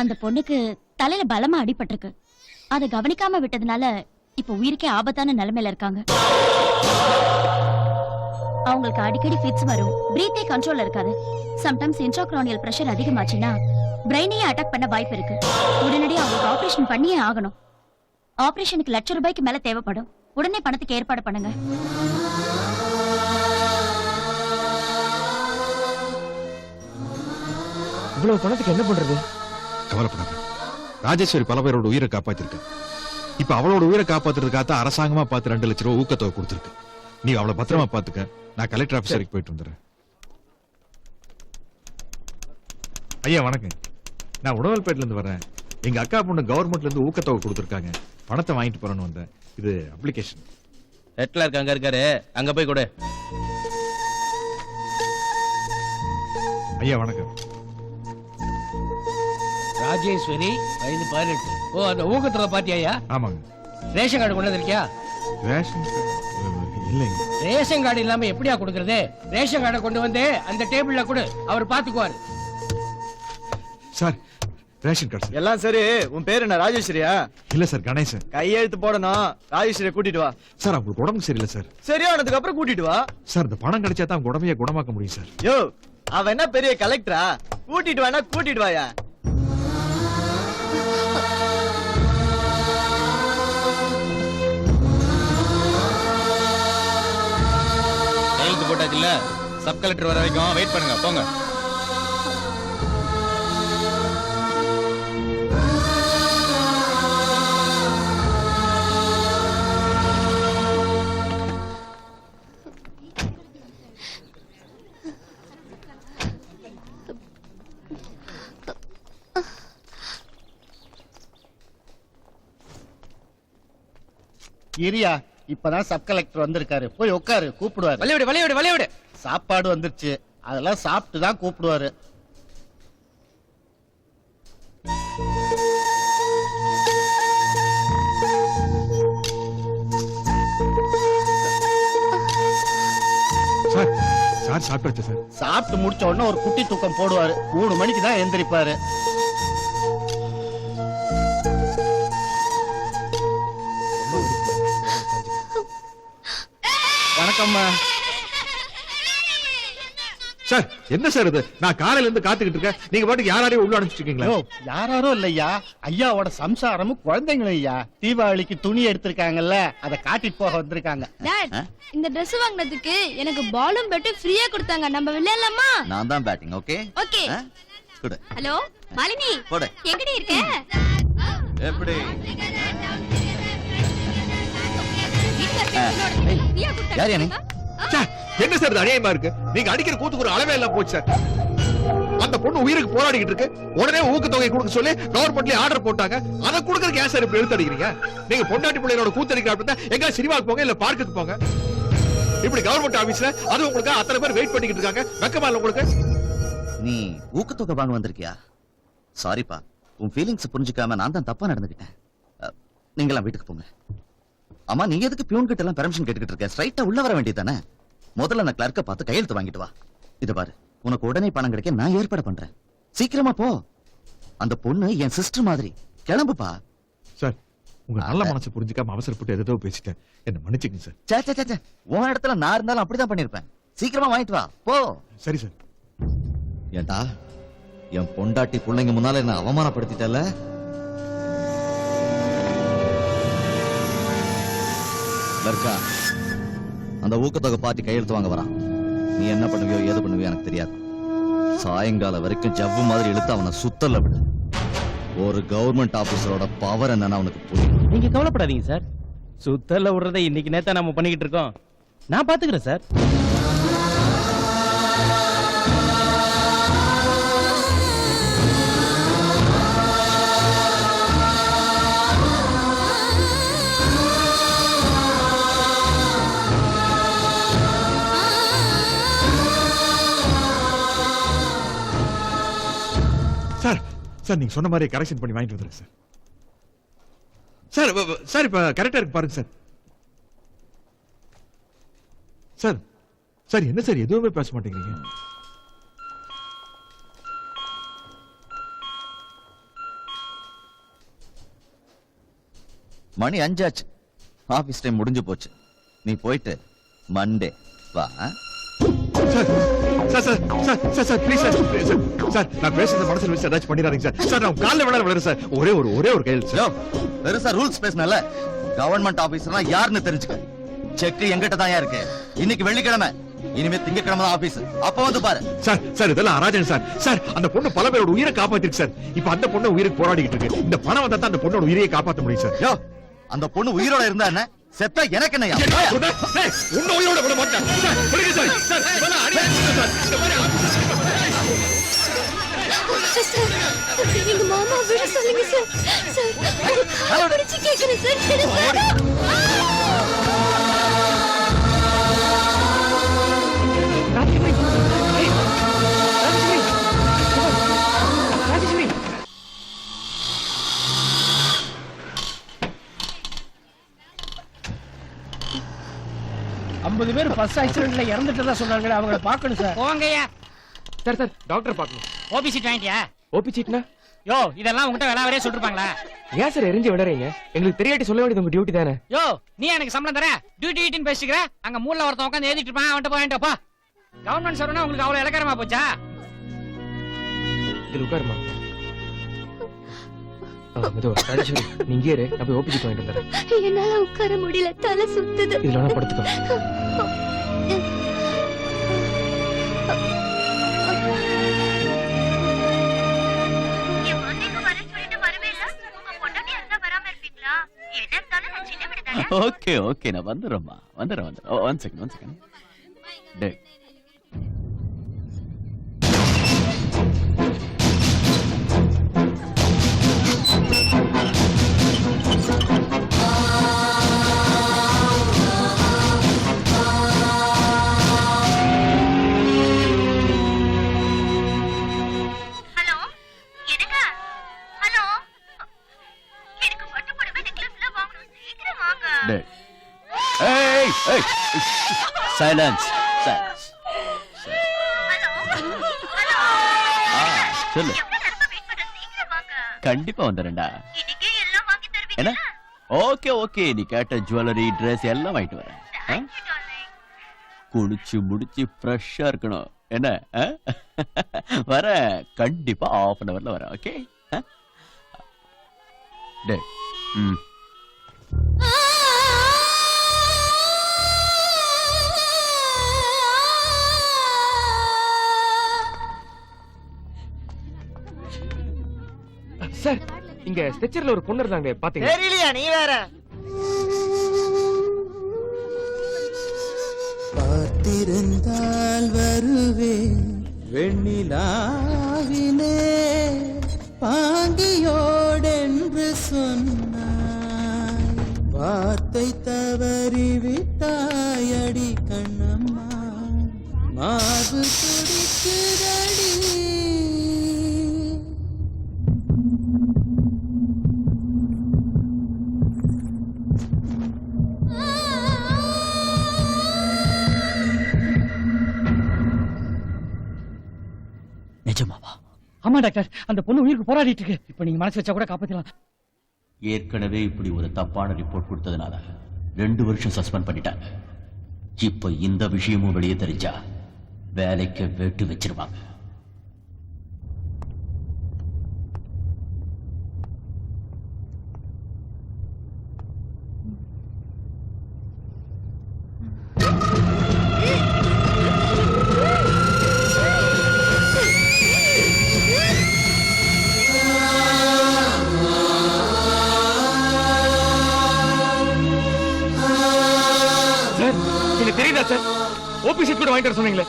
அந்த பொண்ணுக்கு தலையில பலமா அடிபட்டிருக்கு. அதை கவனிக்காம விட்டதுனால இப்ப உயிருக்கே ஆபத்தான நிலைமையில இருக்காங்க. அவங்களுக்கு அடிக்கடி ஃபிட்ஸ் வரும், பிரீத்தே கண்ட்ரோல்ல இருக்காது. சம்டைம்ஸ் இன்ட்ராக்ரானியல் பிரஷர் அதிகமாச்சுன்னா பிரெயினையே அட்டாக் பண்ண வாய்ப்பு இருக்கு. உடனடியாக அவங்களுக்கு ஆபரேஷன் பண்ணியே ஆகணும். ஆபரேஷனுக்கு ₹1,00,000 மேல தேவைப்படும். உடனே பணத்துக்கு ஏற்பாடு பண்ணுங்க. இவ்வளவு பணத்துக்கு என்ன பண்றது? கவலைப்படாத, ராஜேஸ்வரி பல பேரோட உயிரை காப்பாத்திருக்க. இப்ப அவளோட உயிரை காப்பாத்துறதுக்காக அரசாங்கமா பார்த்து 2 லட்சம் ரூபாய் ஊக்கத்தொகை கொடுத்திருக்கு. நீ அவளை பத்திரமா பாத்துக்க. நான் கலெக்டர் ஆபீஸ் வரைக்கும் போயிட்டு வந்துடுறேன். ஐயா வணக்கம், நான் உடவல்பேட்டில இருந்து வரேன். எங்க அக்கா பொண்ணு கவர்மெண்ட்ல இருந்து ஊக்கத்தொகை கொடுத்திருக்காங்க. பணத்தை வாங்கிட்டு போறேன்னு வந்தேன். இது அப்ளிகேஷன். ஹெட்லர் அங்க இருக்காரு, அங்க போய் கொடு. ஐயா வணக்கம். ராஜேஸ்வரி வயது 18. ஓ, அந்த ஊக்கத்துல பாத்தியா? ஆமாங்க. ரேஷன் கார்டு கொண்டு வந்திருக்கியா? ரேஷன் இல்லைங்க. ரேஷன் கார்டு இல்லாம எப்படியா கொடுக்கறது? ரேஷன் கார்டை கொண்டு வந்து அந்த டேபிள்ல கொடு, அவர் பாத்துக்குவாரு. Sir ration card sir. எல்லாம் சரி, உன் பேர் என்ன? ராஜேஸ்வரியா? இல்ல சார், கணேசன். கையெழுத்து போடணும். ராஜேஸ்வரியை கூட்டிட்டு வா. சார் அவங்களுக்கு உடம்பு சரியில்லை சார். சரியானதுக்கு அப்புறம் கூட்டிட்டு வா. சார் இந்த பணம் கிடைச்சா தான் அவங்க உடம்பையே குணமாக்க முடியும் சார். யோ, அவன் என்ன பெரிய கலெக்டரா? கூட்டிட்டு வானா கூட்டிட்டு வாயா. கையெழுத்து போட்டாச்சு இல்ல, சப் கலெக்டர் வர வரைக்கும் வெயிட் பண்ணுங்க, போங்க. இரியா, இப்பதான் சப் கலெக்டர் வந்திருக்காரு. போய் உட்காரு, கூப்பிடுவாரு. விளையாடு. சாப்பாடு வந்துருச்சு, அதெல்லாம் சாப்பிட்டு தான் கூப்பிடுவாரு. சார் சார் சாப்பிட்டாச்சு சார். சாப்பிட்டு முடிச்ச உடனே ஒரு குட்டி தூக்கம் போடுவாரு. 3 மணிக்கு தான் எந்திரிப்பாரு. வணக்கம்மா. சார் என்ன சார் இது? நான் காலையில இருந்து காத்துக்கிட்டு இருக்கேன், நீங்க பாட்டுக்கு யாரையும் உள்ள அனுப்பிச்சிருக்கீங்களா? யாரோ இல்லையா, ஐயாவோட சம்சாரமும் குழந்தைங்களும் ஐயா. தீபாவளிக்கு துணி எடுத்திருக்காங்கல்ல, அதை காட்டிட்டு போக வந்திருக்காங்க. டாட், இந்த Dress வாங்குனதுக்கு எனக்கு பாலும் பேட்டும் ஃப்ரீயா கொடுத்தாங்க. நம்ம விளையாடலாமா? நான் தான் batting. Okay okay. Good. Hello Malini, போடு. எங்கடி இருக்க? எப்படி? யார் யானே? சார் என்ன சார் இது அநியாயமா இருக்கு? நீங்க அடிக்கிற கூத்துக்கு ஒரு அளவே எல்லாம் போச்சு சார். அந்த பொண்ணு உயிருக்கு போராடிக்கிட்டு இருக்கு, உடனே ஊக்கத்தொகை கொடுக்க சொல்லி கவர்மெண்ட்ல ஆர்டர் போட்டாங்க. அதை கொடுக்கறதுக்கு ஏன் சார் இப்படி எழுத்து அடிக்கிறீங்க? நீங்க பொண்டாட்டி பிள்ளையோட கூத்தடிக்கிற அப்படின்னா எங்க சினிமாவுக்கு போங்க, இல்ல பார்க்குக்கு போங்க. இப்படி கவர்மெண்ட் ஆபீஸ்ல அது உங்களுக்கு அத்தனை பேர் வெயிட் பண்ணிக்கிட்டு இருக்காங்க. வெக்கமா இல்ல உங்களுக்கு? நீ ஊக்கத்தொகை வாங்க வந்திருக்கியா? சாரிப்பா, உன் ஃபீலிங்ஸ் புரிஞ்சுக்காம நான் தான் தப்பா நடந்துக்கிட்டேன். நீங்களாம் வீட்டுக்கு போங்க. அம்மா, நீ எதுக்கு பியூன் கிட்ட எல்லாம் பெர்மிஷன் கேட்டுக்கிட்டு இருக்க? ஸ்ட்ரைட்டா உள்ள வர வேண்டியதானே? முதல்ல நான் கிளர்க்க பார்த்து கையெழுத்து வாங்கிட்டு வா. இது பாரு, உனக்கு உடனே பணம் கிடைக்க நான் ஏற்பாடு பண்றேன். சீக்கிரமா போ. அந்த பொண்ணு என் சிஸ்டர் மாதிரி. கிளம்புப்பா. சார் உங்க நல்ல மனசு புரிஞ்சுக்காம அவசரப்பட்டு எதோ பேசிட்டேன், என்ன மன்னிச்சுக்கங்க சார். சே, உன் இடத்துல நான் இருந்தாலும் அப்படிதான் பண்ணிருப்பேன். சீக்கிரமா வாங்கிட்டு வா, போ. சரி சார். ஏண்டா, என் பொண்டாட்டி பிள்ளைங்க முன்னால என்ன அவமானப்படுத்திட்டல? லர்க்கா, அந்த ஊக்கத்தொகை பார்ட்டி கையெழுத்து வாங்க வரான். நீ என்ன பண்ணுவியோ ஏது பண்ணுவியோ எனக்கு தெரியாது. சாயங்காலம் வரைக்கும் ஜவ்வு மாதிரி இழுத்து அவனை சுத்தல விடு. ஒரு கவர்மெண்ட் ஆபீசரோட பவர் என்னன்னு அவனுக்கு புரியும். நீங்க கவலைப்படாதீங்க சார். சுத்தல்ல விடுறதை இன்னைக்கு நேத்தா நம்ம பண்ணிக்கிட்டு இருக்கோம். நான் பாத்துக்கிறேன் சார். சார் சார் நீங்க சொன்ன மாதிரி கரெக்ஷன் பண்ணி வாங்கிட்டு வந்துருங்க சார். சார் இப்ப கரெக்டா இருக்கு பாருங்க சார். சார் சார் என்ன சார் எதுவுமே பேச மாட்டேங்கிறீங்க? மணி 5 ஆச்சு. ஆபீஸ் டைம் முடிஞ்சு போச்சு. நீ போயிட்டு மண்டே வா. Sir sir sir sir sir please sir sir நான் பேசுறது மனசுல வச்சு ஏதாச்சும் பண்ணிடாதீங்க சார். சார் நான் காலைல விளையாடுறேன் சார். ஒரே ஒரு கையெழுத்து சார். பெருசா ரூல்ஸ் பேசணும்ல. கவர்மெண்ட் ஆபீஸ்னா யாருன்னு தெரிஞ்சுக்க. செக் எங்கிட்ட தான் இருக்கு. இன்னைக்கு வெள்ளிக்கிழமை, இனிமே திங்கக்கிழமை தான் ஆபீஸ். அப்ப வந்து பாரு. சார் சார் இதெல்லாம் அராஜகம் சார். சார் அந்த பொண்ணு பல பேரோட உயிரை காப்பாத்திருக்கு சார். இப்ப அந்த பொண்ணு உயிருக்கு போராடிக்கிட்டு இருக்கு. இந்த பணம் வந்தா தான் அந்த பொண்ணோட உயிரையே காப்பாற்ற முடியும் சார். யோ, அந்த பொண்ணு உயிரோட இருந்தா என்ன, செத்தா எனக்கு என்னையா? உன்ன உயிரோட விட மாட்டேன் சார். விடுங்க சார். சார் இதெல்லாம் அநியாயம் சார். இந்த மாதிரி எங்க மாமா விட சொல்லுங்க சார். சார் கால் பிடிச்சு கேக்குறேன் சார். ஐம்பது பேர் ஃபர்ஸ்ட் ஆக்சிடென்ட்ல இறந்துட்டதா சொன்னாங்களே, அவங்கள பார்க்கணும் சார். போங்கய்யா. சார் டாக்டர் பார்க்கணும். ஓபி சீட் வாங்கிட்டியா? ஓபி சீட்னா யோ இதெல்லாம் உங்ககிட்ட வேலை வரைய சொல்லிருப்பாங்களா? ஏன் சார் எரிஞ்சு விடுறீங்க? எங்களுக்கு தெரியாட்டி சொல்ல வேண்டியது உங்க டியூட்டி தானே. யோ நீ எனக்கு சம்பளம் தர, டியூட்டி ஈட்டின்னு பேசிக்கிற. அங்க மூலைல ஒருத்தன் உட்காந்து எழுதிட்டு இருப்பான், அவன்கிட்ட போயிட்டப்பா. கவர்மெண்ட் சர்வனா உங்களுக்கு அவ்வளவு இலக்காரமா போச்சா? இதுல உட்காருமா. நீங்க இரு, நான் போய் ஓபிஜி வாங்கிட்டு வந்துறேன். என்னால உட்கார முடியல, தலை சுத்துது. இதுல நான் படுத்துக்கோ. ஓகே ஓகே நான் வந்துடுறேம்மா, வந்துடுறேன். One second. டேய் சைலன்ஸ். சொல்லு. கண்டிப்பா வந்துடுறேன்டா. என்ன? ஓகே நீ கேட்ட ஜுவல்லரி ட்ரெஸ் எல்லாம் வாங்கிட்டு வரேன். குளிச்சு முடிச்சு ஃப்ரெஷ்ஷா இருக்கணும். என்ன வர கண்டிப்பா ½ an hourல வரேன். ஓகே டே. சார் இங்க ஸ்ட்ரெச்சர்ல ஒரு பொண்ணு இருந்தாங்க, பாத்தீங்களா? தெரியலையா? நீ வேற. காத்திருந்தால் வருவேன் வெண்ணிலாவிலே, பாங்கியோடென்று சொன்னாய், வார்த்தை தவறிவிட்டாயடி கண்ணம்மா, மார்பு துடிக்குதடி. நிஜமாவா? ஆமா டாக்டர், அந்த பொண்ணு உயிருக்கு போராடிட்டு இருக்கு. இப்ப நீங்க மனசு வச்சா கூட காப்பாத்தலாம். ஏற்கனவே இப்படி ஒரு தப்பான ரிப்போர்ட் கொடுத்ததுனால 2 வருஷம் சஸ்பெண்ட் பண்ணிட்டாங்க. இப்ப இந்த விஷயமும் வெளியே தெரிஞ்சா வேலைக்கு வெட்டு வச்சிருவாங்க. தெரியுதா சார்? ஓபி சீட் கூட வாங்கிட்டு சொன்னீங்களே,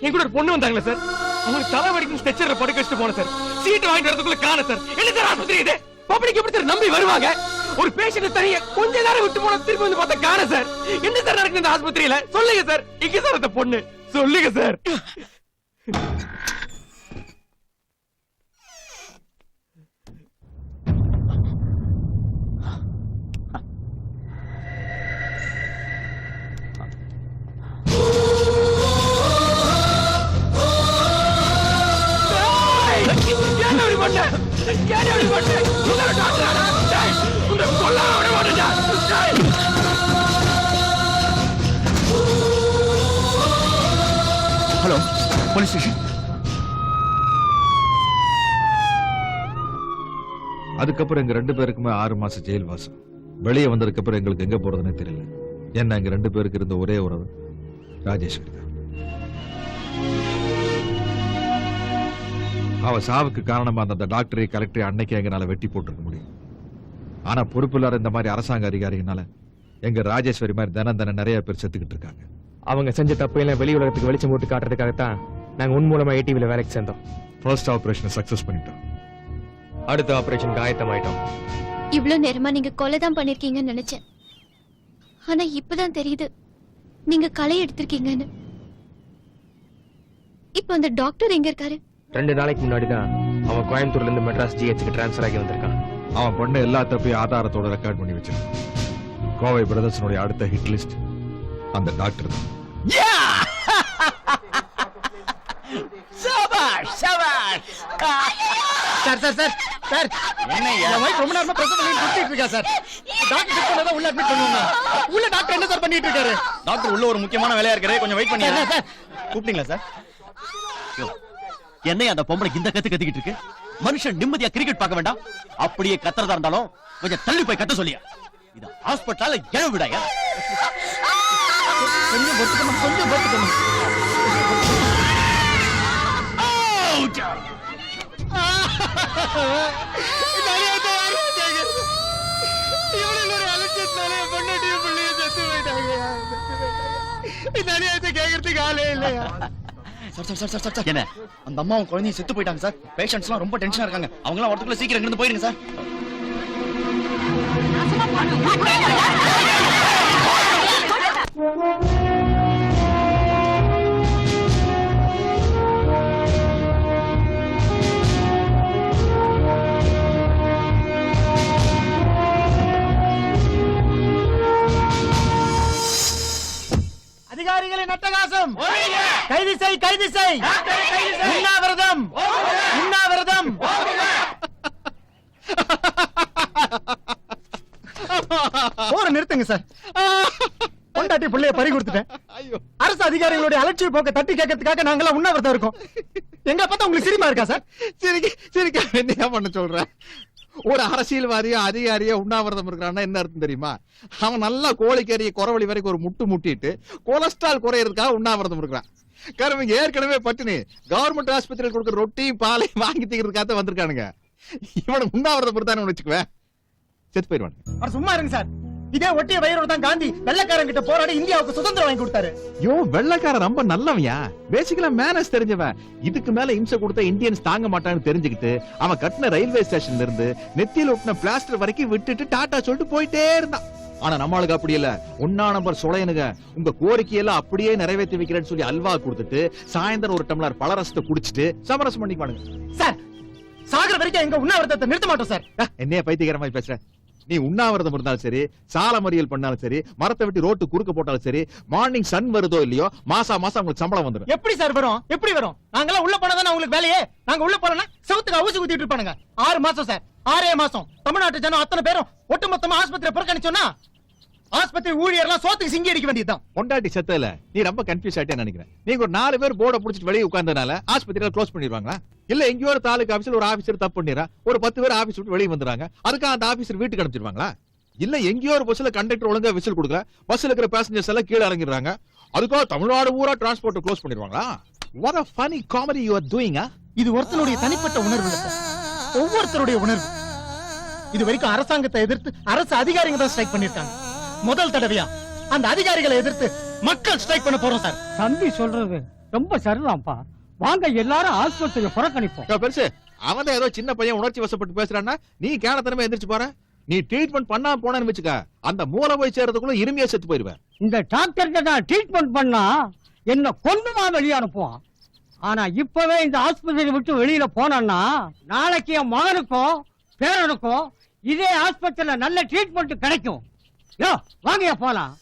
என் கூட ஒரு பொண்ணு வந்தாங்களே சார், அவங்களுக்கு தலை வலிக்கும் ஸ்ட்ரெச்சர்ல படுக்க வச்சுட்டு போன சார். சீட் வாங்கிட்டு வரதுக்குள்ள காண சார். என்ன சார் ஆஸ்பத்திரி இது? பப்ளிக் எப்படி சார் நம்பி வருவாங்க? ஒரு பேஷண்ட் தனியா கொஞ்ச நேரம் விட்டு போன திருப்பி வந்து பார்த்தா காண சார். என்ன சார் நடக்குது இந்த ஆஸ்பத்திரியில? சொல்லுங்க சார். இங்க சார் அந்த பொண்ணு, சொல்லுங்க சார். Hello, police station. அதுக்கப்புறம் எங்க 2 பேருக்குமே 6 மாசம் ஜெயில் வாசம். வெளியே வந்ததுக்கு அப்புறம் எங்களுக்கு எங்க போறதுன்னே தெரியல. ஏன்னா எங்க 2 பேருக்கு இருந்த ஒரே உறவு ராஜேஸ்வரி தான். அவ சாவுக்கு காரணமா அந்த டாக்டரை கலெக்டரை அன்னைக்கு எங்கனால வெட்டி போட்டிருக்க முடியும். ஆனா பொறுப்பில்லாத இந்த மாதிரி அரசாங்க அதிகாரிகளால எங்க ராஜேஸ்வரி மாதிரி தினம் நிறைய பேர் செத்துக்கிட்டு இருக்காங்க. அவங்க செஞ்ச தப்பையெல்லாம் வெளி உலகத்துக்கு வெளிச்சம் போட்டு காட்டுறதுக்காகத்தான் நாங்க உன் மூலமா ஏடிவில வேலைக்கு சேர்ந்தோம். ஃபர்ஸ்ட் ஆபரேஷனை சக்சஸ் பண்ணிட்டோம். அடுத்த ஆபரேஷன் ஆயத்தமாயிட்டோம். இவ்ளோ நேரமா நீங்க கொலை தான் பண்ணிருக்கீங்கன்னு நினைச்சேன். ஆனா இப்பதான் தெரியுது நீங்க களை எடுத்திருக்கீங்கன்னு. இப்ப அந்த டாக்டர் எங்க இருக்காரு? 2 நாளைக்கு முன்னாடி தான் அவன் கோயம்புத்தூர்ல இருந்து மெட்ராஸ் ஜிஹெச்சுக்கு டிரான்ஸ்ஃபர் ஆகி வந்திருக்கான். அவன் பண்ண எல்லா தப்பையும் ஆதாரத்தோட ரெக்கார்ட் பண்ணி வச்சிருக்கான். கோவை பிரதர்ஸனுடைய அடுத்த ஹிட் லிஸ்ட் அந்த டாக்டர் தான். சபாஷ் சபாஷ். சார் சார் சார் சார் என்னய்யா? என் wife ரொம்ப நேரமா பிரசவ வலின்னு குத்திட்டு இருக்கா சார். டாக்டர் செக் பண்ணாதான் உள்ள அட்மிட் பண்ணுவாங்க. உள்ள டாக்டர் என்ன சார் பண்ணிட்டு இருக்காரு? டாக்டர் உள்ள ஒரு முக்கியமான வேலையா இருக்காரு, கொஞ்சம் வெயிட் பண்ணி. Sir, sir. கூப்பிட்டீங்களா சார்? என்னைய அந்த பொம்பளை இந்த கத்திக்கிட்டு இருக்கு? மனுஷன் நிம்மதியா கிரிக்கெட் பார்க்க வேண்டாம்? அப்படியே கத்துறதா இருந்தாலும் கொஞ்சம் தள்ளி போய் கத்த சொல்லியா? இது ஹாஸ்பிட்டல்ல எழ விடாயா? கொஞ்சம் பொறுத்துக்கணும், கொஞ்சம் பொறுத்துக்கணும். கேக்குறதுக்கு ஆளே இல்லையா? என்ன அந்த அம்மாவும் குழந்தையும் செத்து போயிட்டாங்க சார். பேஷண்ட்ஸ் எல்லாம் ரொம்ப டென்ஷனா இருக்காங்க. அவங்க எல்லாம் வரதுக்குள்ள சீக்கிரம் இங்கிருந்து போயிருங்க சார். அதிகாரிகளின் அட்டகாசம் கைது செய், கைது செய். உண்ணாவிரதம், உண்ணாவிரதம். போற நிறுத்துங்க சார். பொண்டாட்டி பிள்ளைய பறி கொடுத்துட்டேன். அரசு அதிகாரிகளுடைய அலட்சிய போக்க தட்டி கேட்கறதுக்காக நாங்கெல்லாம் உண்ணாவிரதம் இருக்கோம். எங்க பார்த்தா உங்களுக்கு சிரிமா இருக்கா சார்? சிரிக்க என்ன பண்ண சொல்ற? ஒரு அரசியல்வாதியோ அதிகாரியோ உண்ணாவிரதம் இருக்கிறான்னா என்ன அர்த்தம் தெரியுமா? அவன் நல்லா கோழிக்கறியை குறவழி வரைக்கும் ஒரு முட்டிட்டு கொலஸ்ட்ரால் குறையறதுக்காக உண்ணாவிரதம் இருக்கிறான். காரணம் ஏற்கனவே பட்டினி கவர்மெண்ட் ஆஸ்பத்திரியில் கொடுக்குற ரொட்டியும் பாலையும் வாங்கி திங்கிறதுக்காக வந்திருக்கானுங்க. இவனை உண்ணாவிரதம் பொறுத்தானு வச்சுக்குவேன், செத்து போயிடுவானுங்க. சும்மா இருங்க சார். இதே ஒட்டிய வயிறோட தான் காந்தி வெள்ளக்காரன் கிட்ட போராடி இந்தியாவுக்கு சுதந்திரம் வாங்கி கொடுத்தாரு. யோ, வெள்ளக்காரன் ரொம்ப நல்லவன்யா. பேசிக்கலா மேனஸ் தெரிஞ்சவன். இதுக்கு மேல இம்சை கொடுத்தா இந்தியன்ஸ் தாங்க மாட்டான்னு தெரிஞ்சுக்கிட்டு அவன் கட்டின ரயில்வே ஸ்டேஷன்ல இருந்து நெத்தியில ஒட்டின பிளாஸ்டர் வரைக்கும் விட்டுட்டு டாடா சொல்லிட்டு போயிட்டே இருந்தான். ஆனா நம்மளுக்கு அப்படி இல்ல. 1 நம்பர் சொலையனுங்க உங்க கோரிக்கையெல்லாம் அப்படியே நிறைவேற்றி வைக்கிறேன்னு சொல்லி அல்வா கொடுத்துட்டு சாயந்தரம் ஒரு டம்ளர் பழரசத்தை குடிச்சிட்டு சமரசம் பண்ணிக்குவானுங்க. சார், சாகர வரைக்கும் எங்க உண்ணாவிரதத்தை நிறுத்த மாட்டோம் சார். என்னைய பைத்தியக்கார மாதிரி பேசுற? நீ உண்ணாவிரதம் இருந்தாலும் சரி, சால மறியல் பண்ணாலும் சரி, மரத்தை விட்டு ரோட்டு குறுக்க போட்டாலும் சரி, மார்னிங் சன் வருதோ இல்லையோ மாசம் உங்களுக்கு சம்பளம் வந்துடும். எப்படி சார் வரும்? எப்படி வரும்? நாங்கெல்லாம் உள்ள போனதானே உங்களுக்கு வேலையே. நாங்க உள்ள போறோம்னா செவுத்துக்கு ஊசி குத்திட்டு இருப்பானுங்க. 6 மாசம் சார், 6 மாசம் தமிழ்நாட்டு ஜனம் அத்தனை பேரும் ஒட்டுமொத்தமா ஆஸ்பத்திரியை புறக்கணிச்சோன்னா ஆஸ்பத்திரி ஊழியர்லாம் சோத்துக்கு சிங்கி அடிக்க வேண்டியதுதான். பொண்டாட்டி செத்தல நீ ரொம்ப கன்ஃபியூஸ் ஆயிட்டே நினைக்கிறேன். நீங்க ஒரு 4 பேர் போர்டை புடிச்சிட்டு வெளியே உட்கார்ந்தனால ஆஸ்பத்திரியில க்ளோஸ் பண்ணிடுவாங்களா? இல்ல எங்கேயோ ஒரு தாலுகா ஆபீஸ்ல ஒரு ஆபீசர் தப்பு பண்ணிடுறா, ஒரு 10 பேர் ஆபீஸ் விட்டு வெளியே வந்துறாங்க, அதுக்கு அந்த ஆபீசர் வீட்டுக்கு அனுப்பிச்சிடுவாங்களா? இல்ல எங்கேயோ ஒரு பஸ்ல கண்டக்டர் ஒழுங்கா விசில் கொடுக்கல, பஸ்ல இருக்கிற பேசஞ்சர்ஸ் எல்லாம் கீழே இறங்கிடுறாங்க, அதுக்காக தமிழ்நாடு ஊரா டிரான்ஸ்போர்ட் க்ளோஸ் பண்ணிடுவாங்களா? What a funny comedy you are doing. இது ஒருத்தனுடைய தனிப்பட்ட உணர்வு இல்ல சார், ஒவ்வொருத்தருடைய உணர்வு. இது வரைக்கும் அரசாங்கத்தை எதிர்த்து அரசு அதிகாரிகள் தான் ஸ்ட்ரைக் பண்ணிருக்காங்க. முதல் தடவையா அந்த அதிகாரிகளை எதிர்த்து மக்கள் ஸ்ட்ரைக் பண்ண போறோம் சார். தம்பி சொல்றது ரொம்ப சரிதான்ப்பா. வாங்க எல்லாரும் ஆஸ்பத்திரியை புறக்கணிப்போம். பெருசு அவன் ஏதோ சின்ன பையன் உணர்ச்சி வசப்பட்டு பேசுறான்னா நீ கேனத்தனமே எந்திரிச்சு போற. நீ ட்ரீட்மெண்ட் பண்ணாம போனேன்னு வச்சுக்க, அந்த மூளை போய் சேர்றதுக்குள்ள இருமையா செத்து போயிருவேன். இந்த டாக்டர் நான் ட்ரீட்மெண்ட் பண்ணா என்ன கொண்டுமா வெளியே அனுப்புவான். ஆனா இப்பவே இந்த ஆஸ்பத்திரி விட்டு வெளியில போனா நாளைக்கு என் மகனுக்கும் பேரனுக்கும் இதே ஆஸ்பத்திரியில நல்ல ட்ரீட்மெண்ட் கிடைக்கும். யோ வாங்கயா போலாம்.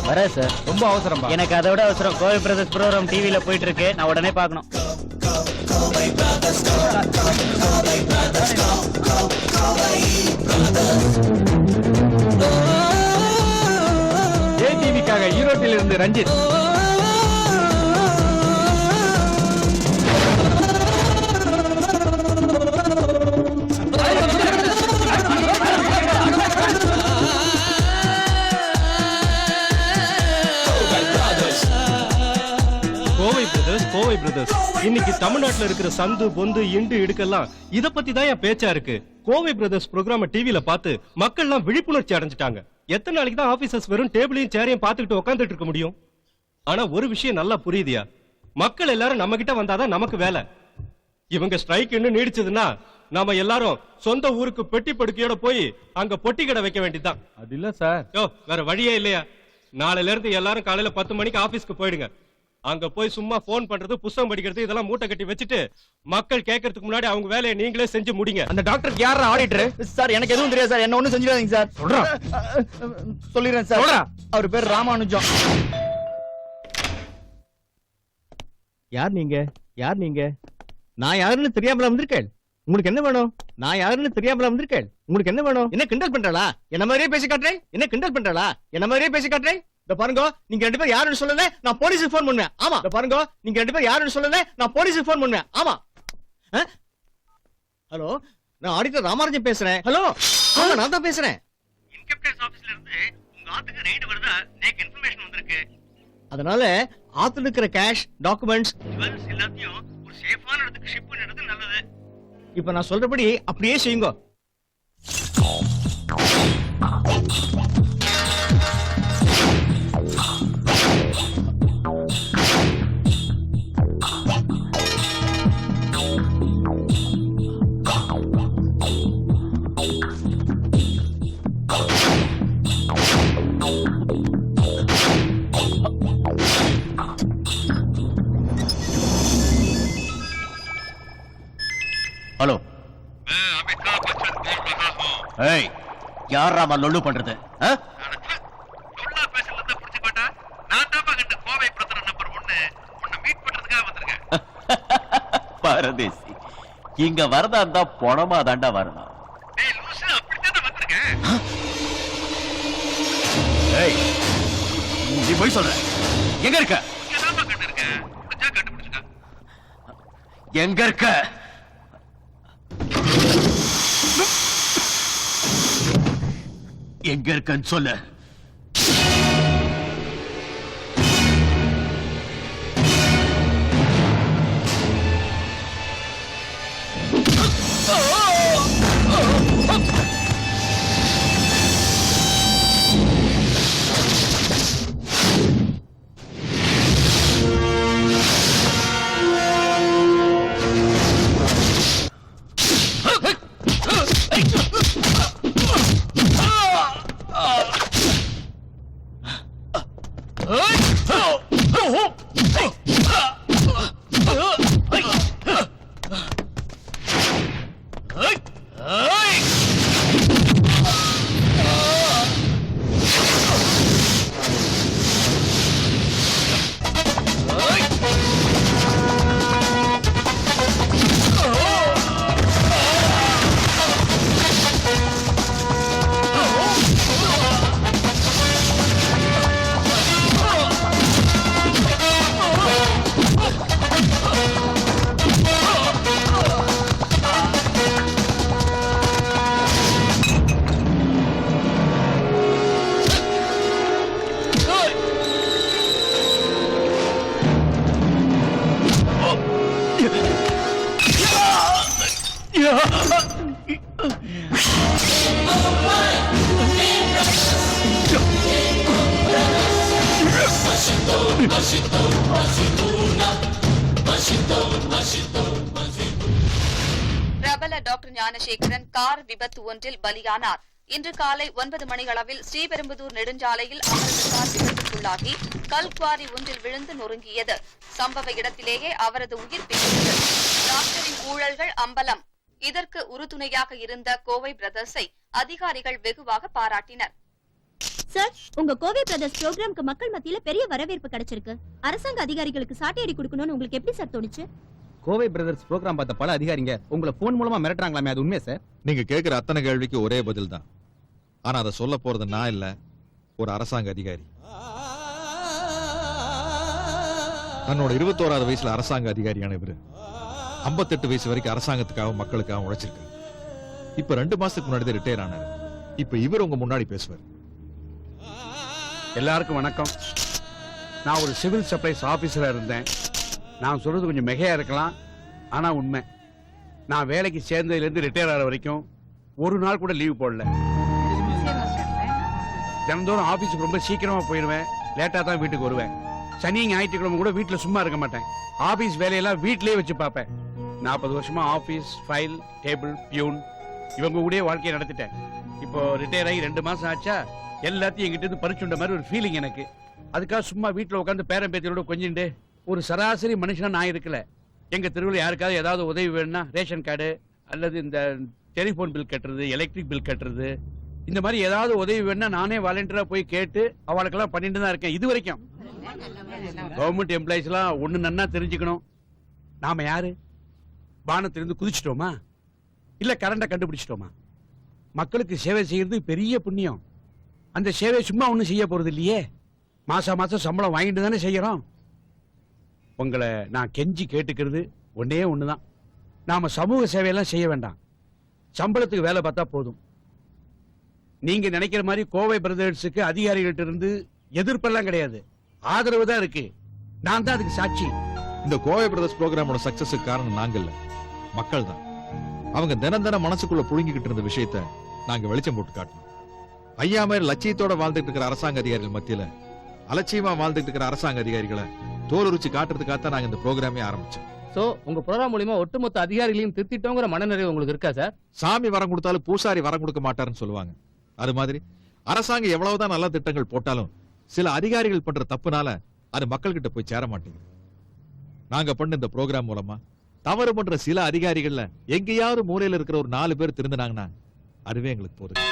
வரேன் சார். ரொம்ப அவசரம். எனக்கு அதை விட அவசரம். கோவை பிரதர்ஸ் ப்ரோகிராம் டிவில போயிட்டு இருக்கு, நான் உடனே பார்க்கணும். டிவிக்காக ஈரோட்டில் இருந்து ரஞ்சித். கோவை பிரதர்ஸ். இன்னைக்கு தமிழ்நாட்டுல இருக்கிற சந்து பொந்து இண்டு இடுக்கெல்லாம் இத பத்தி தான் என் பேச்சா இருக்கு. கோவை பிரதர்ஸ் ப்ரோக்ராம டிவில பார்த்து மக்கள் எல்லாம் விழிப்புணர்ச்சி அடைஞ்சிட்டாங்க. எத்தனை நாளைக்கு தான் ஆபீசர்ஸ் வெறும் டேபிளையும் சேரையும் பார்த்துக்கிட்டு உட்காந்துட்டு இருக்க முடியும்? ஆனா ஒரு விஷயம் நல்லா புரியுதியா, மக்கள் எல்லாரும் நம்ம கிட்ட வந்தாதான் நமக்கு வேலை. இவங்க ஸ்ட்ரைக் இன்னும் நீடிச்சதுன்னா நாம எல்லாரும் சொந்த ஊருக்கு பெட்டி படுக்கையோட போய் அங்க பொட்டி கடை வைக்க வேண்டியதுதான். அது இல்ல சார். வேற வழியே இல்லையா? நாளையில இருந்து எல்லாரும் காலையில 10 மணிக்கு ஆபீஸ்க்கு போயிடுங்க. அங்க போய் சும்மா போன் பண்றது, புத்தகம் படிக்கிறது இதெல்லாம் மூட்டை கட்டி வச்சுட்டு மக்கள் கேட்கறதுக்கு முன்னாடி அவங்க வேலையை நீங்களே செஞ்சு முடிங்க. அந்த டாக்டருக்கு யாரா ஆடிட்டர்? சார் எனக்கு எதுவும் தெரியாது சார், என்ன ஒண்ணும் செஞ்சிடாதீங்க சார். சொல்றா சொல்லிடுறேன் சார். அவர் பேர் ராமானுஜம். யார் நீங்க? யார் நீங்க? நான் யாருன்னு தெரியாமல வந்திருக்கேன். உங்களுக்கு என்ன வேணும்? நான் யாருன்னு தெரியாமல வந்திருக்கேன். உங்களுக்கு என்ன வேணும்? என்ன கிண்டல் பண்றாளா? என்ன மாதிரியே பேசி காட்டுறேன். என்ன கிண்டல் பண்றாளா? என்ன மாதிரியே பேசி காட்டுறேன். இந்த பாருங்க, நீங்க 2 பேர் யாருன்னு சொல்லல, நான் போலீஸுக்கு போன் பண்ணுவேன். ஆமா, இந்த பாருங்க, நீங்க 2 பேர் யாருன்னு சொல்லல, நான் போலீஸுக்கு போன் பண்ணுவேன். ஆமா. ஹலோ, நான் ஆடிட்டர் ராமானுஜம் பேசுறேன். ஹலோ, ஆமா நான் தான் பேசுறேன். இன்கம் டாக்ஸ் ஆபீஸ்ல இருந்து உங்க ஆத்துக்கு ரைடு வருதா எனக்கு இன்ஃபர்மேஷன் வந்திருக்கு. அதனால ஆத்துல இருக்கிற கேஷ், டாக்குமெண்ட்ஸ், ஜுவல்ஸ் எல்லாத்தையும் ஒரு சேஃபான இடத்துக்கு ஷிப் பண்ணிடுறது நல்லது. இப்ப நான் சொல்றபடி அப்படியே செய்யுங்க. हेलो मैं अमिताभ बच्चन बोल रहा हूँ. ஏய் யார் ராமா லொள்ளு பண்றது? லொள்ளா பேசலத புடிச்சு பாட்டா நான் தான் கண்ட கோவை பிரதர் நம்பர் 1 உன்னை மீட் பண்றதுக்காக வந்திருக்கேன். பரதேசி இங்க வரதா இருந்தா பொணமா தாண்டா வரணும். டேய் லூசு அப்படி தான் வந்திருக்கேன். ஏய் நீ போய் சொல்ற. எங்க இருக்க? இங்க தான் கண்ட இருக்க. முடிஞ்சா கண்டுபிடிச்சுக்க. எங்க இருக்க? எங்க இருக்கன்னு சொல்லு. பிரபல டாக்டர் ஞானசேகரன் கார் விபத்து ஒன்றில் பலியானார். இன்று காலை 9 மணி அளவில் ஸ்ரீபெரும்புதூர் நெடுஞ்சாலையில் அவரது கார் விபத்துக்குள்ளாகி கல்குவாரி ஒன்றில் விழுந்து நொறுங்கியது. சம்பவ இடத்திலேயே அவரது உயிர் பிரிந்தது. டாக்டரின் ஊழல்கள் அம்பலம். இதற்கு உறுதுணையாக இருந்த கோவை பிரதர்ஸை அதிகாரிகள் வெகுவாக பாராட்டினர். சார், உங்க கோவை பிரதர்ஸ் ப்ரோக்ராம்க்கு மக்கள் மத்தியில பெரிய வரவேற்பு கிடைச்சிருக்கு. அரசாங்க அதிகாரிகளுக்கு சாட்டையடி கொடுக்கணும்னு உங்களுக்கு எப்படி சார் தோணுச்சு? கோவை பிரதர்ஸ் ப்ரோக்ராம் பார்த்த பல அதிகாரிங்க உங்களை போன் மூலமா மிரட்டுறாங்களாமே, அது உண்மையா சார்? நீங்க கேக்குற அத்தனை கேள்விக்கு ஒரே பதில் தான். ஆனா அதை சொல்ல போறது நான் இல்ல, ஒரு அரசாங்க அதிகாரி. தன்னோட 21வது வயசுல அரசாங்க அதிகாரியான இவரு 58 வயசு வரைக்கும் அரசாங்கத்துக்காக மக்களுக்காக உழைச்சிருக்காரு. இப்ப 2 மாசத்துக்கு முன்னாடி ரிட்டையர் ஆனாரு. இப்ப இவர் உங்க முன்னாடி பேசுவார். எல்லாருக்கும் வணக்கம். நான் ஒரு சிவில் சப்ளைஸ் ஆபீசரா இருந்தேன். நான் சொல்றது கொஞ்சம் மிகையா இருக்கலாம், ஆனா உண்மை. நான் வேலைக்கு சேர்ந்ததுல இருந்து ரிட்டையர் ஆகிற வரைக்கும் ஒரு நாள் கூட லீவ் போடல. தினந்தோறும் ஆபீஸுக்கு ரொம்ப சீக்கிரமா போயிடுவேன், லேட்டா தான் வீட்டுக்கு வருவேன். சனி ஞாயிற்றுக்கிழமை கூட வீட்டுல சும்மா இருக்க மாட்டேன். ஆபீஸ் வேலையெல்லாம் வீட்லயே வச்சு பார்ப்பேன். 40 வருஷமா ஆபீஸ், ஃபைல், டேபிள், பியூன் இவங்க கூட வாழ்க்கையை நடத்திட்டேன். இப்போ ரிட்டையர் ஆகி 2 மாசம் ஆச்சா, எல்லாத்தையும் எங்கிட்ட இருந்து பறிச்சுண்ட மாதிரி ஒரு ஃபீலிங் எனக்கு. அதுக்காக சும்மா வீட்டுல உட்காந்து பேரன் பேத்தியோட கொஞ்சிண்டு ஒரு சராசரி மனுஷனா நான் இருக்கல. எங்க தெருவில் யாருக்காவது ஏதாவது உதவி வேணும்னா ரேஷன் கார்டு அல்லது இந்த டெலிபோன் பில் கட்டுறது, எலக்ட்ரிக் பில் கட்டுறது, இந்த மாதிரி ஏதாவது உதவி வேணும்னா நானே வாலண்டியரா போய் கேட்டு அவளுக்கெல்லாம் பண்ணிட்டு தான் இருக்கேன் இது வரைக்கும். கவர்மெண்ட் எம்ப்ளாயிஸ் எல்லாம் ஒண்ணு நன்னா தெரிஞ்சுக்கணும். நாம யாரு? வானத்திலிருந்து குதிச்சிட்டோமா இல்ல கரண்ட கண்டுபிடிச்சிட்டோமா? மக்களுக்கு சேவை செய்யறது பெரிய புண்ணியம். அந்த சேவை சும்மா ஒண்ணும் செய்ய போறது இல்லையே. மாசம் மாசம் சம்பளம் வாங்கிட்டு தானே செய்யறோம். உங்களை நான் கெஞ்சி கேட்டுக்கிறது ஒன்னே ஒண்ணுதான். நாம சமூக சேவையெல்லாம் செய்ய வேண்டாம், சம்பளத்துக்கு வேலை பார்த்தா போதும். நீங்க நினைக்கிற மாதிரி கோவை பிரதர்ஸுக்கு அதிகாரிகள்ட்ட இருந்து எதிர்ப்பெல்லாம் கிடையாது, ஆதரவு தான் இருக்கு. நான் தான் அதுக்கு சாட்சி. இந்த கோவை பிரதர்ஸ் ப்ரோக்ராமோட சக்சஸுக்கு காரணம் நாங்க இல்ல, மக்கள் தான். அவங்க தினம் தினம் மனசுக்குள்ள புழுங்கிக்கிட்டு இருந்த விஷயத்த நாங்க வெளிச்சம் போட்டு காட்டணும். ஐயா மாதிரி லட்சியத்தோட வாழ்ந்துட்டு இருக்கிற அரசாங்க அதிகாரிகள் மத்தியில அலட்சியமா வாழ்ந்துட்டு இருக்கிற அரசாங்க அதிகாரிகளை தோலுரிச்சு காட்டுறதுக்காக நாங்க இந்த ப்ரோக்ராமே ஆரம்பிச்சோம். சோ உங்க ப்ரோக்ராம் மூலமா ஒட்டுமொத்த அதிகாரிகளையும் திருத்திட்டோங்கிற மனநிறைவு உங்களுக்கு இருக்கா சார்? சாமி வரம் கொடுத்தாலும் பூசாரி வரம் கொடுக்க மாட்டாருன்னு சொல்லுவாங்க. அது மாதிரி அரசாங்கம் எவ்வளவுதான் நல்ல திட்டங்கள் போட்டாலும் சில அதிகாரிகள் பண்ற தப்புனால அது மக்கள் கிட்ட போய் சேர மாட்டேங்குது. நாங்க பண்ண இந்த ப்ரோக்ராம் மூலமா தவறு பண்ற சில அதிகாரிகள்ல எங்கேயாவது மூலையில இருக்கிற ஒரு 4 பேர் திருந்தினாங்கன்னா அதுவே எங்களுக்கு போதும்.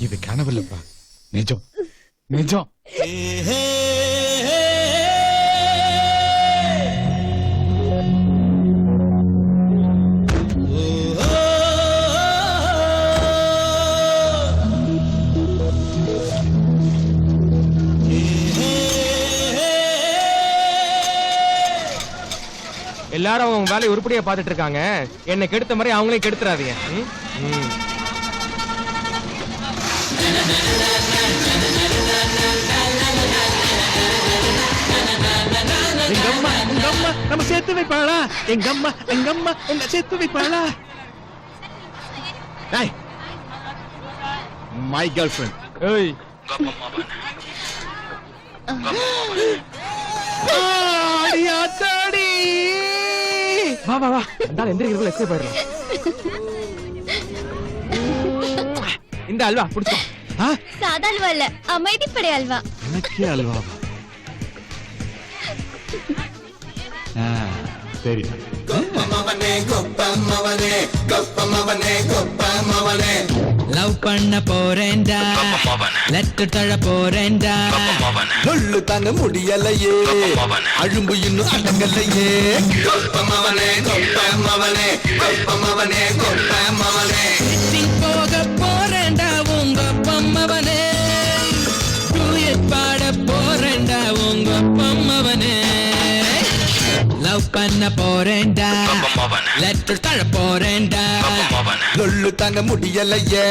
இது கனவில்லப்பா, நிஜம் நிஜம். எல்லாரும் அவங்க வேலையை உருப்படியா பாத்துட்டு இருக்காங்க, என்னை கெடுத்த மாதிரி அவங்களே கெடுத்துறாதீங்க. எங்கம்மா நம்ம சேர்த்து வைப்பாளா? எங்கம்மா என்ன சேர்த்து வைப்பாளா? My girl friend. ஏய் ஆடியாத்தாடி. வா வா வா, நான் எந்திரிக்கிறதுக்குள்ள எஸ்கேப் ஆயிடலாம். இந்த அல்வா புடிச்சோ. சாதா அல்வா இல்ல, அமைதிப்படை அல்வா. எனக்கே அல்வா. சரி. லவ் பண்ண போறேன்டா, லெட்டர் தழ போறேன்டா. சொல்லு தாங்க முடியலையே, அழும்பு இன்னும் அடங்கலையே. கொப்பமவனே கொப்பமவனே கொப்பமவனே கொப்பமவனே. போக போறேன்டா உங்க பொம்மவனே, டூயட் பாட போறேன்டா உங்க பொம்மவனே. லவ் பண்ண போறேன்டா, லெட்டர் தழ போறேன்டா. சொல்லு தாங்க முடியலையே,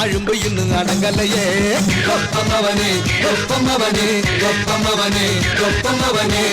அழும்பு இன்னும் அடங்கலையே. கொப்பமவனே கொப்பமவனே கொப்பமவனே கொப்பமவனே.